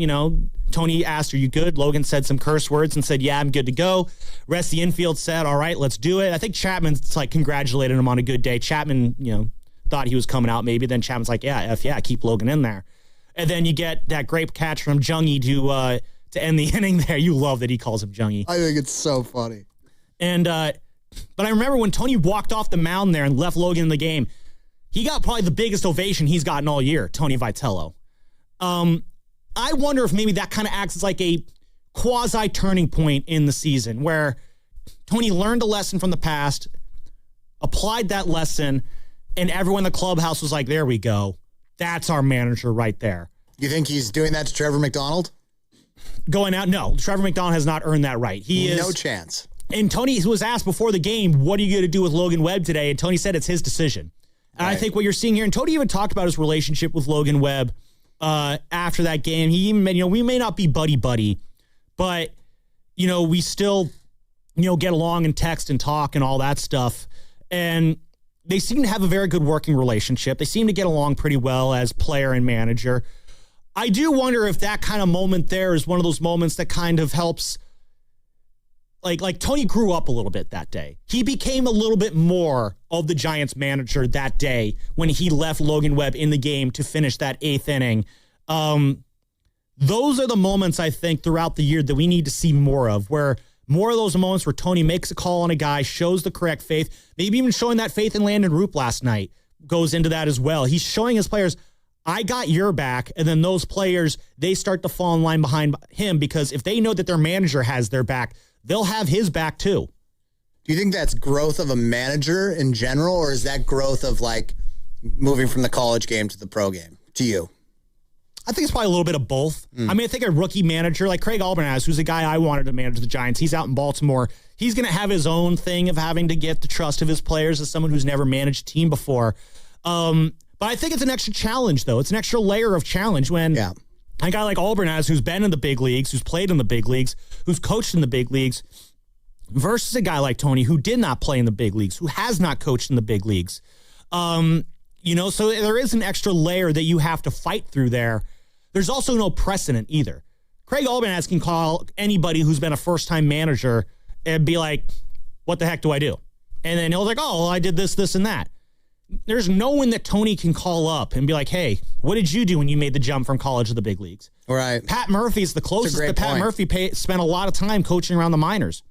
Tony asked, "Are you good?" Logan said some curse words and said, "Yeah, I'm good to go." Rest of the infield said, "All right, let's do it." I think Chapman's congratulated him on a good day. Chapman, thought he was coming out maybe. Then Chapman's like, "Yeah, keep Logan in there." And then you get that great catch from Jungie to end the inning there. You love that he calls him Jungie. I think it's so funny. And but I remember when Tony walked off the mound there and left Logan in the game, he got probably the biggest ovation he's gotten all year, Tony Vitello. I wonder if maybe that kind of acts as like a quasi-turning point in the season where Tony learned a lesson from the past, applied that lesson, and everyone in the clubhouse was like, there we go. That's our manager right there. You think he's doing that to Trevor McDonald? Going out? No. Trevor McDonald has not earned that right. No chance. And Tony was asked before the game, what are you going to do with Logan Webb today? And Tony said it's his decision. And I think what you're seeing here, and Tony even talked about his relationship with Logan Webb after that game. He even, we may not be buddy-buddy, but, we still, get along and text and talk and all that stuff. And they seem to have a very good working relationship. They seem to get along pretty well as player and manager. I do wonder if that kind of moment there is one of those moments that kind of helps. Like Tony grew up a little bit that day. He became a little bit more of the Giants manager that day when he left Logan Webb in the game to finish that 8th inning. Those are the moments I think throughout the year that we need to see more of, where more of those moments where Tony makes a call on a guy, shows the correct faith, maybe even showing that faith in Landon Roop last night goes into that as well. He's showing his players, I got your back, and then those players, they start to fall in line behind him because if they know that their manager has their back, they'll have his back too. Do you think that's growth of a manager in general, or is that growth of like moving from the college game to the pro game to you? I think it's probably a little bit of both. I mean, I think a rookie manager like Craig Albernaz, who's a guy I wanted to manage the Giants, he's out in Baltimore. He's going to have his own thing of having to get the trust of his players as someone who's never managed a team before. But I think it's an extra challenge, though. It's an extra layer of challenge when a guy like Albernaz, who's been in the big leagues, who's played in the big leagues, who's coached in the big leagues, versus a guy like Tony who did not play in the big leagues, who has not coached in the big leagues. So there is an extra layer that you have to fight through there. There's also no precedent either. Craig Albernaz can call anybody who's been a first-time manager and be like, what the heck do I do? And then he'll be like, oh, well, I did this, this, and that. There's no one that Tony can call up and be like, hey, what did you do when you made the jump from college to the big leagues? Right. Pat Murphy's the closest that Pat Murphy spent a lot of time coaching around the minors.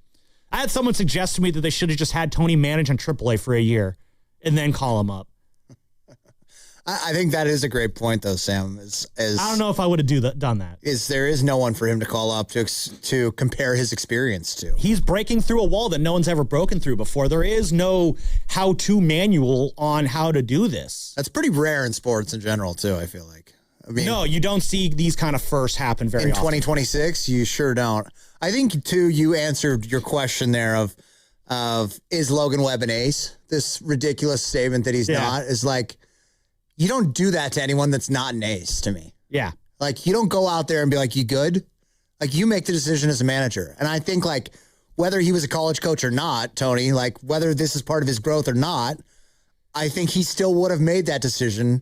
I had someone suggest to me that they should have just had Tony manage on AAA for a year and then call him up. I think that is a great point, though, Sam. I don't know if I would have done that. There is no one for him to call up to compare his experience to. He's breaking through a wall that no one's ever broken through before. There is no how-to manual on how to do this. That's pretty rare in sports in general, too, I feel like. I mean, no, you don't see these kind of firsts happen very often. In 2026, you sure don't. I think, too, you answered your question there of is Logan Webb an ace? This ridiculous statement that he's not is like, you don't do that to anyone that's not an ace to me. Yeah. Like, you don't go out there and be like, you good? Like, you make the decision as a manager. And I think, like, whether he was a college coach or not, Tony, like, whether this is part of his growth or not, I think he still would have made that decision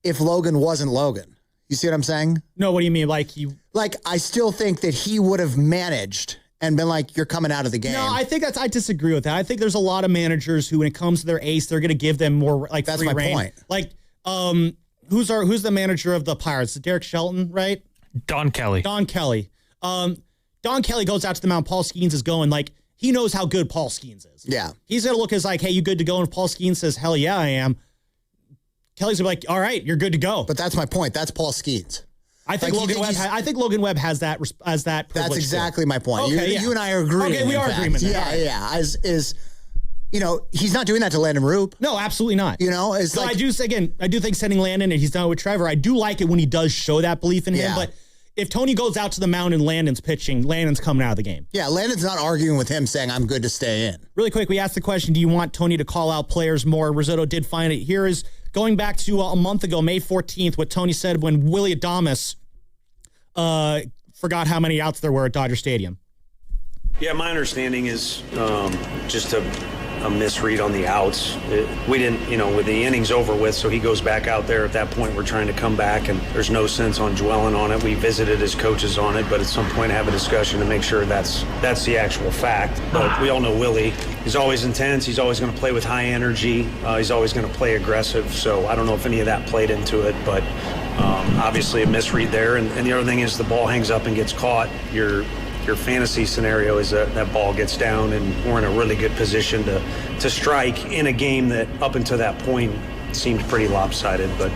if Logan wasn't Logan. You see what I'm saying? No, what do you mean? Like, I still think that he would have managed and been like, you're coming out of the game. No, I think I disagree with that. I think there's a lot of managers who, when it comes to their ace, they're going to give them more, like, that's free my reign. point. Like, who's the manager of the Pirates? Derek Shelton, right? Don Kelly. Don Kelly goes out to the mound. Paul Skeens is going. Like, he knows how good Paul Skeens is. Yeah. He's going to look as like, hey, you good to go? And if Paul Skeens says, hell yeah, I am, Kelly's going to be like, all right, you're good to go. But that's my point. That's Paul Skeens. I think Logan Webb has that privilege. That's exactly my point. Okay, you and I are agreeing. Okay, we are agreeing. Yeah. He's not doing that to Landon Roop. No, absolutely not. So I do think sending Landon, and he's done it with Trevor, I do like it when he does show that belief in him. But if Tony goes out to the mound and Landon's pitching, Landon's coming out of the game. Yeah, Landon's not arguing with him saying, I'm good to stay in. Really quick, we asked the question, do you want Tony to call out players more? Risotto did find it. Here is going back to a month ago, May 14th, what Tony said when Willie Adames forgot how many outs there were at Dodger Stadium. Yeah, my understanding is just to a misread on the outs. We didn't, with the innings over with, so he goes back out there. At that point, we're trying to come back, and there's no sense on dwelling on it. We visited his coaches on it, but at some point have a discussion to make sure that's the actual fact. But we all know Willie. He's always intense. He's always going to play with high energy. He's always going to play aggressive. So I don't know if any of that played into it, but obviously a misread there. And the other thing is the ball hangs up and gets caught. Your fantasy scenario is that ball gets down, and we're in a really good position to strike in a game that up until that point seemed pretty lopsided. But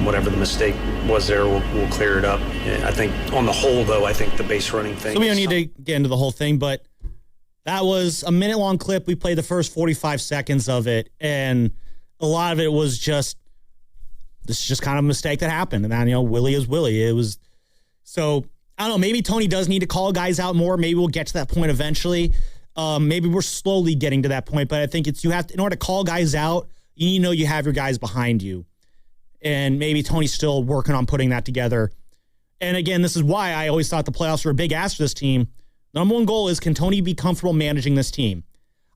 whatever the mistake was there, we'll clear it up. I think on the whole, though, I think the base running thing. So we don't need to get into the whole thing, but that was a minute-long clip. We played the first 45 seconds of it, and a lot of it was this is just kind of a mistake that happened. And then, Willie is Willie. It was so. I don't know, maybe Tony does need to call guys out more. Maybe we'll get to that point eventually. Maybe we're slowly getting to that point, but I think in order to call guys out, you know you have your guys behind you. And maybe Tony's still working on putting that together. And again, this is why I always thought the playoffs were a big ask for this team. The number one goal is, can Tony be comfortable managing this team?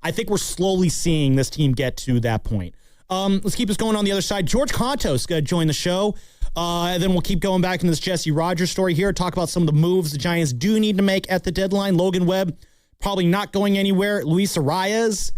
I think we're slowly seeing this team get to that point. Let's keep this going on the other side. George Contos going to join the show. And then we'll keep going back into this Jesse Rogers story here. Talk about some of the moves the Giants do need to make at the deadline. Logan Webb probably not going anywhere. Luis Arias.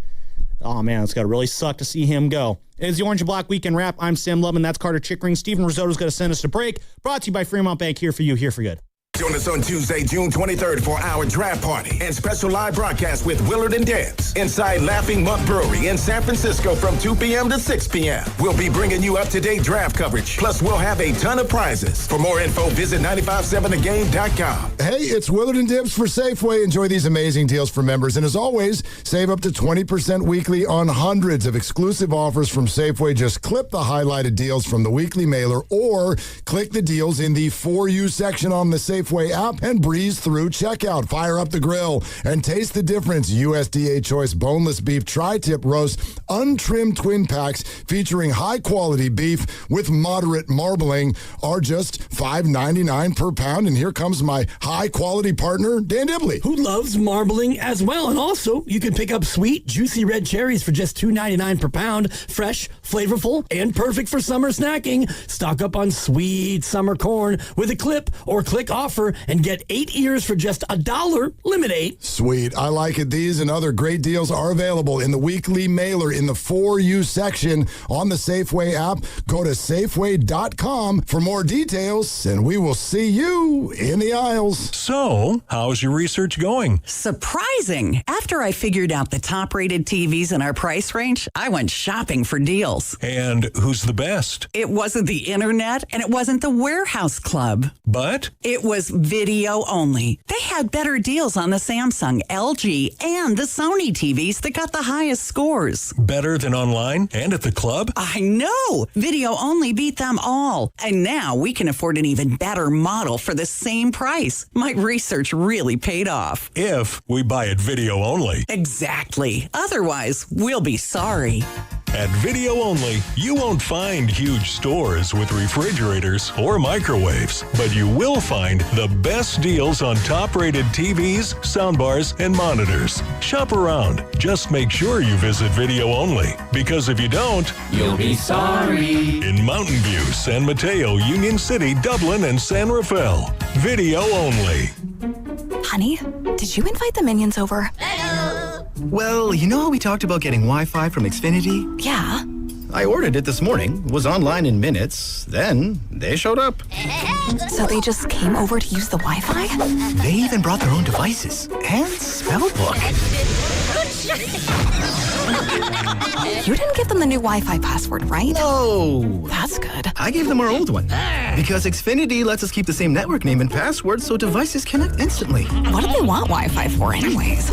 Oh, man, it's got to really suck to see him go. It's the Orange and Black Weekend Wrap. I'm Sam Lubman. That's Carter Chickering. Steven Risotto's going to send us a break. Brought to you by Fremont Bank. Here for you, here for good. Join us on Tuesday, June 23rd for our draft party and special live broadcast with Willard and Debs inside Laughing Monk Brewery in San Francisco from 2 p.m. to 6 p.m. We'll be bringing you up-to-date draft coverage. Plus, we'll have a ton of prizes. For more info, visit 957thegame.com. Hey, it's Willard and Dibs for Safeway. Enjoy these amazing deals for members. And as always, save up to 20% weekly on hundreds of exclusive offers from Safeway. Just clip the highlighted deals from the weekly mailer or click the deals in the For You section on the Safeway app and breeze through checkout. Fire up the grill and taste the difference. USDA Choice Boneless Beef Tri-Tip Roast, untrimmed twin packs featuring high-quality beef with moderate marbling are just $5.99 per pound. And here comes my high-quality partner, Dan Dibley, who loves marbling as well. And also, you can pick up sweet, juicy red cherries for just $2.99 per pound. Fresh, flavorful, and perfect for summer snacking. Stock up on sweet summer corn with a clip or click offer and get 8 ears for just $1. Limit 8. Sweet. I like it. These and other great deals are available in the weekly mailer in the For You section on the Safeway app. Go to Safeway.com for more details, and we will see you in the aisles. So, how's your research going? Surprising. After I figured out the top-rated TVs in our price range, I went shopping for deals. And who's the best? It wasn't the internet, and it wasn't the Warehouse Club. But? It was video only. They had better deals on the Samsung, LG, and the Sony TVs that got the highest scores. Better than online and at the club? I know. Video only beat them all. And now we can afford an even better model for the same price. My research really paid off. If we buy it video only. Exactly. Otherwise, we'll be sorry. At Video Only, you won't find huge stores with refrigerators or microwaves, but you will find the best deals on top-rated TVs, soundbars, and monitors. Shop around. Just make sure you visit Video Only, because if you don't, you'll be sorry. In Mountain View, San Mateo, Union City, Dublin, and San Rafael. Video Only. Honey, did you invite the minions over? Well, you know how we talked about getting Wi-Fi from Xfinity? Yeah. I ordered it this morning, was online in minutes, then they showed up. So they just came over to use the Wi-Fi? They even brought their own devices and spell book. You didn't give them the new Wi-Fi password, right? No. That's good. I gave them our old one. Because Xfinity lets us keep the same network name and password so devices connect instantly. What do they want Wi-Fi for anyways?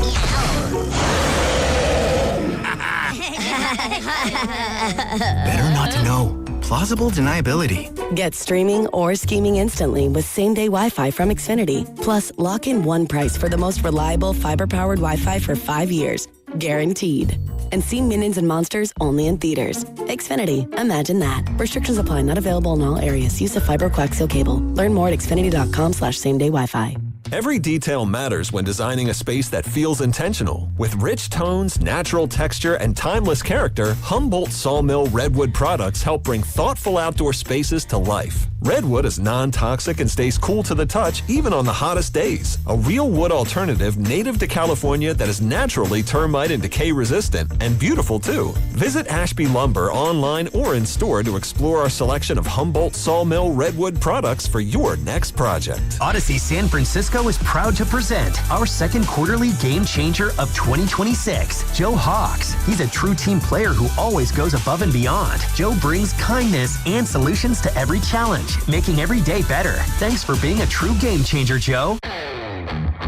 Better not to know. Plausible deniability. Get streaming or scheming instantly with same-day Wi-Fi from Xfinity. Plus, lock in one price for the most reliable fiber-powered Wi-Fi for 5 years. Guaranteed. And see Minions and Monsters only in theaters. Xfinity. Imagine that. Restrictions apply. Not available in all areas. Use of fiber coaxial cable. Learn more at xfinity.com/same-day Wi-Fi. Every detail matters when designing a space that feels intentional. With rich tones, natural texture, and timeless character, Humboldt Sawmill Redwood products help bring thoughtful outdoor spaces to life. Redwood is non-toxic and stays cool to the touch even on the hottest days. A real wood alternative native to California that is naturally termite and decay resistant and beautiful too. Visit Ashby Lumber online or in store to explore our selection of Humboldt Sawmill Redwood products for your next project. Odyssey San Francisco is proud to present our second quarterly game changer of 2026, Joe Hawks. He's a true team player who always goes above and beyond. Joe brings kindness and solutions to every challenge, making every day better. Thanks for being a true game changer, Joe.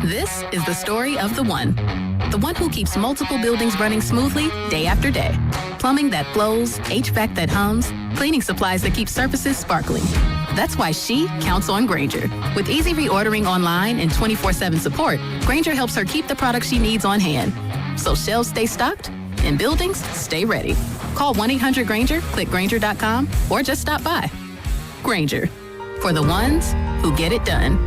This is the story of the one who keeps multiple buildings running smoothly day after day. Plumbing that flows, HVAC that hums, cleaning supplies that keep surfaces sparkling. That's why she counts on Grainger. With easy reordering online and 24/7 support, Grainger helps her keep the products she needs on hand. So shelves stay stocked and buildings stay ready. Call 1-800-GRAINGER, click Grainger.com, or just stop by. Grainger, for the ones who get it done.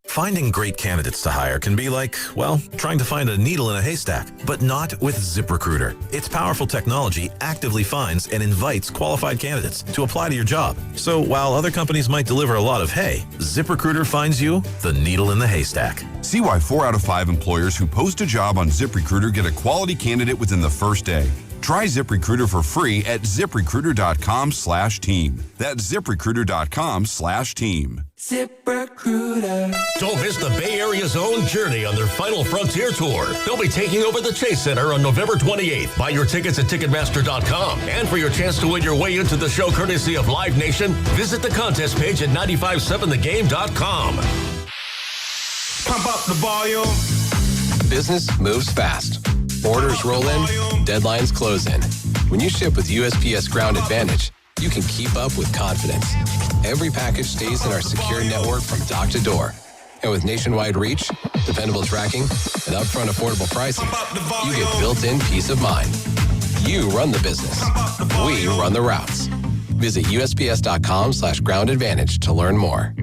Finding great candidates to hire can be like, well, trying to find a needle in a haystack, but not with ZipRecruiter. Its powerful technology actively finds and invites qualified candidates to apply to your job. So while other companies might deliver a lot of hay, ZipRecruiter finds you the needle in the haystack. See why 4 out of 5 employers who post a job on ZipRecruiter get a quality candidate within the first day. Try ZipRecruiter for free at ZipRecruiter.com/team. That's ZipRecruiter.com/team. ZipRecruiter. Don't miss the Bay Area's own Journey on their final Frontier Tour. They'll be taking over the Chase Center on November 28th. Buy your tickets at Ticketmaster.com. And for your chance to win your way into the show courtesy of Live Nation, visit the contest page at 957thegame.com. Pump up the volume. Business moves fast. Orders roll in, deadlines close in. When you ship with USPS Ground Advantage, you can keep up with confidence. Every package stays in our secure network from dock to door. And with nationwide reach, dependable tracking, and upfront affordable pricing, you get built-in peace of mind. You run the business. We run the routes. Visit USPS.com/Ground Advantage to learn more.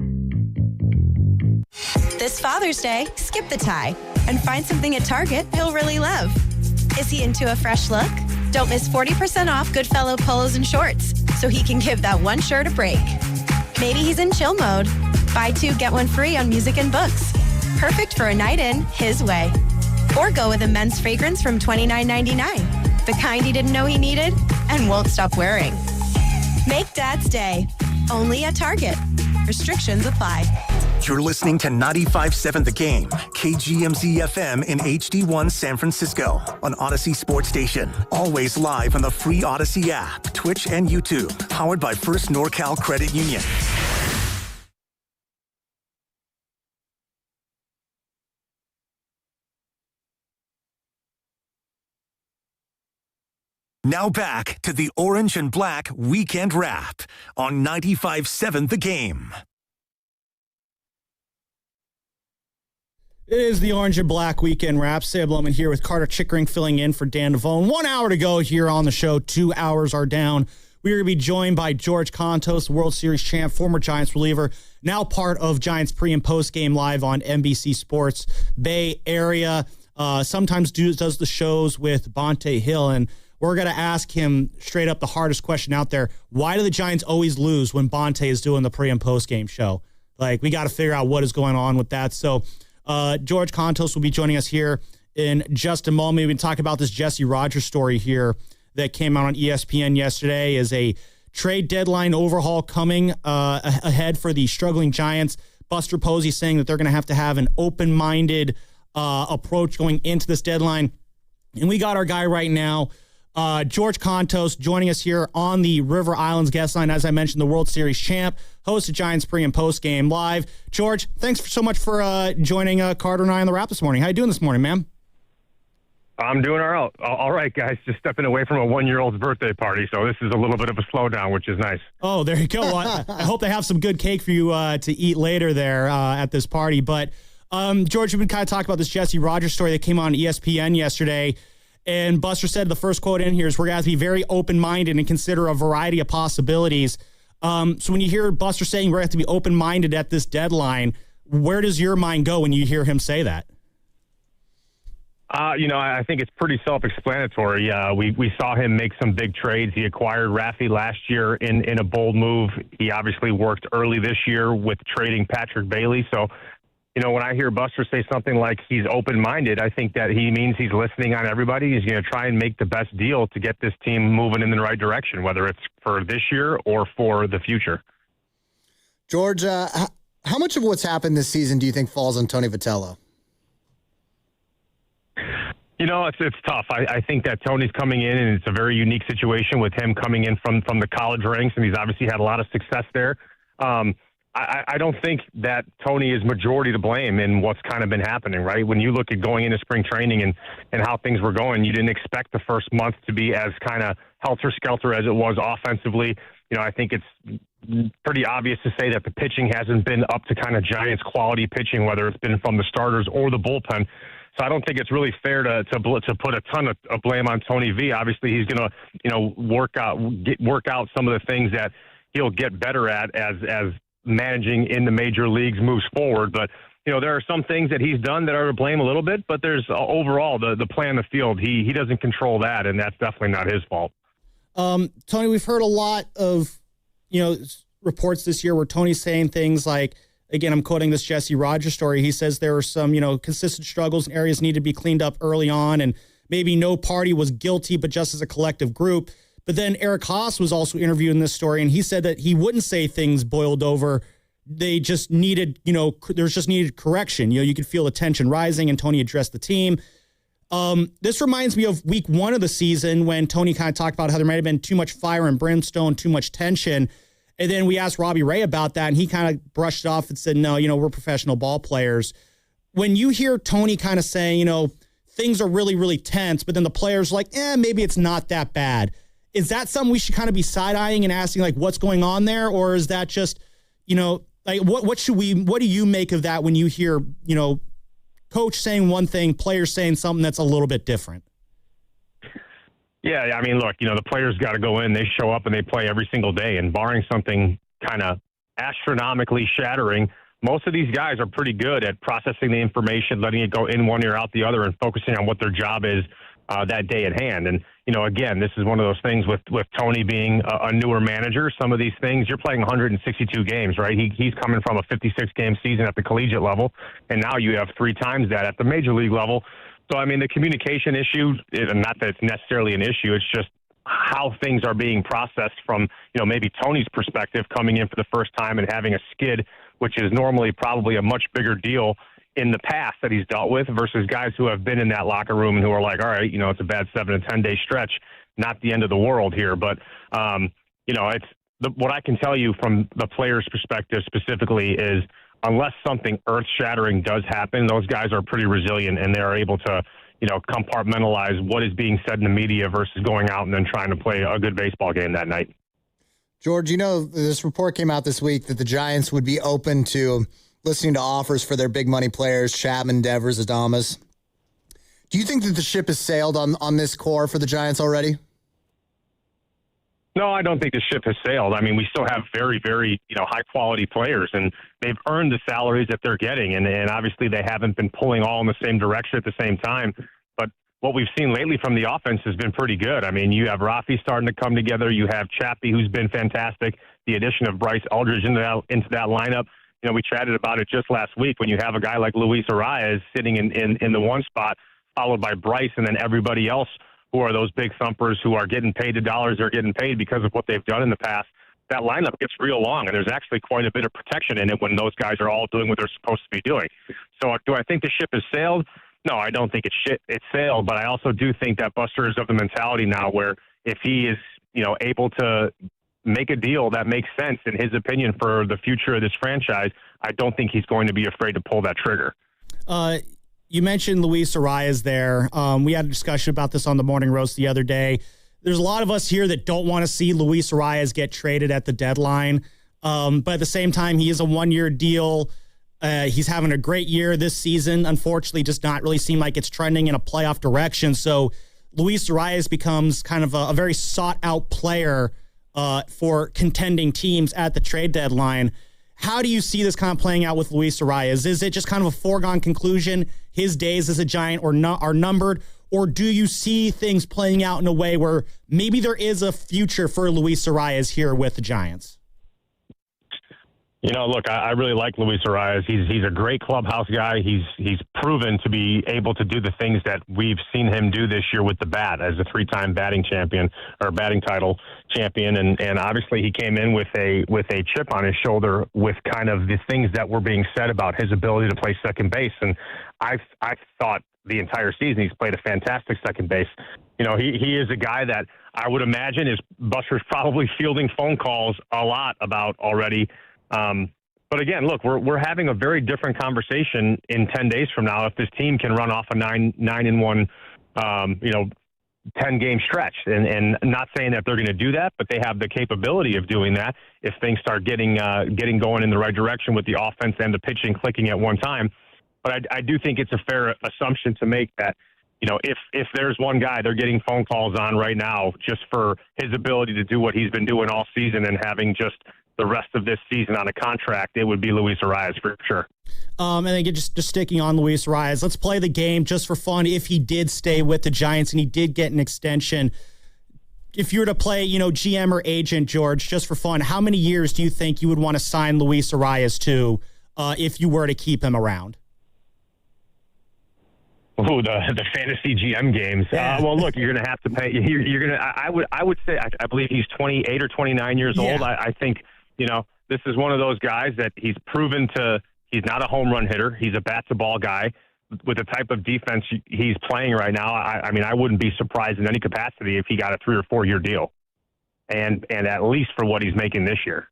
This Father's Day, skip the tie and find something at Target he'll really love. Is he into a fresh look? Don't miss 40% off Goodfellow polos and shorts so he can give that one shirt a break. Maybe he's in chill mode. Buy 2, get 1 free on music and books. Perfect for a night in his way. Or go with a men's fragrance from $29.99. The kind he didn't know he needed and won't stop wearing. Make Dad's Day. Only at Target. Restrictions apply. You're listening to 95.7 The Game, KGMZ FM in HD1 San Francisco on Odyssey Sports Station. Always live on the free Odyssey app, Twitch, and YouTube. Powered by First NorCal Credit Union. Now back to the Orange and Black Weekend Wrap on 95.7 The Game. It is the Orange and Black Weekend Wrap. Sam Blowman here with Carter Chickering filling in for Dan Devone. 1 hour to go here on the show. 2 hours are down. We're going to be joined by George Kontos, World Series champ, former Giants reliever, now part of Giants pre- and post-game live on NBC Sports Bay Area. Sometimes does the shows with Bonte Hill, and we're going to ask him straight up the hardest question out there. Why do the Giants always lose when Bonte is doing the pre- and post-game show? Like, we got to figure out what is going on with that. So, George Kontos will be joining us here in just a moment. We can talk about this Jesse Rogers story here that came out on ESPN yesterday. Is a trade deadline overhaul coming ahead for the struggling Giants. Buster Posey saying that they're going to have an open-minded approach going into this deadline. And we got our guy right now, George Kontos, joining us here on the River Islands guest line. As I mentioned, the World Series champ, host of Giants pre- and post-game live. George, thanks so much for joining Carter and I on the wrap this morning. How you doing this morning, man? I'm doing all right, guys. Just stepping away from a 1-year-old's birthday party, so this is a little bit of a slowdown, which is nice. Oh, there you go. Well, I hope they have some good cake for you to eat later there at this party. But, George, we've been kind of talking about this Jesse Rogers story that came on ESPN yesterday. And Buster said the first quote in here is, we're going to have to be very open-minded and consider a variety of possibilities. So when you hear Buster saying we're going to have to be open-minded at this deadline, Where does your mind go when you hear him say that? I think it's pretty self-explanatory. We saw him make some big trades. He acquired Rafi last year in a bold move. He obviously worked early this year with trading Patrick Bailey. So, when I hear Buster say something like he's open-minded, I think that he means he's listening on everybody. He's going to try and make the best deal to get this team moving in the right direction, whether it's for this year or for the future. George, how much of what's happened this season do you think falls on Tony Vitello? It's tough. I think that Tony's coming in, and it's a very unique situation with him coming in from the college ranks, and he's obviously had a lot of success there. I don't think that Tony is majority to blame in what's kind of been happening, right? When you look at going into spring training and how things were going, you didn't expect the first month to be as kind of helter-skelter as it was offensively. I think it's pretty obvious to say that the pitching hasn't been up to kind of Giants quality pitching, whether it's been from the starters or the bullpen. So I don't think it's really fair to put a ton of blame on Tony V. Obviously, he's going to work out some of the things that he'll get better at as managing in the major leagues moves forward. But there are some things that he's done that are to blame a little bit. But there's overall the play on the field. He doesn't control that, and that's definitely not his fault. Tony, we've heard a lot of reports this year where Tony's saying things like, again, I'm quoting this Jesse Rogers story. He says there were some, consistent struggles and areas need to be cleaned up early on, and maybe no party was guilty, but just as a collective group. But then Eric Haas was also interviewed in this story, and he said that he wouldn't say things boiled over. They just needed, there's just needed correction. You could feel the tension rising, and Tony addressed the team. This reminds me of week 1 of the season when Tony kind of talked about how there might have been too much fire and brimstone, too much tension. And then we asked Robbie Ray about that, and he kind of brushed it off and said, no, we're professional ball players. When you hear Tony kind of saying, things are really, really tense, but then the players are like, maybe it's not that bad. Is that something we should kind of be side-eyeing and asking, like, what's going on there? Or is that just, what do you make of that when you hear, coach saying one thing, players saying something that's a little bit different? Yeah, I mean, look, the players got to go in. They show up and they play every single day. And barring something kind of astronomically shattering, most of these guys are pretty good at processing the information, letting it go in one ear, out the other, and focusing on what their job is that day at hand. And, again, this is one of those things with Tony being a newer manager. Some of these things, you're playing 162 games, right? He's coming from a 56-game season at the collegiate level, and now you have 3 times that at the major league level. So, I mean, the communication issue, not that it's necessarily an issue, it's just how things are being processed from, maybe Tony's perspective coming in for the first time and having a skid, which is normally probably a much bigger deal in the past that he's dealt with versus guys who have been in that locker room and who are like, all right, it's a bad 7 to 10 day stretch, not the end of the world here. But, it's what I can tell you from the player's perspective specifically is, unless something earth-shattering does happen, those guys are pretty resilient and they are able to, compartmentalize what is being said in the media versus going out and then trying to play a good baseball game that night. George, this report came out this week that the Giants would be open to listening to offers for their big money players, Chapman, Devers, Adames. Do you think that the ship has sailed on this core for the Giants already? No, I don't think the ship has sailed. I mean, we still have very, very, high-quality players, and they've earned the salaries that they're getting, and obviously they haven't been pulling all in the same direction at the same time. But what we've seen lately from the offense has been pretty good. I mean, you have Rafi starting to come together. You have Chappie, who's been fantastic. The addition of Bryce Eldridge into that lineup. We chatted about it just last week when you have a guy like Luis Arias sitting in the one spot, followed by Bryce, and then everybody else who are those big thumpers who are getting paid the dollars they're getting paid because of what they've done in the past. That lineup gets real long, and there's actually quite a bit of protection in it when those guys are all doing what they're supposed to be doing. So do I think the ship has sailed? No, I don't think it's sailed, but I also do think that Buster is of the mentality now where if he is, able to make a deal that makes sense, in his opinion, for the future of this franchise, I don't think he's going to be afraid to pull that trigger. You mentioned Luis Arias there. We had a discussion about this on the Morning Roast the other day. There's a lot of us here that don't want to see Luis Arias get traded at the deadline. But at the same time, he is a 1-year deal. He's having a great year this season. Unfortunately, does not really seem like it's trending in a playoff direction. So Luis Arias becomes kind of a very sought-out player for contending teams at the trade deadline. How do you see this kind of playing out with Luis Arias? Is it just kind of a foregone conclusion? His days as a Giant are numbered? Or do you see things playing out in a way where maybe there is a future for Luis Arias here with the Giants? Look, I really like Luis Arias. He's a great clubhouse guy. He's proven to be able to do the things that we've seen him do this year with the bat as a 3-time batting champion or batting title champion. And obviously he came in with a chip on his shoulder with kind of the things that were being said about his ability to play second base. And I thought the entire season he's played a fantastic second base. He is a guy that I would imagine Buster's probably fielding phone calls a lot about already. But again, look, we're having a very different conversation in 10 days from now if this team can run off a 9-1, 10-game stretch. And not saying that they're going to do that, but they have the capability of doing that if things start getting going in the right direction with the offense and the pitching clicking at one time. But I do think it's a fair assumption to make that, if there's one guy they're getting phone calls on right now just for his ability to do what he's been doing all season and having just the rest of this season on a contract, it would be Luis Arias for sure. And then just sticking on Luis Arias, let's play the game just for fun. If he did stay with the Giants and he did get an extension, if you were to play, GM or agent, George, just for fun, how many years do you think you would want to sign Luis Arias to if you were to keep him around? Oh, the fantasy GM games. Yeah. Well, look, you're going to have to pay. You're going to. I would say I believe he's 28 or 29 years old. I think. This is one of those guys that he's proven he's not a home run hitter. He's a bat to ball guy with the type of defense he's playing right now. I mean, I wouldn't be surprised in any capacity if he got a 3 or 4 year deal and at least for what he's making this year.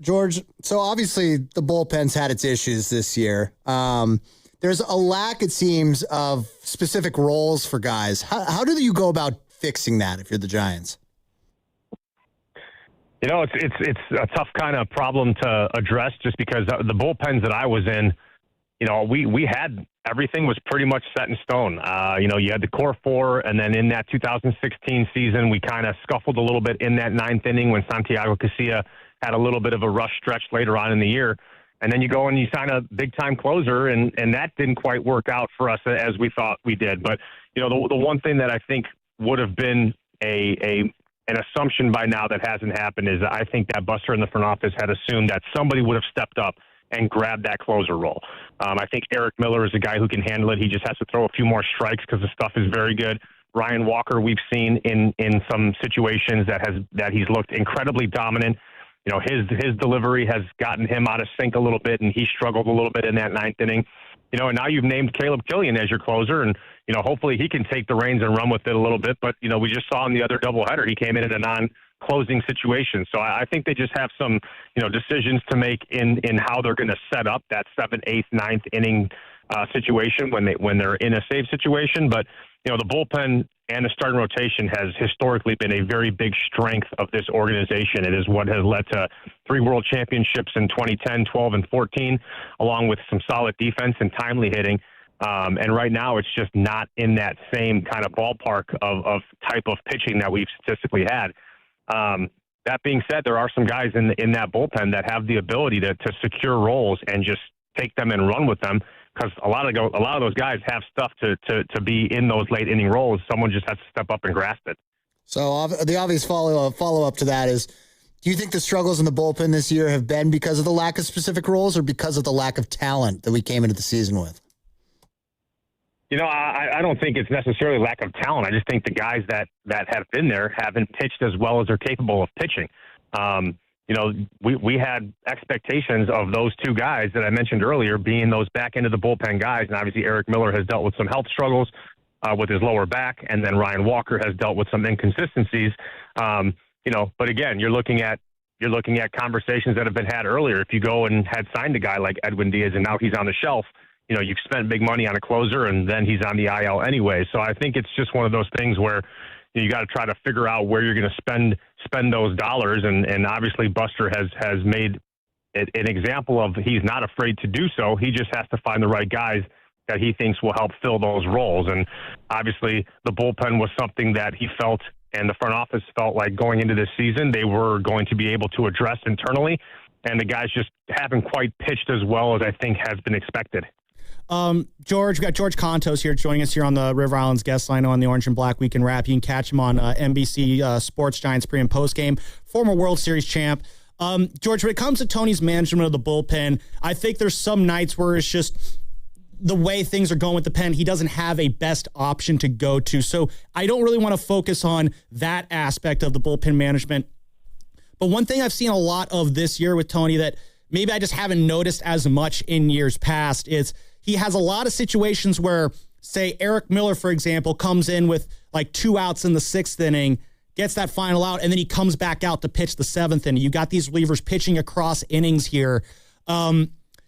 George, so obviously the bullpen's had its issues this year. There's a lack, it seems, of specific roles for guys. How do you go about fixing that if you're the Giants? It's a tough kind of problem to address just because the bullpens that I was in, we had everything was pretty much set in stone. You had the core 4, and then in that 2016 season, we kind of scuffled a little bit in that 9th inning when Santiago Casilla had a little bit of a rush stretch later on in the year. And then you go and you sign a big-time closer, and that didn't quite work out for us as we thought we did. But, the one thing that I think would have been an assumption by now that hasn't happened is I think that Buster and the front office had assumed that somebody would have stepped up and grabbed that closer role. I think Eric Miller is a guy who can handle it. He just has to throw a few more strikes because the stuff is very good. Ryan Walker, we've seen in some situations that he's looked incredibly dominant. His delivery has gotten him out of sync a little bit, and he struggled a little bit in that 9th inning. And now you've named Caleb Killian as your closer, and hopefully he can take the reins and run with it a little bit. But we just saw in the other doubleheader he came in a non-closing situation. So I think they just have some decisions to make in how they're going to set up that 7th, 8th, 9th inning situation when they're in a save situation. But the bullpen and the starting rotation has historically been a very big strength of this organization. It is what has led to 3 world championships in 2010, 12, and 14, along with some solid defense and timely hitting. And right now it's just not in that same kind of ballpark of type of pitching that we've statistically had. That being said, there are some guys in that bullpen that have the ability to secure roles and just take them and run with them, because a lot of those guys have stuff to be in those late inning roles. Someone just has to step up and grasp it. So the obvious follow up to that is, do you think the struggles in the bullpen this year have been because of the lack of specific roles or because of the lack of talent that we came into the season with? I don't think it's necessarily lack of talent. I just think the guys that have been there haven't pitched as well as they're capable of pitching. We had expectations of those 2 guys that I mentioned earlier being those back end of the bullpen guys. And obviously Eric Miller has dealt with some health struggles with his lower back. And then Ryan Walker has dealt with some inconsistencies. But again, you're looking at conversations that have been had earlier. If you go and had signed a guy like Edwin Diaz and now he's on the shelf, you've spent big money on a closer and then he's on the IL anyway. So I think it's just one of those things where you got to try to figure out where you're going to spend those dollars. And obviously Buster has made an example of he's not afraid to do so. He just has to find the right guys that he thinks will help fill those roles. And obviously the bullpen was something that he felt and the front office felt like going into this season they were going to be able to address internally, and the guys just haven't quite pitched as well as I think has been expected. George, we got George Contos here joining us here on the River Islands guest line on the Orange and Black Weekend Wrap. You can catch him on NBC Sports Giants pre- and post-game, former World Series champ. George, when it comes to Tony's management of the bullpen, I think there's some nights where it's just the way things are going with the pen, he doesn't have a best option to go to. So I don't really want to focus on that aspect of the bullpen management. But one thing I've seen a lot of this year with Tony that maybe I just haven't noticed as much in years past is he has a lot of situations where, say, Eric Miller, for example, comes in with like 2 outs in the 6th inning, gets that final out, and then he comes back out to pitch the 7th inning. You got these relievers pitching across innings here.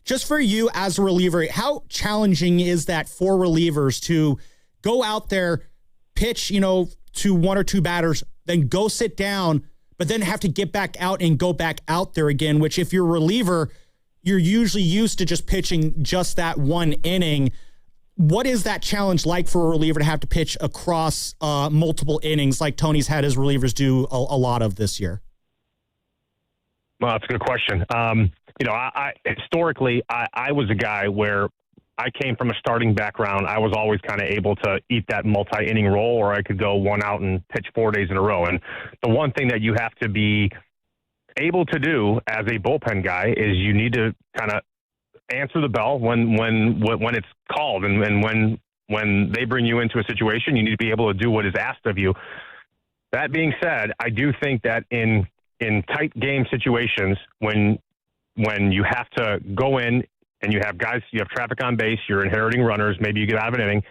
Just for you as a reliever, how challenging is that for relievers to go out there, pitch, to 1 or 2 batters, then go sit down, but then have to get back out and go back out there again, which if you're a reliever, you're usually used to just pitching just that 1 inning. What is that challenge like for a reliever to have to pitch across multiple innings like Tony's had his relievers do a lot of this year? Well, that's a good question. I historically, I was a guy where I came from a starting background. I was always kind of able to eat that multi-inning role, or I could go 1 out and pitch 4 days in a row. And the one thing that you have to be able to do as a bullpen guy is you need to kind of answer the bell when it's called, and when they bring you into a situation, you need to be able to do what is asked of you. That being said, I do think that in tight game situations, when you have to go in and you have traffic on base, you're inheriting runners, maybe you get out of an inning,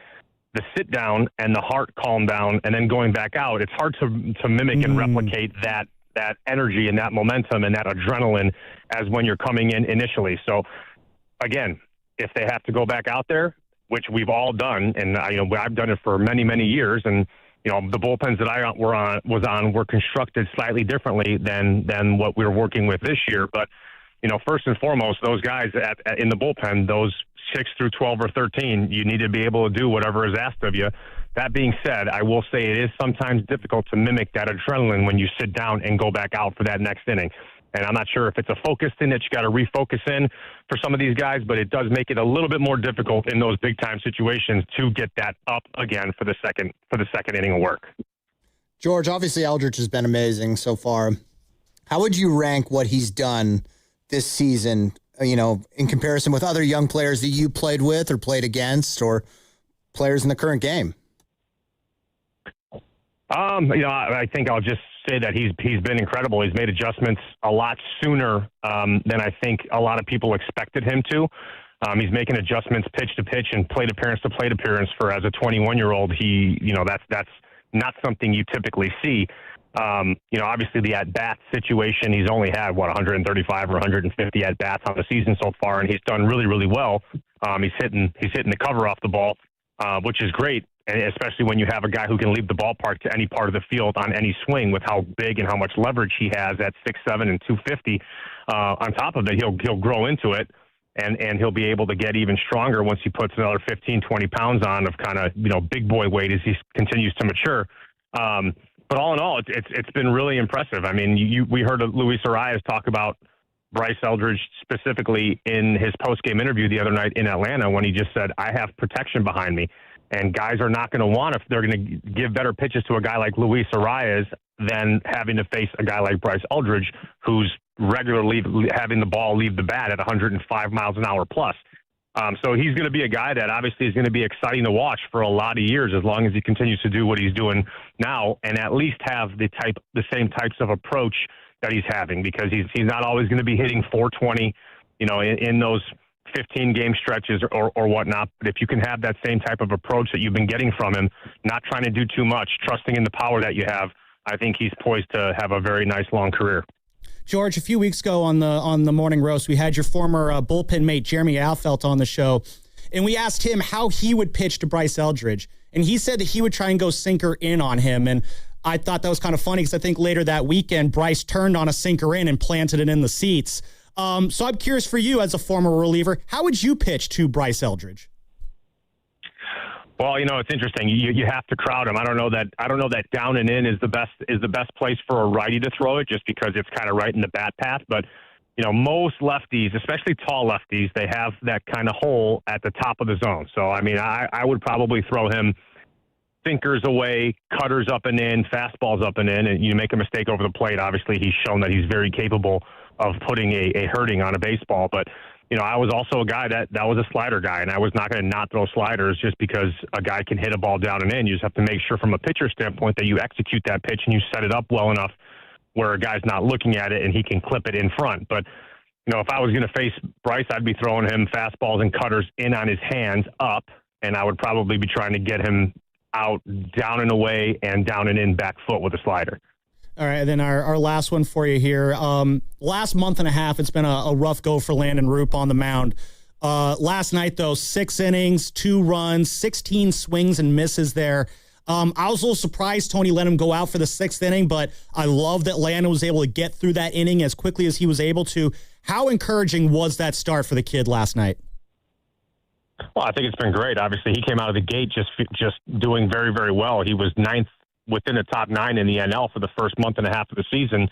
the sit down and the heart calm down and then going back out, it's hard to mimic and replicate that energy and that momentum and that adrenaline as when you're coming in initially. So again, if they have to go back out there, which we've all done, and I've done it for many, many years, and the bullpens that I was on were constructed slightly differently than what we were working with this year. But first and foremost, those guys in the bullpen, those 6 through 12 or 13, you need to be able to do whatever is asked of you. That being said, I will say it is sometimes difficult to mimic that adrenaline when you sit down and go back out for that next inning. And I'm not sure if it's a focus thing that you got to refocus in for some of these guys, but it does make it a little bit more difficult in those big time situations to get that up again for the second inning of work. George, obviously Eldridge has been amazing so far. How would you rank what he's done this season, in comparison with other young players that you played with or played against, or players in the current game? I think I'll just say that he's been incredible. He's made adjustments a lot sooner than I think a lot of people expected him to. He's making adjustments pitch to pitch and plate appearance to plate appearance for as a 21-year-old. That's not something you typically see. Obviously the at-bat situation, he's only had 135 or 150 at-bats on the season so far, and he's done really, really well. He's hitting the cover off the ball, which is great. And especially when you have a guy who can leave the ballpark to any part of the field on any swing with how big and how much leverage he has at 6'7" and 250. On top of it, he'll grow into it, and he'll be able to get even stronger once he puts another 15, 20 pounds on of kind of big boy weight as he continues to mature. But all in all, it's been really impressive. I mean, we heard Luis Arias talk about Bryce Eldridge specifically in his post-game interview the other night in Atlanta when he just said, "I have protection behind me." And guys are not going to want, if they're going to give better pitches to a guy like Luis Arias than having to face a guy like Bryce Eldridge, who's regularly having the ball leave the bat at 105 miles an hour plus. So he's going to be a guy that obviously is going to be exciting to watch for a lot of years, as long as he continues to do what he's doing now, and at least have the same types of approach that he's having, because he's not always going to be hitting 420, in those 15 game stretches or whatnot. But if you can have that same type of approach that you've been getting from him, not trying to do too much, trusting in the power that you have, I think he's poised to have a very nice long career. George, a few weeks ago on the morning roast, we had your former bullpen mate Jeremy Alfelt on the show, and we asked him how he would pitch to Bryce Eldridge, and he said that he would try and go sinker in on him. And I thought that was kind of funny, because I think later that weekend Bryce turned on a sinker in and planted it in the seats. So I'm curious, for you as a former reliever, how would you pitch to Bryce Eldridge? Well, it's interesting. You have to crowd him. I don't know that down and in is the best place for a righty to throw it, just because it's kind of right in the bat path. But most lefties, especially tall lefties, they have that kind of hole at the top of the zone. So I would probably throw him sinkers away, cutters up and in, fastballs up and in, and you make a mistake over the plate. Obviously, he's shown that he's very capable of putting a hurting on a baseball. But, I was also a guy that was a slider guy, and I was not going to not throw sliders just because a guy can hit a ball down and in. You just have to make sure from a pitcher standpoint that you execute that pitch and you set it up well enough where a guy's not looking at it and he can clip it in front. But, if I was going to face Bryce, I'd be throwing him fastballs and cutters in on his hands up, and I would probably be trying to get him out, down and away, and down and in back foot with a slider. All right, and then our last one for you here. Last month and a half, it's been a rough go for Landon Roop on the mound. Last night, though, 6 innings, 2 runs, 16 swings and misses there. I was a little surprised Tony let him go out for the 6th inning, but I love that Landon was able to get through that inning as quickly as he was able to. How encouraging was that start for the kid last night? Well, I think it's been great. Obviously, he came out of the gate just doing very, very well. He was 9th within the top 9 in the NL for the first month and a half of the season.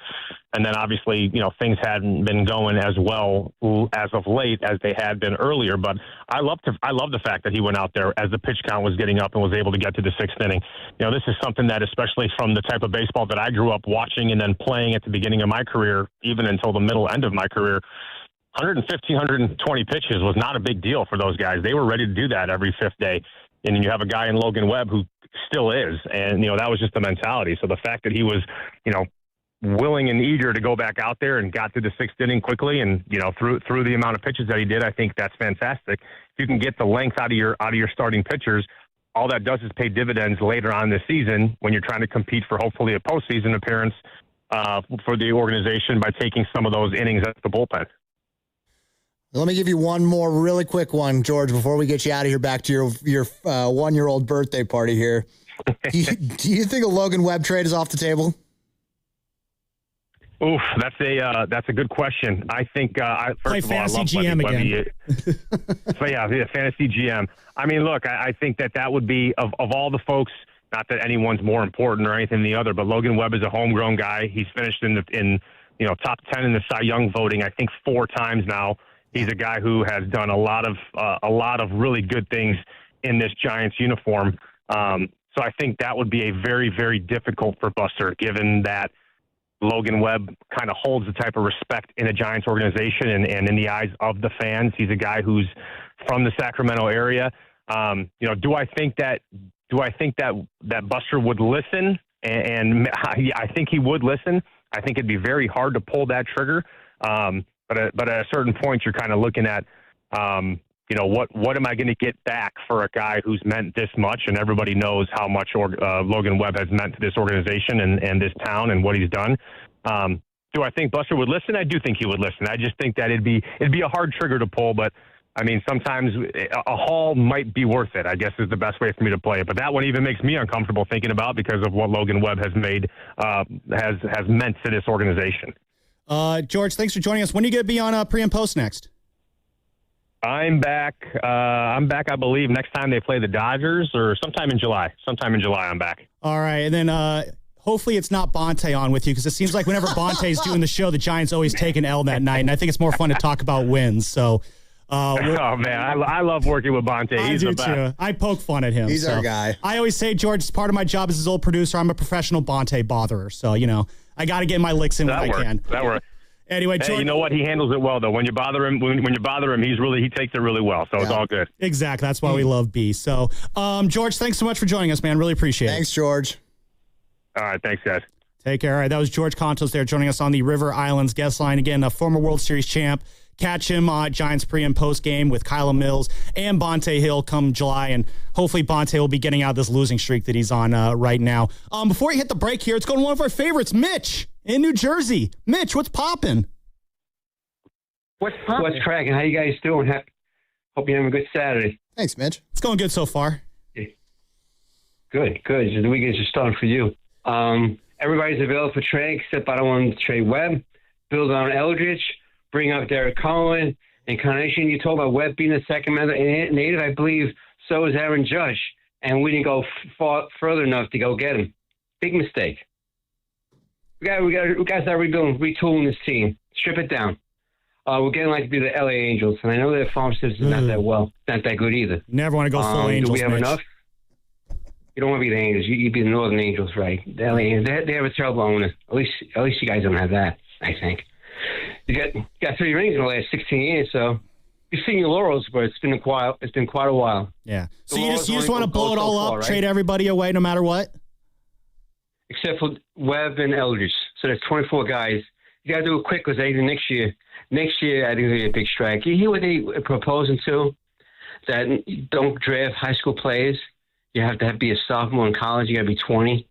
And then obviously, things hadn't been going as well as of late as they had been earlier. But I love the fact that he went out there as the pitch count was getting up and was able to get to the 6th inning. This is something that, especially from the type of baseball that I grew up watching and then playing at the beginning of my career, even until the middle end of my career, 115, 120 pitches was not a big deal for those guys. They were ready to do that every 5th day. And then you have a guy in Logan Webb who still is. And, that was just the mentality. So the fact that he was, willing and eager to go back out there and got to the 6th inning quickly and, through the amount of pitches that he did, I think that's fantastic. If you can get the length out of your starting pitchers, all that does is pay dividends later on this season when you're trying to compete for hopefully a postseason appearance for the organization by taking some of those innings at the bullpen. Let me give you one more really quick one, George, before we get you out of here back to your 1-year-old birthday party here. Do you think a Logan Webb trade is off the table? Oof, that's a good question. I think first of all, I love GM again. But yeah, fantasy GM. Look, I think that would be of all the folks. Not that anyone's more important or anything than the other, but Logan Webb is a homegrown guy. He's finished in top 10 in the Cy Young voting, I think 4 times now. He's a guy who has done a lot of really good things in this Giants uniform. So I think that would be a very, very difficult for Buster, given that Logan Webb kind of holds the type of respect in a Giants organization and in the eyes of the fans. He's a guy who's from the Sacramento area. Do I think that Buster would listen? And I think he would listen. I think it'd be very hard to pull that trigger. But at a certain point, you're kind of looking at, what am I going to get back for a guy who's meant this much? And everybody knows how much Logan Webb has meant to this organization and this town and what he's done. Do I think Buster would listen? I do think he would listen. I just think that it'd be a hard trigger to pull. But sometimes a haul might be worth it, I guess, is the best way for me to play it. But that one even makes me uncomfortable thinking about because of what Logan Webb has made has meant to this organization. George, thanks for joining us. When are you going to be on pre and post next? I'm back, I believe, next time they play the Dodgers or sometime in July. I'm back. All right. And then hopefully it's not Bonte on with you because it seems like whenever Bonte's doing the show, the Giants always take an L that night. And I think it's more fun to talk about wins. So, oh, man, I love working with Bonte. He's the best. Too. I poke fun at him. He's our guy. I always say, George, as part of my job as his old producer, I'm a professional Bonte botherer. So, I got to get my licks in when I can. That works. Anyway, George, you know what? He handles it well, though. When you bother him, he takes it really well. So It's all good. Exactly. That's why we love B. So, George, thanks so much for joining us, man. Really appreciate it. Thanks, George. All right. Thanks, guys. Take care. All right. That was George Contos there joining us on the River Islands guest line. Again, a former World Series champ. Catch him on Giants pre- and post-game with Kyla Mills and Bonte Hill come July, and hopefully Bonte will be getting out of this losing streak that he's on right now. Before we hit the break here, let's go to one of our favorites, Mitch in New Jersey. Mitch, what's popping? What's cracking? How you guys doing? Hope you're having a good Saturday. Thanks, Mitch. It's going good so far. Good. The weekend's just starting for you. Everybody's available for trade, except I don't want to trade Webb, build on Eldridge, bring up Derek Cohen, and Carnation. You told about Webb being a Sacramento native. I believe so is Aaron Judge. and we didn't go far further enough to go get him. Big mistake. We got to start rebuilding, retooling this team. Strip it down. We're getting like to be the LA Angels, and I know their farm system is not that good either. Never want to go full Angels. Do we have Mitch. enough? You don't want to be the Angels. You'd be the Northern Angels, right? The LA Angels. They have a terrible owner. At least you guys don't have that. I think you got 3 rings in the last 16 years, so you've seen your laurels, but it's been quite a while. Yeah. So you just want to blow it all up, right? Trade everybody away, no matter what. Except for Webb and Eldridge. So there's 24 guys. You got to do it quick because next year, I think there'll be a big strike. You hear what they proposing to? That you don't draft high school players. You have to be a sophomore in college. You got to be 20.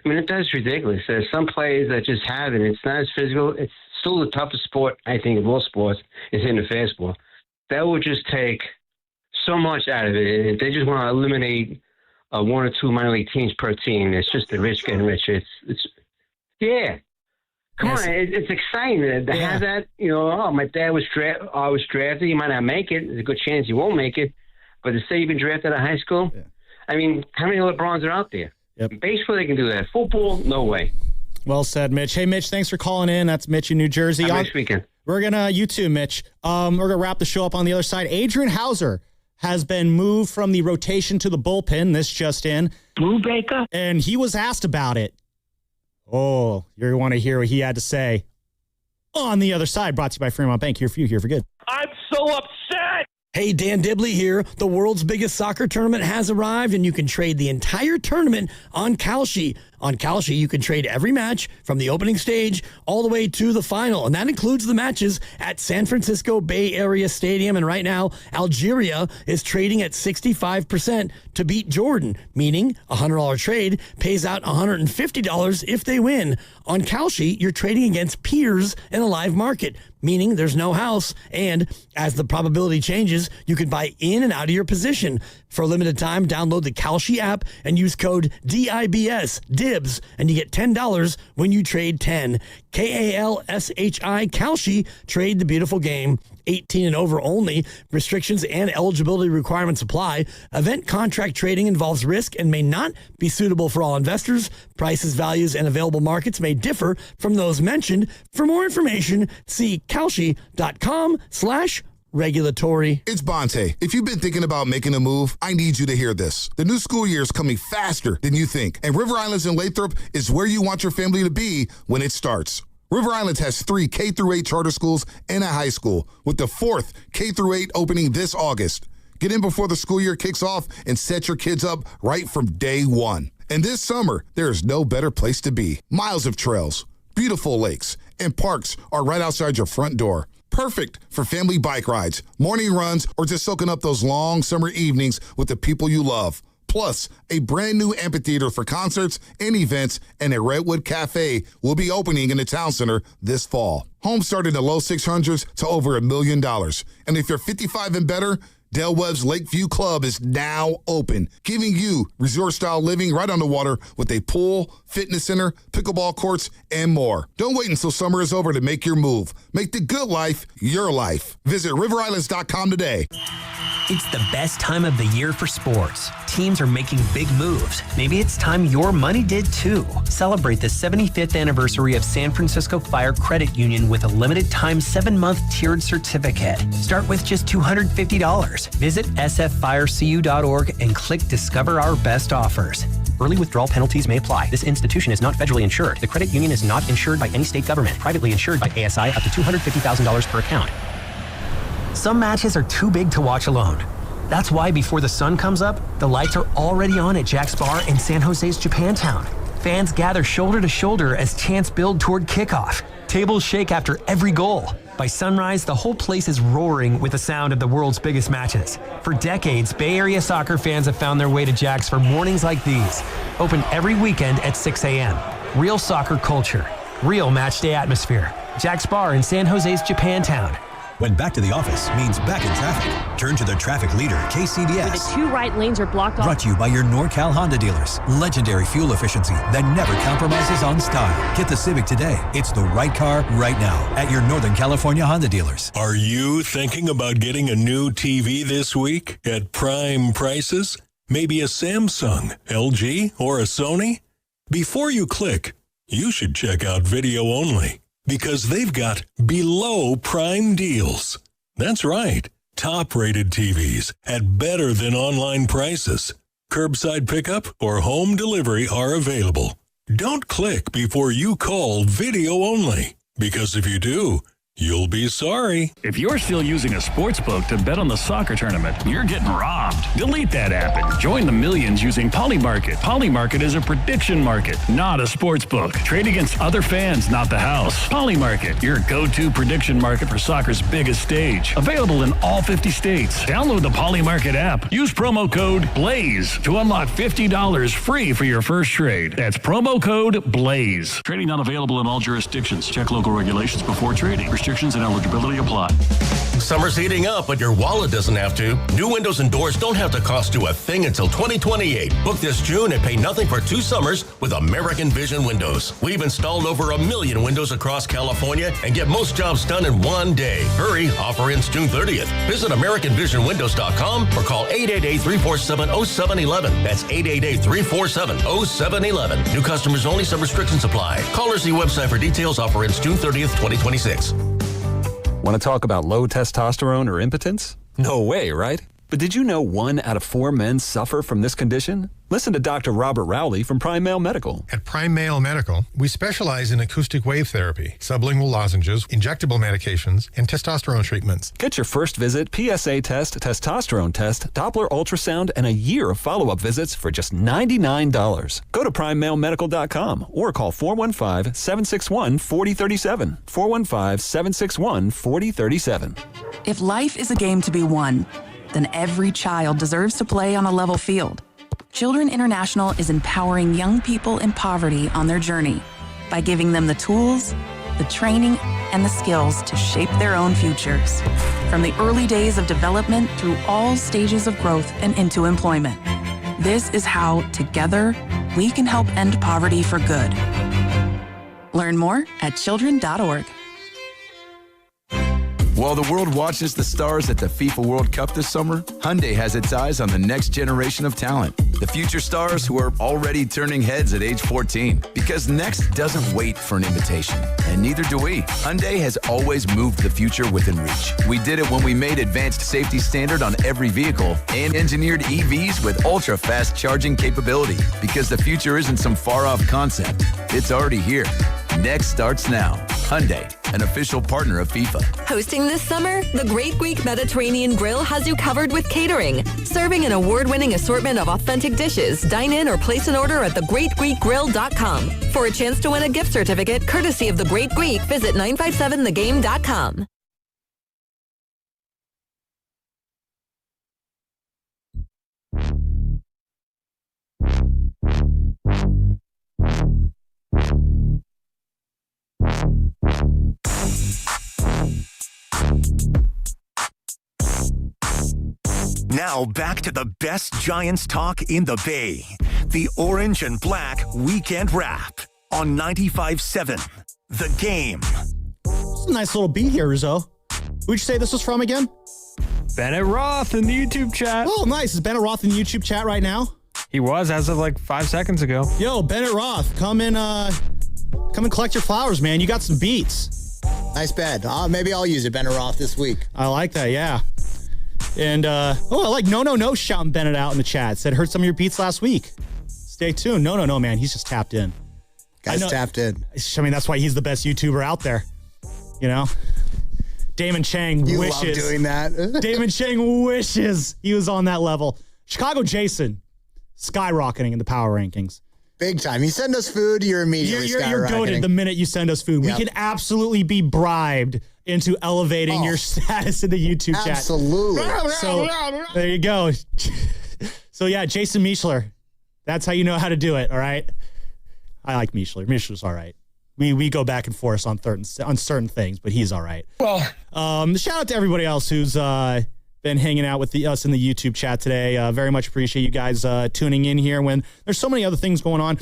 I mean, that's ridiculous. There's some players that just have it. It's not as physical. It's still the toughest sport, I think, of all sports, is hitting the fastball. That would just take so much out of it. If they just want to eliminate 1 or 2 minor league teams per team, it's just the rich getting richer. Yeah. Come on, it's exciting to have that. You know, my dad was drafted. He might not make it. There's a good chance he won't make it. But to say you've been drafted out of high school, I mean, how many LeBrons are out there? Yep. In baseball, they can do that. Football, no way. Well said, Mitch. Hey, Mitch, thanks for calling in. That's Mitch in New Jersey. Have a nice weekend. You too, Mitch. We're going to wrap the show up on the other side. Adrian Hauser has been moved from the rotation to the bullpen. This just in. Blue Baker? And he was asked about it. Oh, you want to hear what he had to say on the other side. Brought to you by Fremont Bank. Here for you, here for good. I'm so upset. Hey, Dan Dibley here. The world's biggest soccer tournament has arrived, and you can trade the entire tournament on Kalshi. On Kalshi, you can trade every match from the opening stage all the way to the final, and that includes the matches at San Francisco Bay Area Stadium. And right now, Algeria is trading at 65% to beat Jordan, meaning a $100 trade pays out $150 if they win. On Kalshi, you're trading against peers in a live market, meaning there's no house, and as the probability changes, you can buy in and out of your position. For a limited time, download the Kalshi app and use code DIBS, DIBS, and you get $10 when you trade 10. KALSHI, Kalshi, trade the beautiful game. 18 and over only. Restrictions and eligibility requirements apply. Event contract trading involves risk and may not be suitable for all investors. Prices, values, and available markets may differ from those mentioned. For more information, see kalshi.com/regulatory. It's Bonte. If you've been thinking about making a move, I need you to hear this. The new school year is coming faster than you think, and River Islands in Lathrop is where you want your family to be when it starts. River Islands has 3 K-8 charter schools and a high school, with the 4th K-8 opening this August. Get in before the school year kicks off and set your kids up right from day one. And this summer, there is no better place to be. Miles of trails, beautiful lakes, and parks are right outside your front door. Perfect for family bike rides, morning runs, or just soaking up those long summer evenings with the people you love. Plus, a brand new amphitheater for concerts and events, and a Redwood Cafe will be opening in the town center this fall. Homes start in the low 600s to over $1 million. And if you're 55 and better, Del Webb's Lakeview Club is now open, giving you resort-style living right on the water with a pool, fitness center, pickleball courts, and more. Don't wait until summer is over to make your move. Make the good life your life. Visit riverislands.com today. It's the best time of the year for sports. Teams are making big moves. Maybe it's time your money did too. Celebrate the 75th anniversary of San Francisco Fire Credit Union with a limited time 7-month tiered certificate. Start with just $250. Visit sffirecu.org and click Discover Our Best Offers. Early withdrawal penalties may apply. This institution is not federally insured. The credit union is not insured by any state government. Privately insured by ASI up to $250,000 per account. Some matches are too big to watch alone. That's why before the sun comes up, the lights are already on at Jack's Bar in San Jose's Japantown. Fans gather shoulder to shoulder as chants build toward kickoff. Tables shake after every goal. By sunrise, the whole place is roaring with the sound of the world's biggest matches. For decades, Bay Area soccer fans have found their way to Jack's for mornings like these. Open every weekend at 6 a.m. Real soccer culture. Real match day atmosphere. Jack's Bar in San Jose's Japantown. When back to the office means back in traffic, turn to the traffic leader, KCBS. The 2 right lanes are blocked off. Brought to you by your NorCal Honda dealers. Legendary fuel efficiency that never compromises on style. Get the Civic today. It's the right car right now at your Northern California Honda dealers. Are you thinking about getting a new TV this week at prime prices? Maybe a Samsung, LG, or a Sony? Before you click, you should check out Video Only, because they've got below prime deals. That's right. Top-rated TVs at better than online prices. Curbside pickup or home delivery are available. Don't click before you call Video Only, because if you do, you'll be sorry. If you're still using a sportsbook to bet on the soccer tournament, you're getting robbed. Delete that app and join the millions using Polymarket. Polymarket is a prediction market, not a sportsbook. Trade against other fans, not the house. Polymarket, your go-to prediction market for soccer's biggest stage. Available in all 50 states. Download the Polymarket app. Use promo code BLAZE to unlock $50 free for your first trade. That's promo code BLAZE. Trading not available in all jurisdictions. Check local regulations before trading. Restrictions and eligibility apply. Summer's heating up, but your wallet doesn't have to. New windows and doors don't have to cost you a thing until 2028. Book this June and pay nothing for 2 summers with American Vision Windows. We've installed over 1 million windows across California and get most jobs done in 1 day. Hurry, offer ends June 30th. Visit AmericanVisionWindows.com or call 888-347-0711. That's 888-347-0711. New customers only, some restrictions apply. Call or see website for details. Offer ends June 30th, 2026. Want to talk about low testosterone or impotence? No way, right? But did you know 1 out of 4 men suffer from this condition? Listen to Dr. Robert Rowley from Prime Male Medical. At Prime Male Medical, we specialize in acoustic wave therapy, sublingual lozenges, injectable medications, and testosterone treatments. Get your first visit, PSA test, testosterone test, Doppler ultrasound, and a year of follow-up visits for just $99. Go to PrimeMaleMedical.com or call 415-761-4037. 415-761-4037. If life is a game to be won, then every child deserves to play on a level field. Children International is empowering young people in poverty on their journey by giving them the tools, the training, and the skills to shape their own futures. From the early days of development through all stages of growth and into employment. This is how, together, we can help end poverty for good. Learn more at children.org. While the world watches the stars at the FIFA World Cup this summer, Hyundai has its eyes on the next generation of talent. The future stars who are already turning heads at age 14. Because next doesn't wait for an invitation. And neither do we. Hyundai has always moved the future within reach. We did it when we made advanced safety standard on every vehicle and engineered EVs with ultra-fast charging capability. Because the future isn't some far-off concept. It's already here. Next starts now. Hyundai, an official partner of FIFA. Hosting this summer, the Great Greek Mediterranean Grill has you covered with catering. Serving an award-winning assortment of authentic dishes, dine in or place an order at thegreatgreekgrill.com. For a chance to win a gift certificate courtesy of The Great Greek, visit 957thegame.com. Now back to the best Giants talk in the Bay. The Orange and Black Weekend Wrap on 95.7 The Game. It's a nice little beat here, Rizzo. Who'd you say this was from again? Bennett Roth in the YouTube chat. Oh, nice. Is Bennett Roth in the YouTube chat right now? He was as of like 5 seconds ago. Yo, Bennett Roth, come and collect your flowers, man. You got some beats. Nice bed. Maybe I'll use it, Bennett Roth, this week. I like that, yeah. And, I like No shouting Bennett out in the chat. Said, heard some of your beats last week. Stay tuned. No, man. He's just tapped in. Guy's tapped in. I mean, that's why he's the best YouTuber out there. You know? Damon Chang wishes. You love doing that. Damon Chang wishes he was on that level. Chicago Jason, skyrocketing in the power rankings. Big time. You send us food, you're immediately skyrocketing. You're goated the minute you send us food. Yep. We can absolutely be bribed into elevating your status in the YouTube chat. Absolutely. So there you go. So yeah, Jason Mischler. That's how you know how to do it, all right? I like Mischler. Mischler's all right. We go back and forth on certain things, but he's all right. Well, shout out to everybody else who's been hanging out with us in the YouTube chat today. Very much appreciate you guys tuning in here when there's so many other things going on.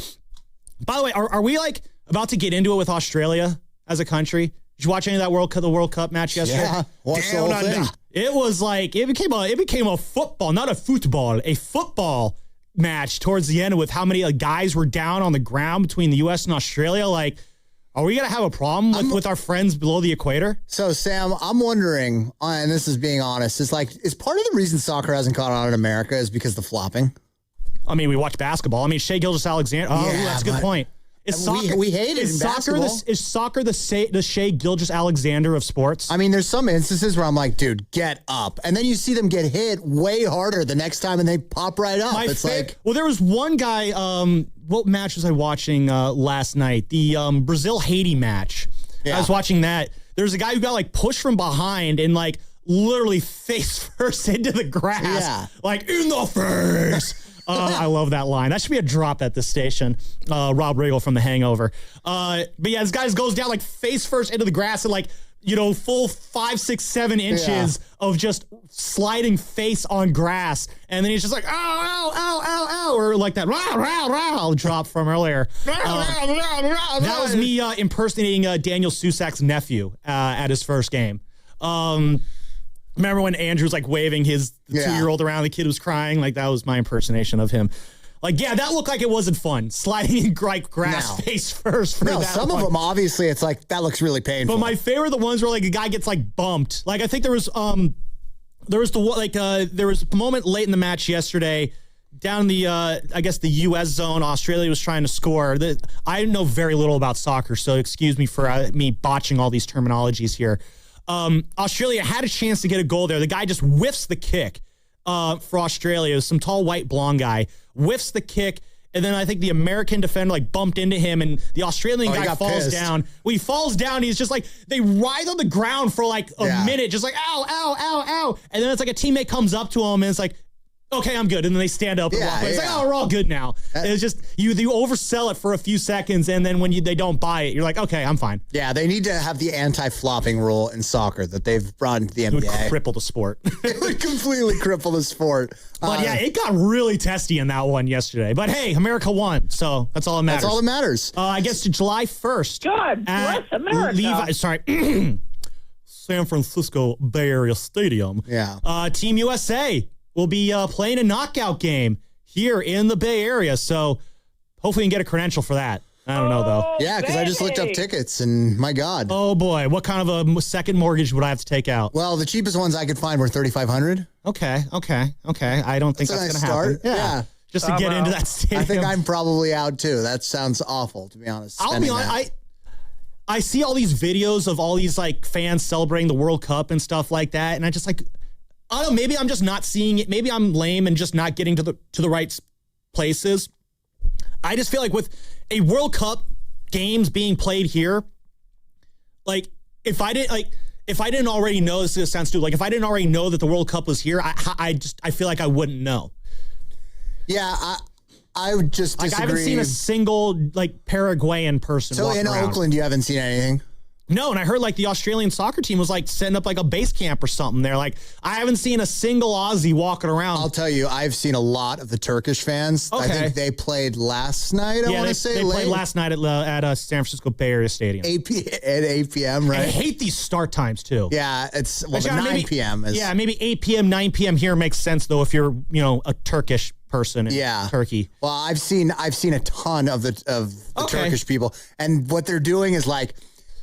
By the way, are we like about to get into it with Australia as a country? Did you watch any of that the World Cup match yesterday? Yeah, watched the whole thing. It was like it became a football, not a football, a football match towards the end with how many guys were down on the ground between the U.S. and Australia. Like, are we going to have a problem with our friends below the equator? So, Sam, I'm wondering, and this is being honest, is part of the reason soccer hasn't caught on in America is because of the flopping? I mean, we watch basketball. I mean, Shai Gilgeous-Alexander. Oh, yeah, that's a good point. Is soccer, we hate it in basketball. Is soccer the Shai Gilgeous-Alexander of sports? I mean, there's some instances where I'm like, dude, get up. And then you see them get hit way harder the next time and they pop right up. Well, there was one guy, what match was I watching last night? The Brazil-Haiti match. Yeah. I was watching that. There's a guy who got pushed from behind and literally face first into the grass. Yeah. In the face. I love that line. That should be a drop at this station. Rob Riggle from The Hangover. But yeah, this guy goes down face first into the grass and full 5, 6, 7 inches of just sliding face on grass. And then he's just like, ow, ow, ow, ow, ow. Or that, row, row, row drop from earlier. That was me impersonating Daniel Susak's nephew at his first game. Remember when Andrew was waving his 2-year-old around, the kid was crying? That was my impersonation of him. That looked like it wasn't fun. Sliding in grass face first for that some one. of them, obviously, it's that looks really painful. But my favorite are the ones where a guy gets bumped. I think there was there was a moment late in the match yesterday down the I guess the U.S. zone. Australia was trying to score. I know very little about soccer, so excuse me for me botching all these terminologies here. Australia had a chance to get a goal there. The guy just whiffs the kick for Australia. It was some tall, white, blonde guy. Whiffs the kick, and then I think the American defender bumped into him, and the Australian guy falls down. When he falls down, he's just they writhe on the ground for a minute, just ow, ow, ow, ow. And then it's a teammate comes up to him, and it's okay, I'm good. And then they stand up and walk away. It's we're all good now. It's just, you oversell it for a few seconds, and then when they don't buy it, you're okay, I'm fine. Yeah, they need to have the anti-flopping rule in soccer that they've brought into the NBA. It would cripple the sport. It would completely cripple the sport. But it got really testy in that one yesterday. But hey, America won, so that's all that matters. That's all that matters. I guess July 1st. God bless America. San Francisco Bay Area Stadium. Yeah. Team USA will be playing a knockout game here in the Bay Area. So hopefully we can get a credential for that. I don't know, though. Yeah, because I just looked up tickets, and my God. Oh, boy. What kind of a second mortgage would I have to take out? Well, the cheapest ones I could find were $3,500. Okay. I don't think that's going to happen. Yeah. Just to get into that stadium. I think I'm probably out, too. That sounds awful, to be honest. I'll be honest. I see all these videos of all these fans celebrating the World Cup and stuff like that, and I just I don't know, maybe I'm just not seeing it. Maybe I'm lame and just not getting to the right places. I just feel with a World Cup games being played here, if I didn't already know, this sounds stupid, if I didn't already know that the World Cup was here, I feel I wouldn't know. Yeah, I would just disagree. I haven't seen a single Paraguayan person. So in around. Oakland, you haven't seen anything? No, and I heard the Australian soccer team was setting up a base camp or something there. I haven't seen a single Aussie walking around. I'll tell you, I've seen a lot of the Turkish fans. Okay. I think they played last night, I want to say. They played last night at San Francisco Bay Area Stadium. 8 p.m., right? I hate these start times, too. Yeah, it's 9 p.m. Yeah, maybe 8 p.m., 9 p.m. here makes sense, though, if you're, a Turkish person in Turkey. Well, I've seen a ton of the Turkish people, and what they're doing is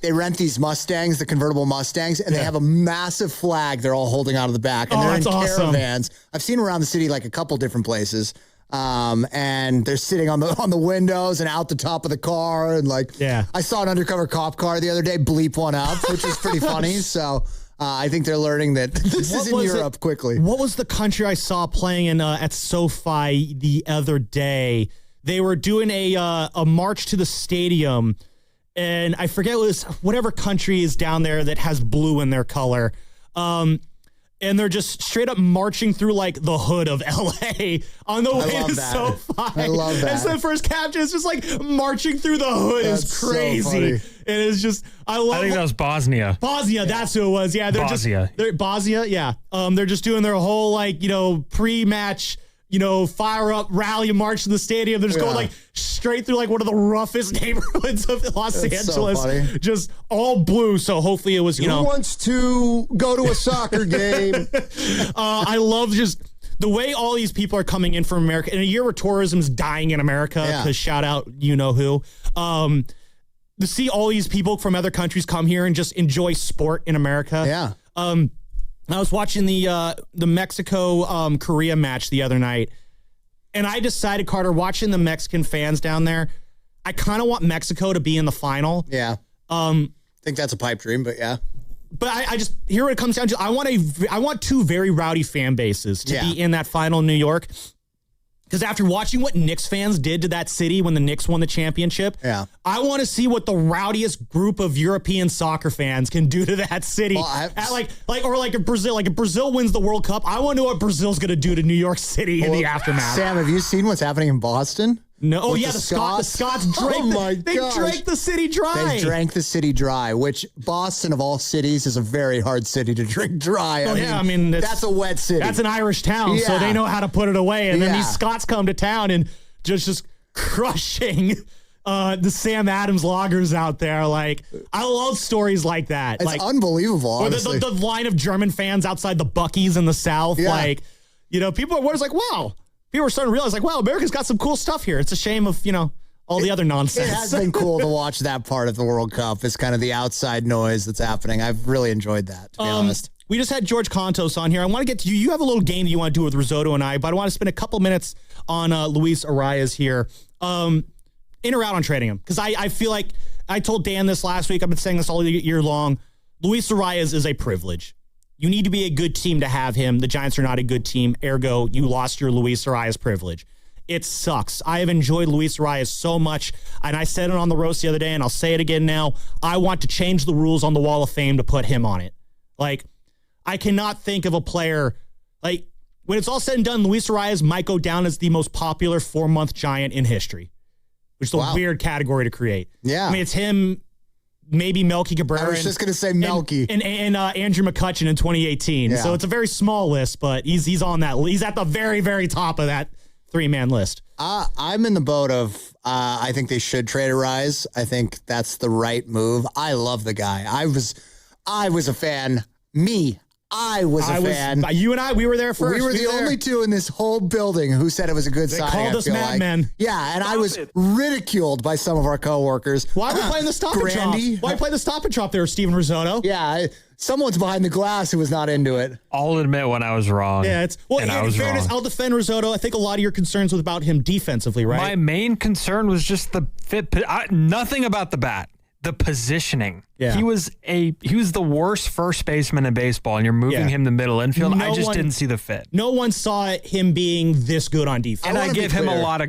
they rent these Mustangs, the convertible Mustangs, and they have a massive flag they're all holding out of the back. And they're in caravans. Awesome. I've seen them around the city a couple different places. And they're sitting on the windows and out the top of the car. And I saw an undercover cop car the other day bleep one up, which is pretty funny. So I think they're learning that this is in Europe quickly. What was the country I saw playing in at SoFi the other day? They were doing a march to the stadium. And I forget it was whatever country is down there that has blue in their color. And they're just straight up marching through the hood of LA on the way to SoFi. I love that. It's the first caption. It's just marching through the hood is crazy. So it is just, I think that was Bosnia. Bosnia, that's who it was. Yeah, they're Bosnia. Bosnia, yeah. They're just doing their whole pre-match fire up, rally, and march to the stadium. They're just going like straight through like one of the roughest neighborhoods of Los Angeles. So just all blue. So hopefully it was, Who wants to go to a soccer game? I love just the way all these people are coming in from America in a year where tourism's dying in America. Because shout out, who. To see all these people from other countries come here and just enjoy sport in America. Yeah. I was watching the Mexico Korea match the other night, and I decided, Carter, watching the Mexican fans down there, I kind of want Mexico to be in the final. Yeah. I think that's a pipe dream, but yeah. But I just, here what it comes down to, I want two very rowdy fan bases to be in that final in New York. Because after watching what Knicks fans did to that city when the Knicks won the championship, I want to see what the rowdiest group of European soccer fans can do to that city. Well, if Brazil wins the World Cup, I want to know what Brazil's going to do to New York City in the aftermath. Sam, have you seen what's happening in Boston? No. Oh, yeah, the Scots drank they drank the city dry. They drank the city dry, which Boston, of all cities, is a very hard city to drink dry. I mean, that's a wet city. That's an Irish town, so they know how to put it away. And then these Scots come to town and just crushing the Sam Adams lagers out there. Like, I love stories like that. It's unbelievable, honestly. Or the line of German fans outside the Buc-ee's in the South. People are like, wow. People are starting to realize, like, wow, America's got some cool stuff here. It's a shame of, all the other nonsense. It has been cool to watch that part of the World Cup. It's kind of the outside noise that's happening. I've really enjoyed that, to be honest. We just had George Contos on here. I want to get to you. You have a little game that you want to do with Risotto and I, but I want to spend a couple minutes on Luis Arias here. In or out on trading him? Because I feel like I told Dan this last week. I've been saying this all year long. Luis Arias is a privilege. You need to be a good team to have him. The Giants are not a good team. Ergo, you lost your Luis Arias privilege. It sucks. I have enjoyed Luis Arias so much, and I said it on the roast the other day, and I'll say it again now. I want to change the rules on the Wall of Fame to put him on it. Like, I cannot think of a player, like, when it's all said and done, Luis Arias might go down as the most popular 4-month Giant in history, which is a weird category to create. Yeah. I mean, it's him, maybe Melky Cabrera. I was just going to say Melky. And Andrew McCutchen in 2018. So it's a very small list, but he's on that. He's at the very, very top of that 3-man list. I'm in the boat of I think they should trade Arias. I think that's the right move. I love the guy. I was a fan. I was a fan. You and I, we were there first. We were the only two in this whole building who said it was a good signing. They called us madmen. Yeah, and I was ridiculed by some of our coworkers. Why are we playing the stop and drop? Why play the stop and drop there, Steven Risotto? Yeah, someone's behind the glass who was not into it. I'll admit when I was wrong. Yeah, in fairness, I'll defend Risotto. I think a lot of your concerns was about him defensively, right? My main concern was just the fit. Nothing about the bat. The positioning. Yeah. He was the worst first baseman in baseball, and you're moving him to middle infield. I just didn't see the fit. No one saw him being this good on defense. And I give him a lot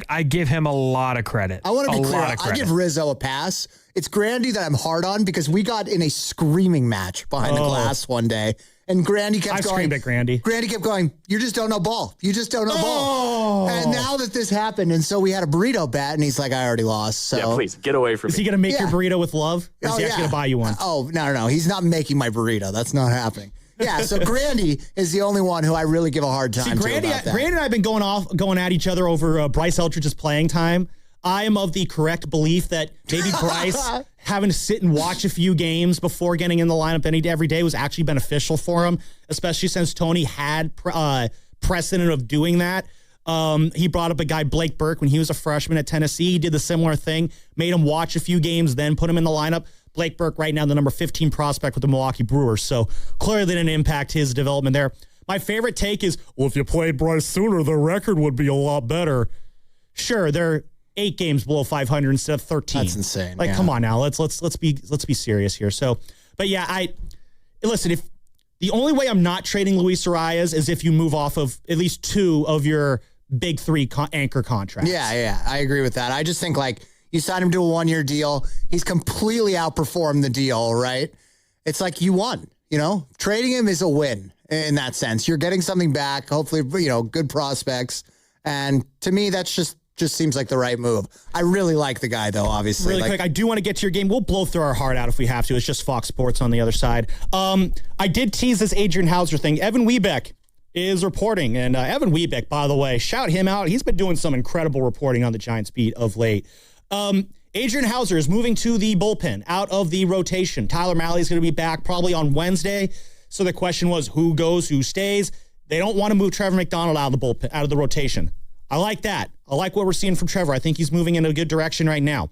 of credit. I want to be clear. I give Rizzo a pass. It's Grandy that I'm hard on because we got in a screaming match behind the glass one day. And Grandy kept going. I screamed at Grandy. Grandy kept going, you just don't know ball. You just don't know ball. And now that this happened, and so we had a burrito bet, and he's like, I already lost. So. Yeah, please, get away from me. Is he going to make your burrito with love? Or is he actually going to buy you one? Oh, no. He's not making my burrito. That's not happening. Yeah, so Grandy is the only one who I really give a hard time to about that. Grandy and I have been going at each other over Bryce Eldridge's playing time. I am of the correct belief that maybe Bryce having to sit and watch a few games before getting in the lineup every day was actually beneficial for him, especially since Tony had precedent of doing that. He brought up a guy, Blake Burke, when he was a freshman at Tennessee. He did the similar thing, made him watch a few games, then put him in the lineup. Blake Burke right now the number 15 prospect with the Milwaukee Brewers, so clearly didn't impact his development there. My favorite take is, well, if you played Bryce sooner, the record would be a lot better. Sure, they're 8 games below 500 instead of 13. That's insane. Like, come on now. Let's be serious here. So, but yeah, listen, if the only way I'm not trading Luis Arias is if you move off of at least 2 of your big 3 anchor contracts. Yeah, I agree with that. I just think like you signed him to a 1-year deal. He's completely outperformed the deal, right? It's like you won, trading him is a win in that sense. You're getting something back, hopefully, good prospects. And to me, that's just seems like the right move. I really like the guy, though, obviously. Really quick, I do want to get to your game. We'll blow through our heart out if we have to. It's just Fox Sports on the other side. I did tease this Adrian Hauser thing. Evan Wiebeck is reporting. And Evan Wiebeck, by the way, shout him out. He's been doing some incredible reporting on the Giants beat of late. Adrian Hauser is moving to the bullpen, out of the rotation. Tyler Mahle is going to be back probably on Wednesday. So the question was, who goes, who stays? They don't want to move Trevor McDonald out of the bullpen, out of the rotation. I like that. I like what we're seeing from Trevor. I think he's moving in a good direction right now.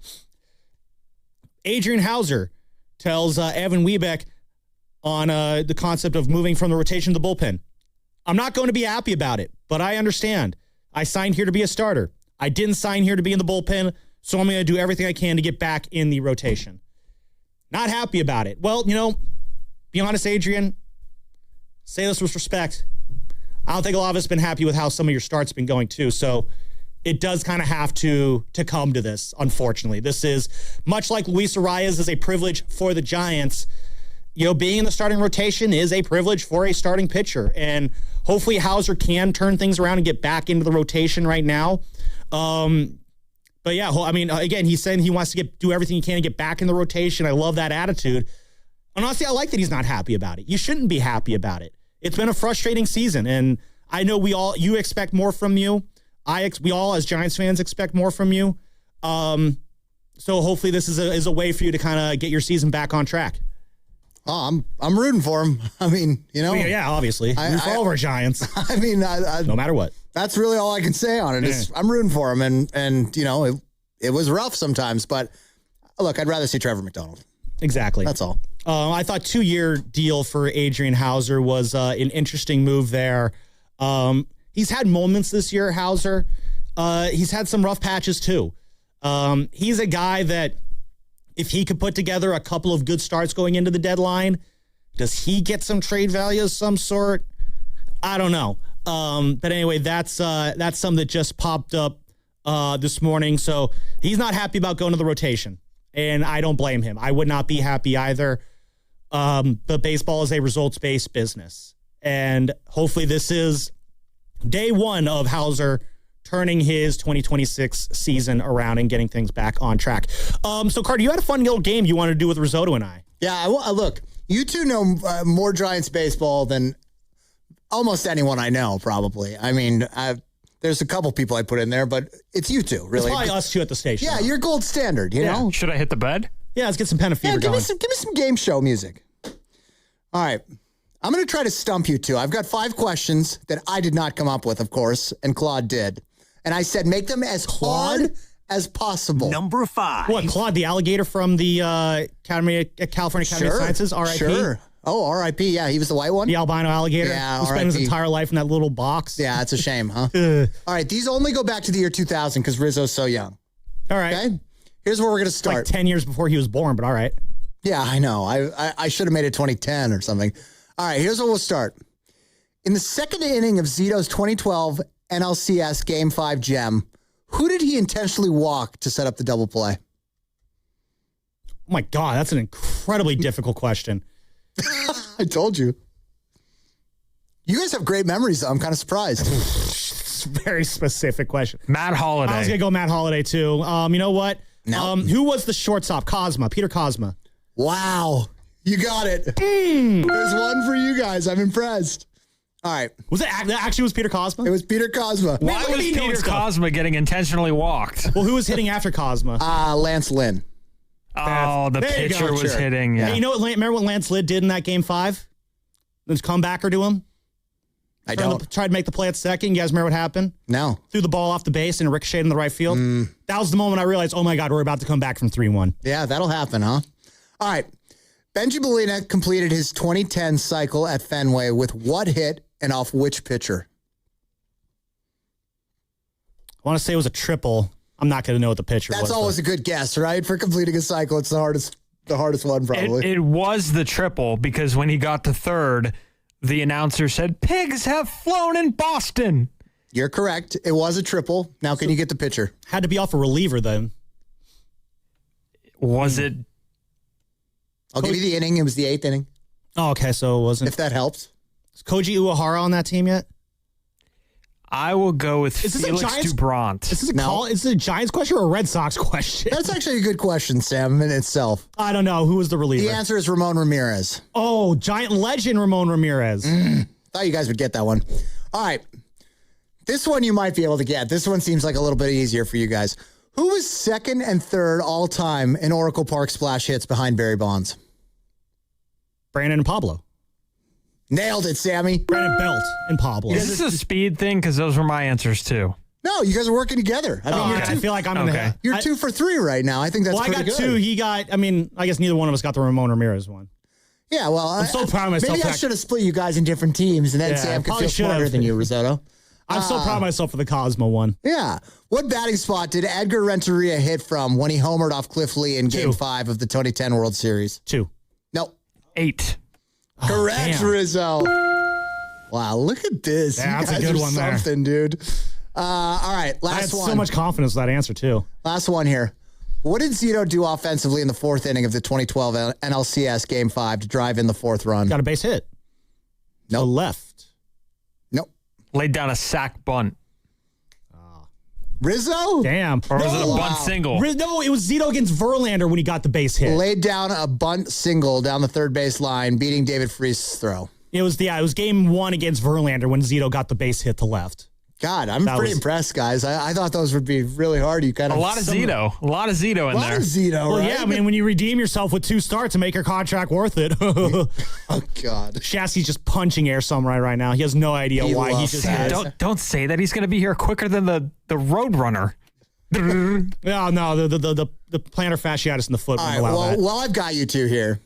Adrian Hauser tells Evan Wiebeck on the concept of moving from the rotation to the bullpen. I'm not going to be happy about it, but I understand. I signed here to be a starter. I didn't sign here to be in the bullpen, so I'm going to do everything I can to get back in the rotation. Not happy about it. Well, be honest, Adrian. Say this with respect. I don't think a lot of us have been happy with how some of your starts have been going too, so it does kind of have to come to this, unfortunately. This is, much like Luis Arias is a privilege for the Giants, being in the starting rotation is a privilege for a starting pitcher, and hopefully Hauser can turn things around and get back into the rotation right now. But yeah, again, he's saying he wants to do everything he can to get back in the rotation. I love that attitude. And honestly, I like that he's not happy about it. You shouldn't be happy about it. It's been a frustrating season, and I know you expect more from you. We all, as Giants fans, expect more from you. So hopefully this is a way for you to kind of get your season back on track. Oh, I'm rooting for him. Yeah, obviously. Root for all of our Giants. No matter what. That's really all I can say on it. Is I'm rooting for him, and it was rough sometimes, but look, I'd rather see Trevor McDonald. Exactly. That's all. I thought 2-year deal for Adrian Hauser was an interesting move there. He's had moments this year, Hauser. He's had some rough patches too. He's a guy that if he could put together a couple of good starts going into the deadline, does he get some trade value of some sort? I don't know. But anyway, that's something that just popped up this morning. So he's not happy about going to the rotation, and I don't blame him. I would not be happy either. But baseball is a results-based business, and hopefully this is day one of Hauser turning his 2026 season around and getting things back on track. So, Carter, you had a fun little game you wanted to do with Risotto and I. Yeah, look, you two know more Giants baseball than almost anyone I know, probably. There's a couple people I put in there, but it's you two, really. It's probably us two at the station. Yeah, you're gold standard, you know? Should I hit the bed? Yeah, let's get some pen and fever give going. me some game show music. All right. I'm going to try to stump you two. I've got 5 questions that I did not come up with, of course, and Claude did. And I said make them as hard as possible. Number 5. What, Claude, the alligator from the California Academy of Sciences, R.I.P.? Sure. Oh, R.I.P., yeah. He was the white one? The albino alligator? Yeah, who spent his entire life in that little box? Yeah, it's a shame, huh? All right, these only go back to the year 2000 because Rizzo's so young. All right. Okay? Here's where we're going to start. Like 10 years before he was born, but all right. Yeah, I know. I should have made it 2010 or something. All right, here's where we'll start. In the second inning of Zito's 2012 NLCS Game 5 gem, who did he intentionally walk to set up the double play? Oh, my God, that's an incredibly difficult question. I told you. You guys have great memories, though. I'm kind of surprised. It's a very specific question. Matt Holliday. I was going to go Matt Holliday, too. You know what? No. Who was the shortstop? Peter Cosma. Wow. You got it. There's one for you guys. I'm impressed. All right. Was it actually was Peter Cosma? It was Peter Cosma. Why was Peter Cosma getting intentionally walked? Well, who was hitting after Cosma? Lance Lynn. Oh, the pitcher was hitting. Yeah. Hey, you know what? Remember what Lance Lynn did in that Game 5? Let's comebacker to him. I don't. Tried to make the play at second. You guys remember what happened? No. Threw the ball off the base and ricocheted in the right field. That was the moment I realized, oh my God, we're about to come back from 3-1. Yeah, that'll happen, huh? All right. Benji Molina completed his 2010 cycle at Fenway with what hit and off which pitcher? I want to say it was a triple. I'm not going to know what the pitcher was. That's always a good guess, right? For completing a cycle, it's the hardest one, probably. It was the triple because when he got to third, the announcer said, "Pigs have flown in Boston." You're correct. It was a triple. Now, can you get the pitcher? Had to be off a reliever then. Was it? I'll give you the inning. It was the 8th inning. Oh, okay. So it wasn't. If that helps. Is Koji Uehara on that team yet? I will go with Felix Dubront. Is this a Giants question or a Red Sox question? That's actually a good question, Sam, in itself. I don't know. Who was the reliever? The answer is Ramon Ramirez. Oh, Giant legend Ramon Ramirez. Thought you guys would get that one. All right. This one you might be able to get. This one seems like a little bit easier for you guys. Who was second and third all-time in Oracle Park splash hits behind Barry Bonds? Brandon and Pablo. Nailed it, Sammy. Brandon Belt and Pablo. Is this a speed thing? Because those were my answers, too. No, you guys are working together. I mean, I feel like I'm going to... You're 2 for 3 right now. I think that's pretty good. I got 2. He got... I mean, I guess neither one of us got the Ramon Ramirez one. Yeah, well... I'm so proud of myself. Maybe I should have split you guys in different teams, and then Sam could feel smarter than you, Risotto. I'm so proud of myself for the Cosmo one. Yeah. What batting spot did Edgar Renteria hit from when he homered off Cliff Lee in Game 5 of the 2010 World Series? 2. No. 8. Correct, Rizzo. Wow, look at this. Yeah, you that's guys a good are one something, dude. All right, last one. I had so much confidence with that answer, too. Last one here. What did Zito do offensively in the 4th inning of the 2012 NLCS Game 5 to drive in the 4th run? Got a base hit. No. Left. Nope. Laid down a sack bunt. Rizzo? Damn. Or was it a bunt single? No, it was Zito against Verlander when he got the base hit. Laid down a bunt single down the third base line, beating David Freese's throw. It was Game 1 against Verlander when Zito got the base hit to left. God, I'm pretty impressed, guys. I thought those would be really hard. You kind of a lot of Zito in there. A lot of Zito, well, right? Yeah, I mean, when you redeem yourself with 2 starts and make your contract worth it. Oh, God. Chassis's just punching air samurai right now. He has no idea why he just has. Don't say that. He's going to be here quicker than the Roadrunner. No, the plantar fasciitis in the foot. All right, well, I've got you 2 here.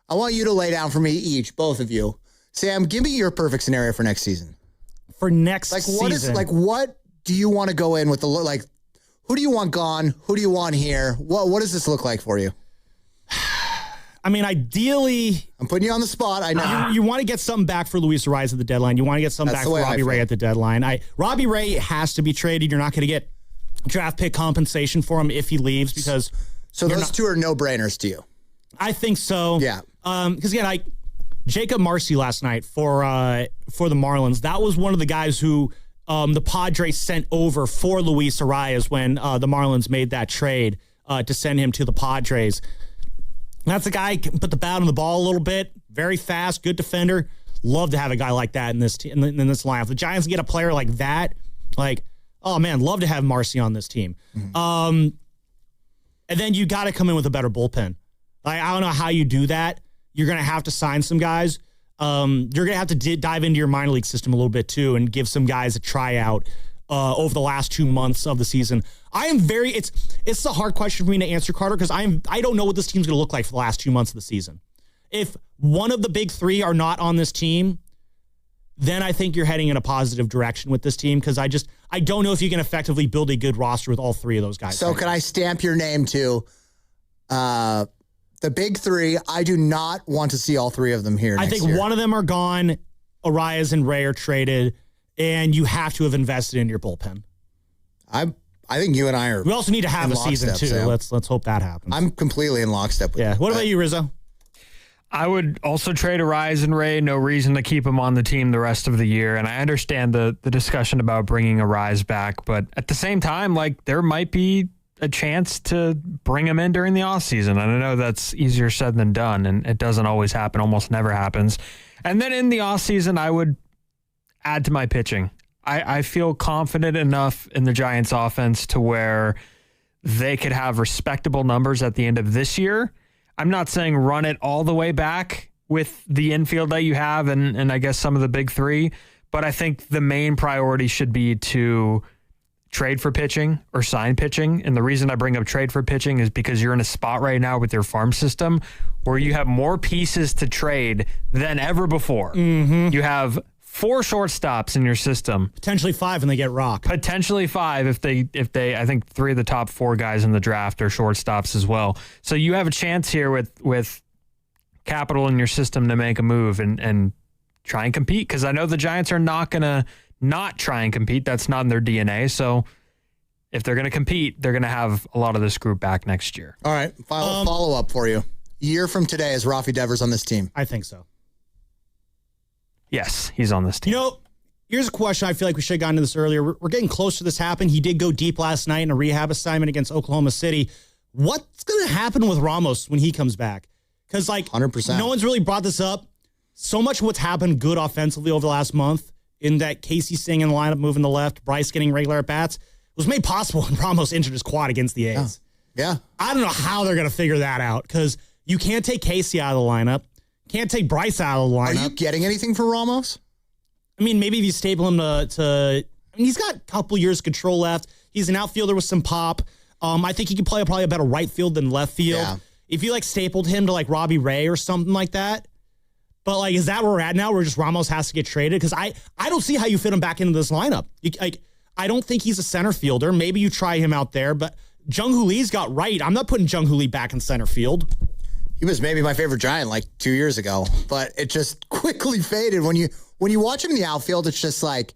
I want you to lay down for me each, both of you. Sam, give me your perfect scenario for next season. For next season. What do you want to go in with who do you want gone? Who do you want here? What does this look like for you? I mean, ideally... I'm putting you on the spot. I know. You want to get something back for Luis Ariz at the deadline. You want to get something back for Robbie Ray at the deadline. Robbie Ray has to be traded. You're not going to get draft pick compensation for him if he leaves because... So those 2 are no-brainers to you? I think so. Yeah. Because, again, Jacob Marcy last night for the Marlins, that was one of the guys who the Padres sent over for Luis Ariz when the Marlins made that trade to send him to the Padres. That's a guy who can put the bat on the ball a little bit, very fast, good defender. Love to have a guy like that in this lineup. If the Giants get a player like that, oh man, love to have Marcy on this team. Mm-hmm. And then you got to come in with a better bullpen. I don't know how you do that. You're going to have to sign some guys. You're going to have to dive into your minor league system a little bit too and give some guys a tryout over the last 2 months of the season. It's a hard question for me to answer, Carter, because I don't know what this team's going to look like for the last 2 months of the season. If one of the big 3 are not on this team, then I think you're heading in a positive direction with this team because I don't know if you can effectively build a good roster with all 3 of those guys. So can I stamp your name to the big 3? I do not want to see all 3 of them here next year. I think one of them are gone. Arias and Ray are traded, and you have to have invested in your bullpen. I think you and I are. We also need to have a season too. Sam. Let's hope that happens. I'm completely in lockstep with you. What about you, Rizzo? I would also trade Ariz and Ray. No reason to keep him on the team the rest of the year. And I understand the discussion about bringing Ariz back, but at the same time, there might be a chance to bring him in during the offseason. And I know that's easier said than done, and it doesn't always happen, almost never happens. And then in the offseason, I would add to my pitching. I feel confident enough in the Giants offense to where they could have respectable numbers at the end of this year. I'm not saying run it all the way back with the infield that you have and I guess some of the big 3, but I think the main priority should be to trade for pitching or sign pitching. And the reason I bring up trade for pitching is because you're in a spot right now with your farm system where you have more pieces to trade than ever before. Mm-hmm. You have 4 shortstops in your system. Potentially 5 when they get rocked. Potentially 5 if they I think 3 of the top 4 guys in the draft are shortstops as well. So you have a chance here with capital in your system to make a move and try and compete, because I know the Giants are not going to not try and compete. That's not in their DNA. So if they're going to compete, they're going to have a lot of this group back next year. All right. Follow up for you. Year from today, is Rafi Devers on this team? I think so. Yes, he's on this team. Here's a question. I feel like we should have gotten to this earlier. We're getting close to this happening. He did go deep last night in a rehab assignment against Oklahoma City. What's going to happen with Ramos when he comes back? Because 100%. No one's really brought this up so much of what's happened good offensively over the last month, in that Casey staying in the lineup, moving to the left, Bryce getting regular at-bats, was made possible when Ramos injured his quad against the A's. Yeah. I don't know how they're going to figure that out, because you can't take Casey out of the lineup, can't take Bryce out of the lineup. Are you getting anything for Ramos? I mean, maybe if you staple him to I mean, he's got a couple years of control left. He's an outfielder with some pop. I think he can play probably a better right field than left field. Yeah. If you stapled him to Robbie Ray or something like that. But is that where we're at now, where just Ramos has to get traded? Because I don't see how you fit him back into this lineup. I don't think he's a center fielder. Maybe you try him out there, but Jung-Hoo Lee's got right. I'm not putting Jung-Hoo Lee back in center field. He was maybe my favorite Giant 2 years ago, but it just quickly faded. When you watch him in the outfield, it's just like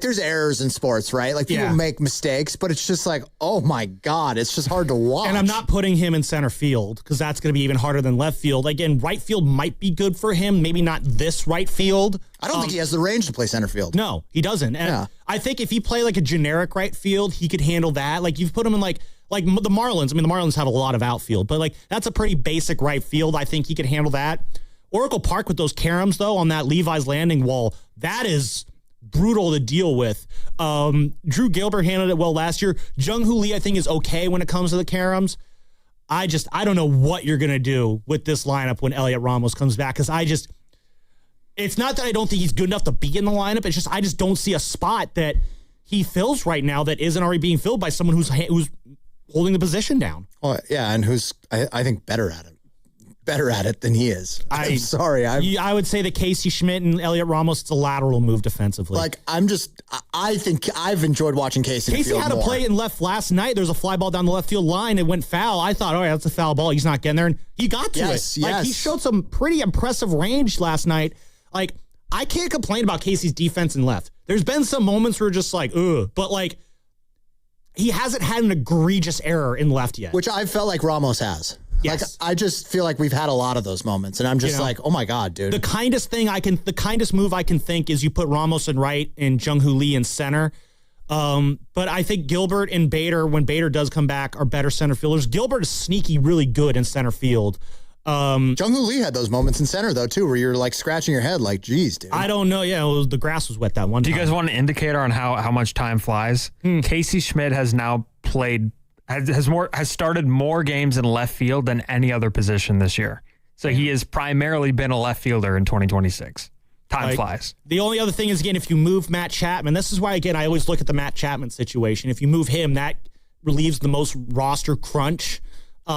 there's errors in sports, right? People make mistakes, but it's just oh my God, it's just hard to watch. And I'm not putting him in center field because that's going to be even harder than left field. Again, right field might be good for him. Maybe not this right field. I don't think he has the range to play center field. No, he doesn't. And I think if he play a generic right field, he could handle that. You've put him in like the Marlins. I mean, the Marlins have a lot of outfield, but that's a pretty basic right field. I think he could handle that. Oracle Park with those caroms, though, on that Levi's landing wall, that is brutal to deal with. Drew Gilbert handled it well last year. Jung-Hoo Lee, I think, is okay when it comes to the caroms. I don't know what you're going to do with this lineup when Elliot Ramos comes back, because it's not that I don't think he's good enough to be in the lineup. It's just I just don't see a spot that he fills right now that isn't already being filled by someone who's holding the position down. Well, yeah, and who's, I think, better at it than he is. I'm sorry. I would say that Casey Schmidt and Elliot Ramos, it's a lateral move defensively. I think I've enjoyed watching Casey. Casey had a play in left last night. There's a fly ball down the left field line. It went foul. I thought, all right, that's a foul ball. He's not getting there. And he got to it. Yes. He showed some pretty impressive range last night. I can't complain about Casey's defense in left. There's been some moments where just ugh. But he hasn't had an egregious error in left yet. Which I felt like Ramos has. Yes. I just feel like we've had a lot of those moments, and I'm just oh my God, dude. The kindest move I can think is you put Ramos in right and Jung-Hoo Lee in center. But I think Gilbert and Bader, when Bader does come back, are better center fielders. Gilbert is sneaky really good in center field. Jung-Hoo Lee had those moments in center, though, too, where you're scratching your head geez, dude. I don't know. Yeah, the grass was wet that one time. Do you guys want an indicator on how much time flies? Casey Schmidt has now played... has started more games in left field than any other position this year. So he has primarily been a left fielder in 2026. Time flies. The only other thing is, again, if you move Matt Chapman, this is why, again, I always look at the Matt Chapman situation. If you move him, that relieves the most roster crunch. But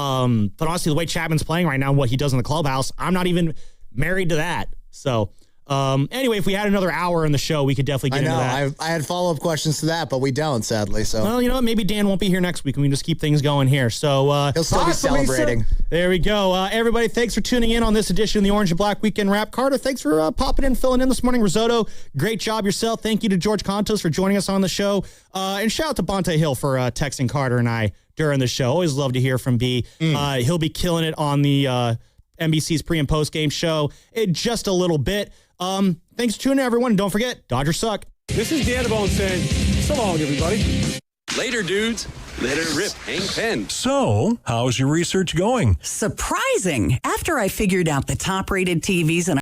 honestly, the way Chapman's playing right now and what he does in the clubhouse, I'm not even married to that. So anyway, if we had another hour in the show, we could definitely get into that. I had follow-up questions to that, but we don't, sadly. So, well, you know what? Maybe Dan won't be here next week, and we can just keep things going here. So he'll still be celebrating. There we go. Everybody, thanks for tuning in on this edition of the Orange and Black Weekend Wrap. Carter, thanks for popping in, filling in this morning. Risotto, great job yourself. Thank you to George Contos for joining us on the show. And shout out to Bonte Hill for texting Carter and I during the show. Always love to hear from B. He'll be killing it on the NBC's pre- and post-game show in just a little bit. Thanks for tuning in, everyone. And don't forget, Dodgers suck. This is Dan Bone saying, so long, everybody. Later, dudes. Let it rip. Hang 10. So, how's your research going? Surprising. After I figured out the top-rated TVs and